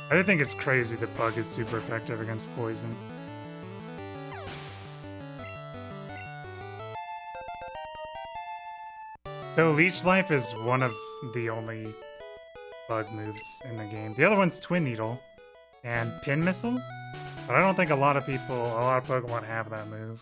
I do think it's crazy that Bug is super effective against poison. Though Leech Life is one of the only Bug moves in the game. The other one's Twin Needle and Pin Missile. But I don't think a lot of Pokemon have that move.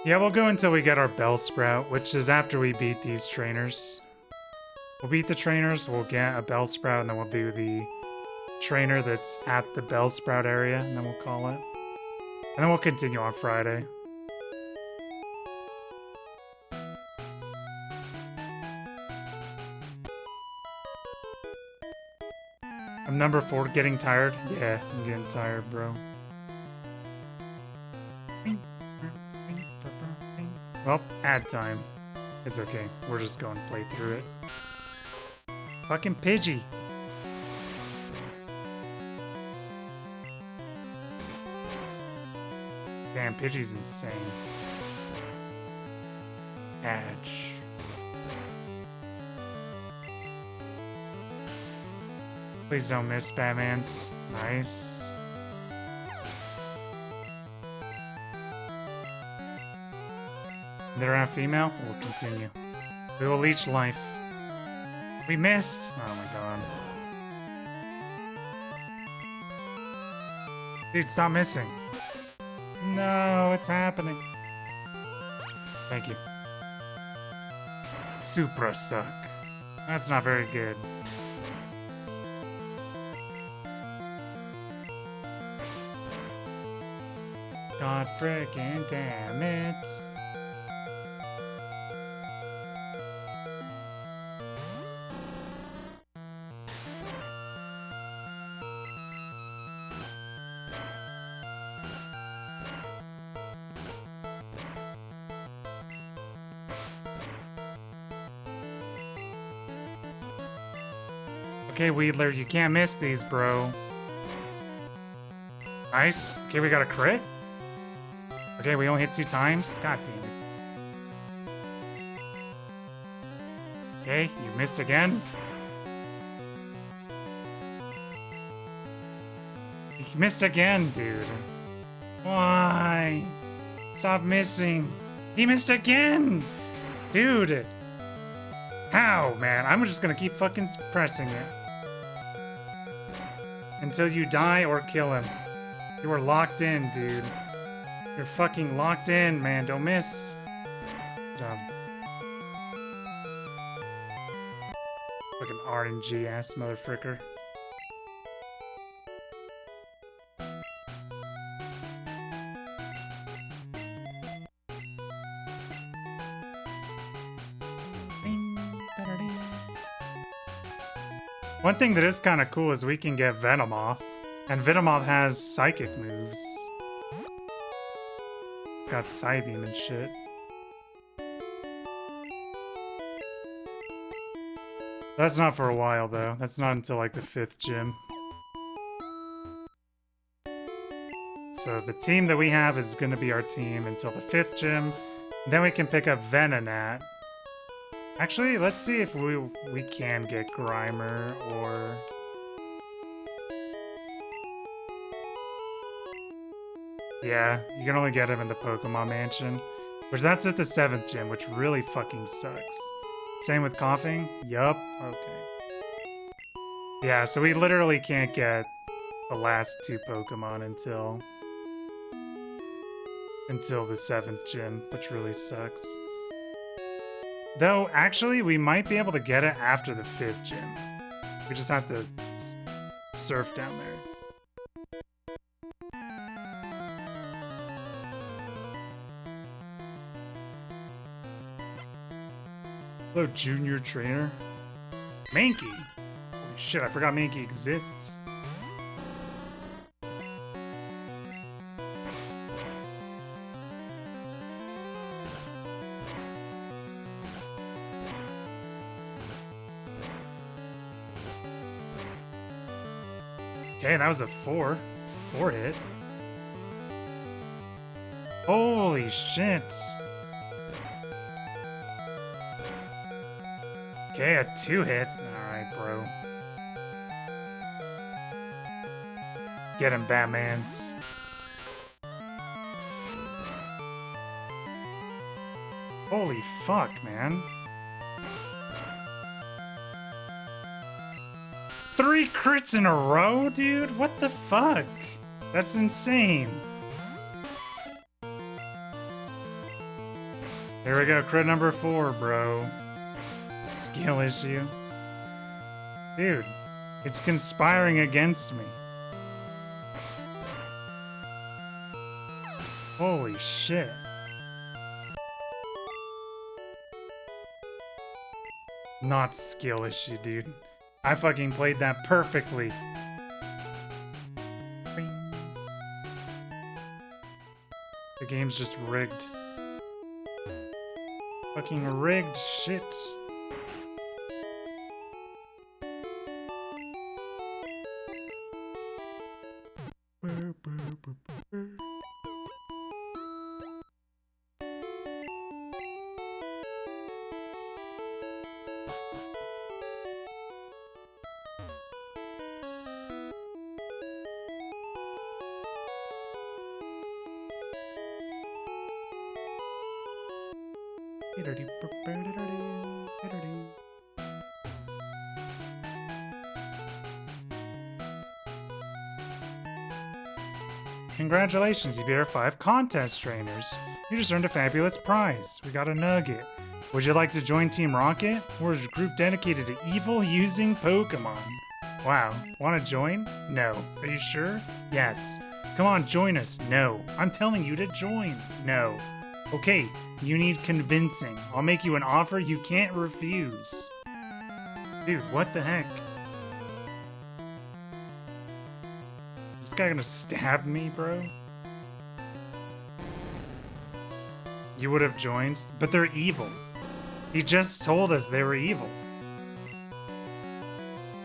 Yeah, we'll go until we get our Bellsprout, which is after we beat these trainers. We'll beat the trainers, we'll get a Bellsprout, and then we'll do the trainer that's at the Bellsprout area, and then we'll call it. And then we'll continue on Friday. I'm number 4, getting tired? Yeah, I'm getting tired, bro. Well, ad time. It's okay. We're just going to play through it. Fucking Pidgey. Damn, Pidgey's insane. Edge. Please don't miss Batman's. Nice. They're a female? We'll continue. We will leech life. We missed! Oh my god. Dude, stop missing. No, it's happening. Thank you. Supra suck. That's not very good. God frickin' damn it. Okay, Wheedler, you can't miss these, bro. Nice. Okay, we got a crit? Okay, we only hit 2 times? God damn it. Okay, you missed again. You missed again, dude. Why? Stop missing. He missed again! Dude! How, man? I'm just gonna keep fucking pressing it. Until you die or kill him. You are locked in, dude. You're fucking locked in, man. Don't miss. Good job. Fucking RNG ass motherfricker. One thing that is kind of cool is we can get Venomoth. And Venomoth has psychic moves. It's got Psybeam and shit. That's not for a while, though. That's not until, like, the 5th gym. So the team that we have is going to be our team until the 5th gym. Then we can pick up Venonat. Actually, let's see if we can get Grimer or... Yeah, you can only get him in the Pokemon Mansion. Which that's at the 7th gym, which really fucking sucks. Same with Coughing? Yup, okay. Yeah, so we literally can't get the last 2 Pokemon until the 7th gym, which really sucks. Though, actually, we might be able to get it after the 5th gym. We just have to surf down there. Hello, junior trainer. Mankey! Holy shit, I forgot Mankey exists. Okay, that was a 4 hit. Holy shit. Okay, a 2 hit. Alright, bro. Get him, Batmans. Holy fuck, man. 3 crits in a row, dude? What the fuck? That's insane. Here we go, crit number 4, bro. Skill issue. Dude, it's conspiring against me. Holy shit. Not skill issue, dude. I fucking played that perfectly. Bing. The game's just rigged. Fucking rigged shit. Congratulations, you beat our 5 contest trainers. You just earned a fabulous prize. We got a nugget. Would you like to join Team Rocket? We're a group dedicated to evil using Pokemon. Wow, want to join? No. Are you sure? Yes. Come on, join us. No. I'm telling you to join. No. Okay, you need convincing. I'll make you an offer you can't refuse. Dude, what the heck? Is this guy gonna stab me, bro? You would have joined, but they're evil. He just told us they were evil.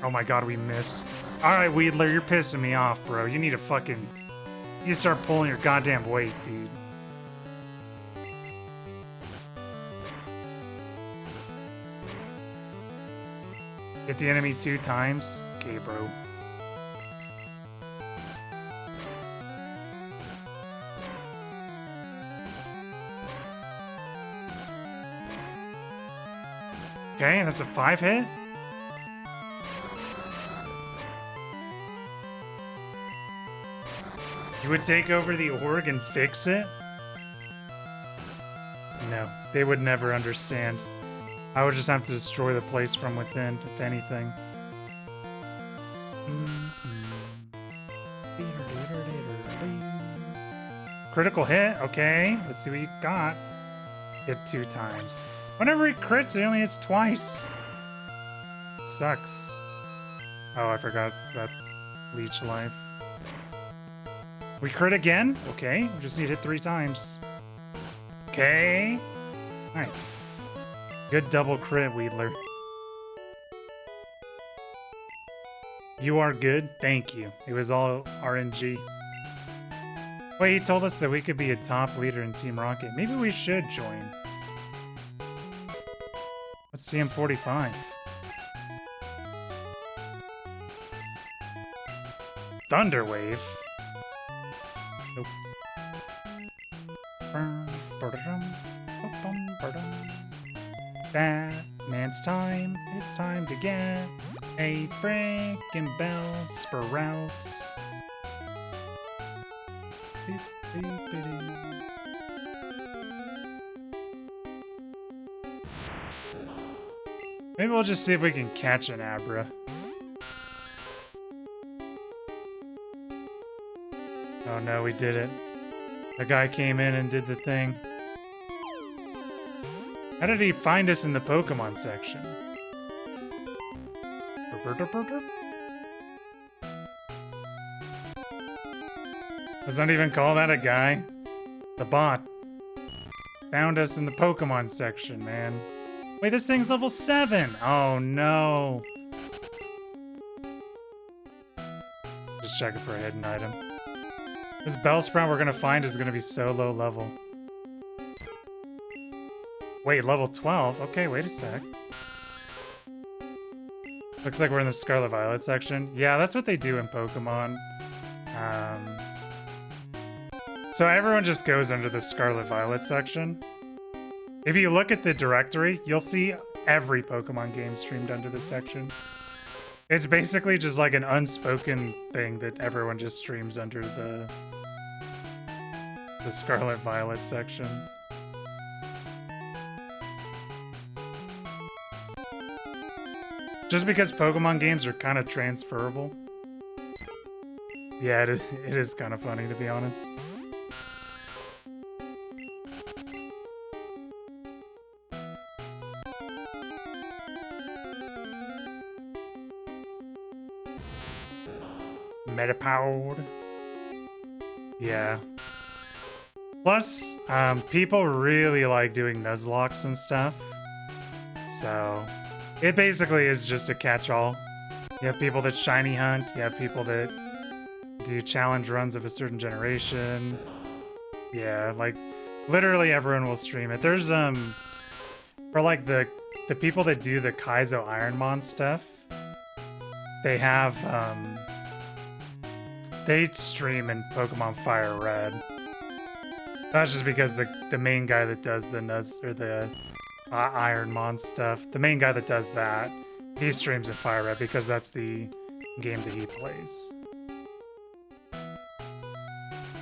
Oh my god, we missed. Alright, Weedler, you're pissing me off, bro. You need to fucking... You start pulling your goddamn weight, dude. Hit the enemy 2 times? Okay, bro. Okay, that's a 5 hit. You would take over the org and fix it? No, they would never understand. I would just have to destroy the place from within, if anything. Critical hit, okay. Let's see what you got. Hit 2 times. Whenever he crits, he only hits twice. Sucks. Oh, I forgot that leech life. We crit again? Okay, we just need to hit 3 times. Okay. Nice. Good double crit, Weedler. You are good? Thank you. It was all RNG. Wait, he told us that we could be a top leader in Team Rocket. Maybe we should join. What's TM45? Thunderwave? Nope. Batman's time. It's time to get a frickin' bell sprout. Maybe we'll just see if we can catch an Abra. Oh no, we did it. The guy came in and did the thing. How did he find us in the Pokemon section? Let's not even call that a guy. The bot found us in the Pokemon section, man. Wait, this thing's level 7! Oh no. Just checking for a hidden item. This Bellsprout we're gonna find is gonna be so low level. Wait, level 12? Okay, wait a sec. Looks like we're in the Scarlet Violet section. Yeah, that's what they do in Pokemon. So everyone just goes under the Scarlet Violet section. If you look at the directory, you'll see every Pokemon game streamed under this section. It's basically just like an unspoken thing that everyone just streams under the Scarlet Violet section. Just because Pokemon games are kind of transferable. Yeah, it is kind of funny, to be honest. Metapod. Yeah. Plus, people really like doing Nuzlockes and stuff. So, it basically is just a catch-all. You have people that shiny hunt, you have people that do challenge runs of a certain generation. Yeah, like, literally everyone will stream it. There's, for like the people that do the Kaizo Ironmon stuff, they have, they stream in Pokemon Fire Red. That's just because the main guy that does the Ironmon stuff, the main guy that does that, he streams in Fire Red because that's the game that he plays.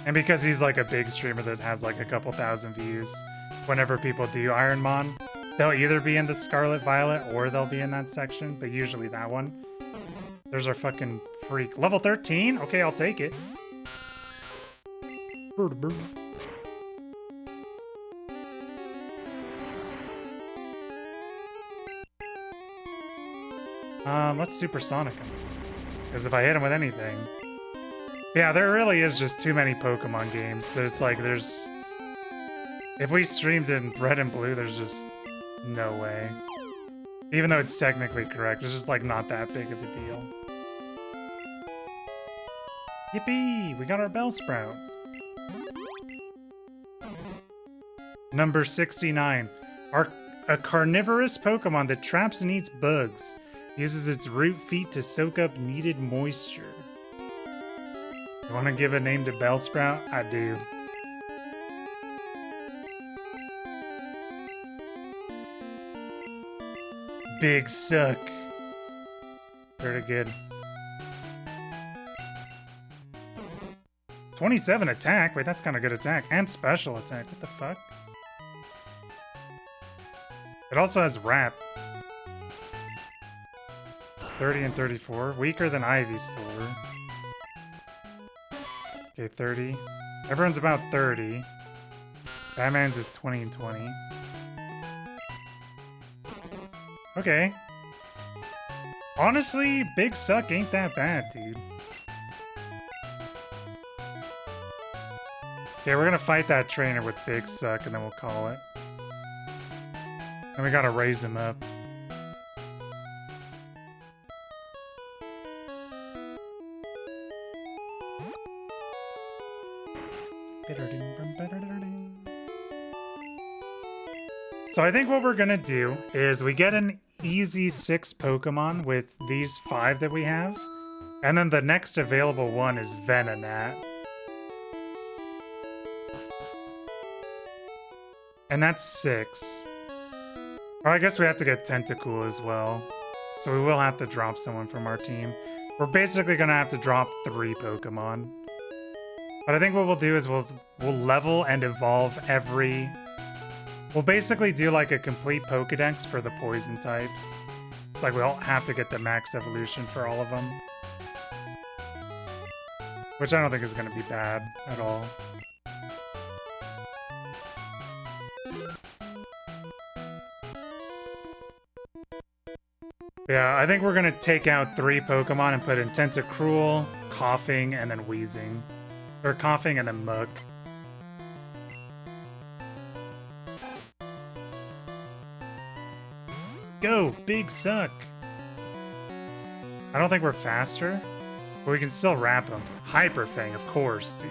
And because he's like a big streamer that has like a couple thousand views, whenever people do Ironmon, they'll either be in the Scarlet Violet or they'll be in that section, but usually that one. There's our fucking freak. Level 13? Okay, I'll take it. Let's Supersonic him. Because if I hit him with anything... Yeah, there really is just too many Pokemon games. There's like, there's... If we streamed in Red and Blue, there's just no way. Even though it's technically correct, it's just like not that big of a deal. Yippee! We got our Bellsprout. Number 69. A carnivorous Pokemon that traps and eats bugs. Uses its root feet to soak up needed moisture. You want to give a name to Bellsprout? I do. Big Suck. Pretty good. 27 attack? Wait, that's kind of good attack. And special attack. What the fuck? It also has Wrap. 30 and 34. Weaker than Ivysaur. Okay, 30. Everyone's about 30. Batman's is 20 and 20. Okay. Honestly, Big Suck ain't that bad, dude. Okay, we're gonna fight that trainer with Big Suck and then we'll call it. And we gotta raise him up. So I think what we're gonna do is we get an easy 6 Pokemon with these 5 that we have, and then the next available one is Venonat. And that's 6. Or I guess we have to get Tentacool as well. So we will have to drop someone from our team. We're basically gonna have to drop 3 Pokemon. But I think what we'll do is we'll level and evolve every... We'll basically do like a complete Pokedex for the poison types. It's like we'll have to get the max evolution for all of them. Which I don't think is going to be bad at all. Yeah, I think we're going to take out 3 Pokemon and put in Tentacruel, Coughing, and then Wheezing. Or Coughing and then Muk. Go, Big Suck. I don't think we're faster, but we can still wrap him. Hyper Fang, of course, dude.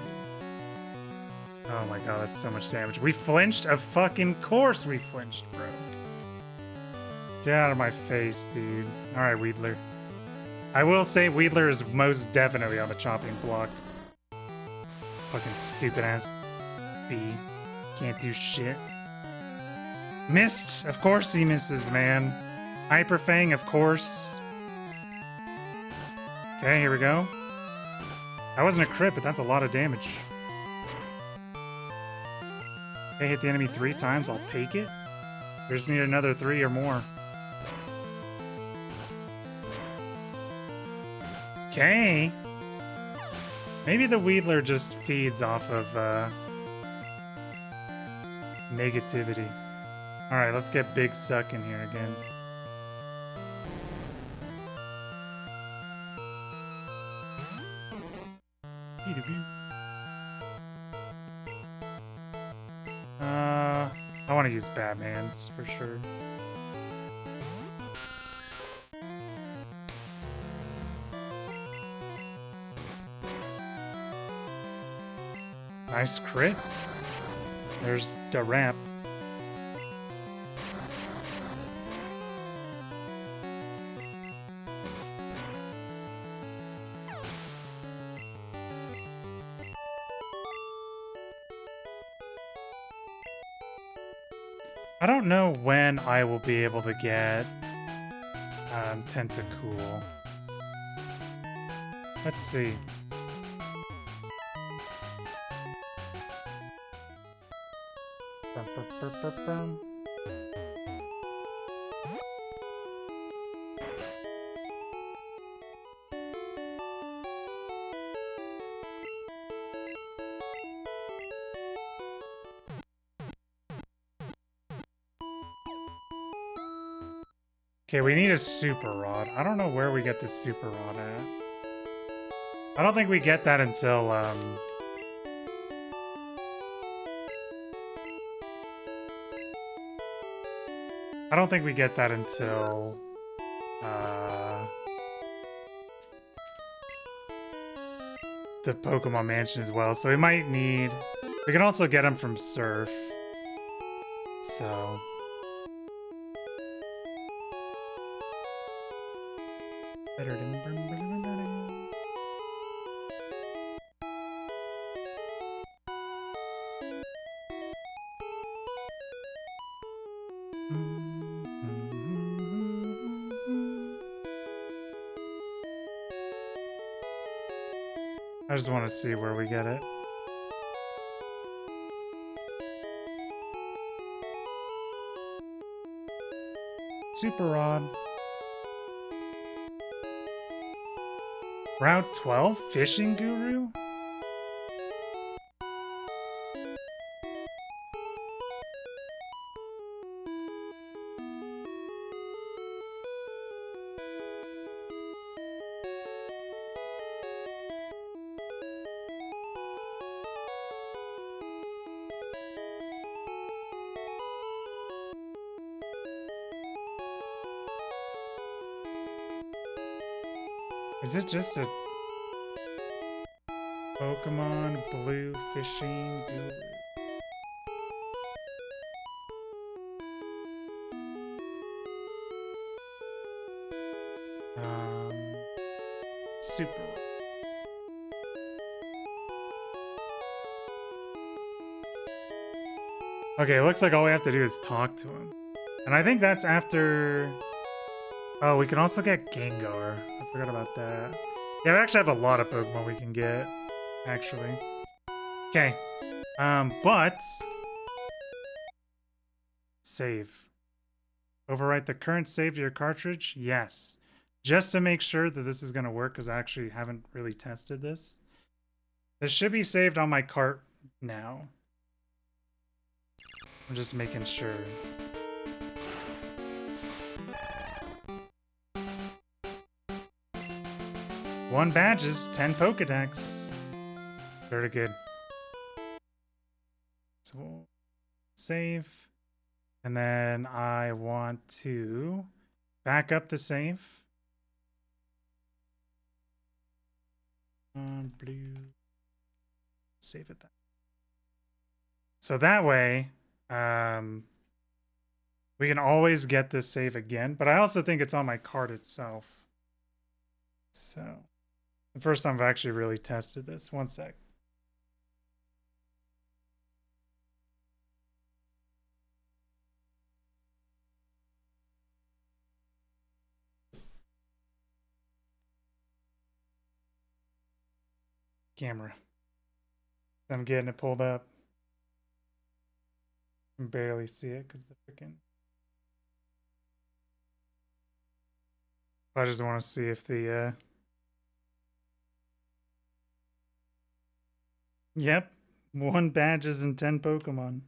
Oh my god, that's so much damage. We flinched? Of fucking course we flinched, bro. Get out of my face, dude. Alright, Weedler. I will say Weedler is most definitely on the chopping block. Fucking stupid ass bee. Can't do shit. Missed! Of course he misses, man. Hyper Fang, of course. Okay, here we go. That wasn't a crit, but that's a lot of damage. Okay, hit the enemy 3 times, I'll take it. We just need another 3 or more. Okay. Maybe the Weedler just feeds off of negativity. Alright, let's get Big Suck in here again. want to use Batman's for sure. Nice crit. There's the ramp. I don't know when I will be able to get Tentacool. Let's see. Okay, we need a super rod. I don't know where we get the super rod at. I don't think we get that until I don't think we get that until the Pokemon Mansion as well. So we might need. We can also get them from Surf. So. I just want to see where we get it. Super Rod. Route 12? Fishing Guru? Is it just a Pokemon Blue Fishing Guru? Super. Okay, it looks like all we have to do is talk to him. And I think that's after... Oh, we can also get Gengar. I forgot about that. Yeah, we actually have a lot of Pokemon we can get, actually. Okay. But... Save. Overwrite the current save to your cartridge? Yes. Just to make sure that this is going to work, because I actually haven't really tested this. This should be saved on my cart now. I'm just making sure. One badges, 10 Pokedex. Very good. So we'll save. And then I want to back up the save. Blue. Save it then. So that way, we can always get this save again. But I also think it's on my card itself. So, the first time I've actually really tested this. One sec. Camera. I'm getting it pulled up. I can barely see it because the freaking... I just want to see if the Yep, 1 badges and 10 Pokemon.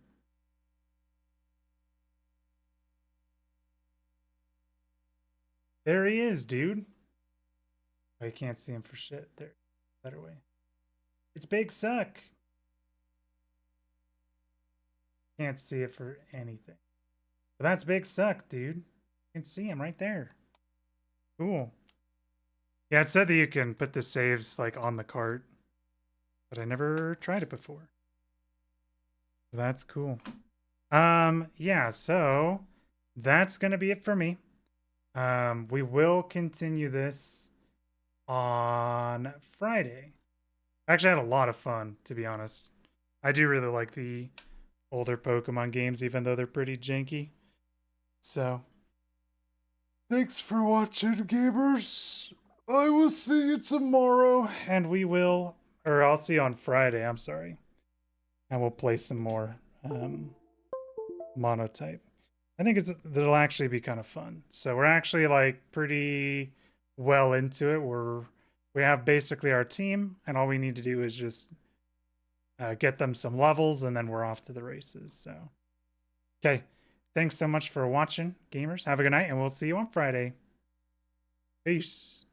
There he is, dude. Oh, you can't see him for shit. There, better way. It's Big Suck. Can't see it for anything. But that's Big Suck, dude. You can see him right there. Cool. Yeah, it said that you can put the saves like on the cart, but I never tried it before. That's cool. Yeah, so that's gonna be it for me. We will continue this on Friday. I actually had a lot of fun, to be honest. I do really like the older Pokemon games, even though they're pretty janky. So, thanks for watching, gamers. I will see you tomorrow, and I'll see you on Friday, I'm sorry. And we'll play some more Monotype. I think it'll actually be kind of fun. So we're actually like pretty well into it. We have basically our team, and all we need to do is just get them some levels, and then we're off to the races. So, okay, thanks so much for watching, gamers. Have a good night, and we'll see you on Friday. Peace.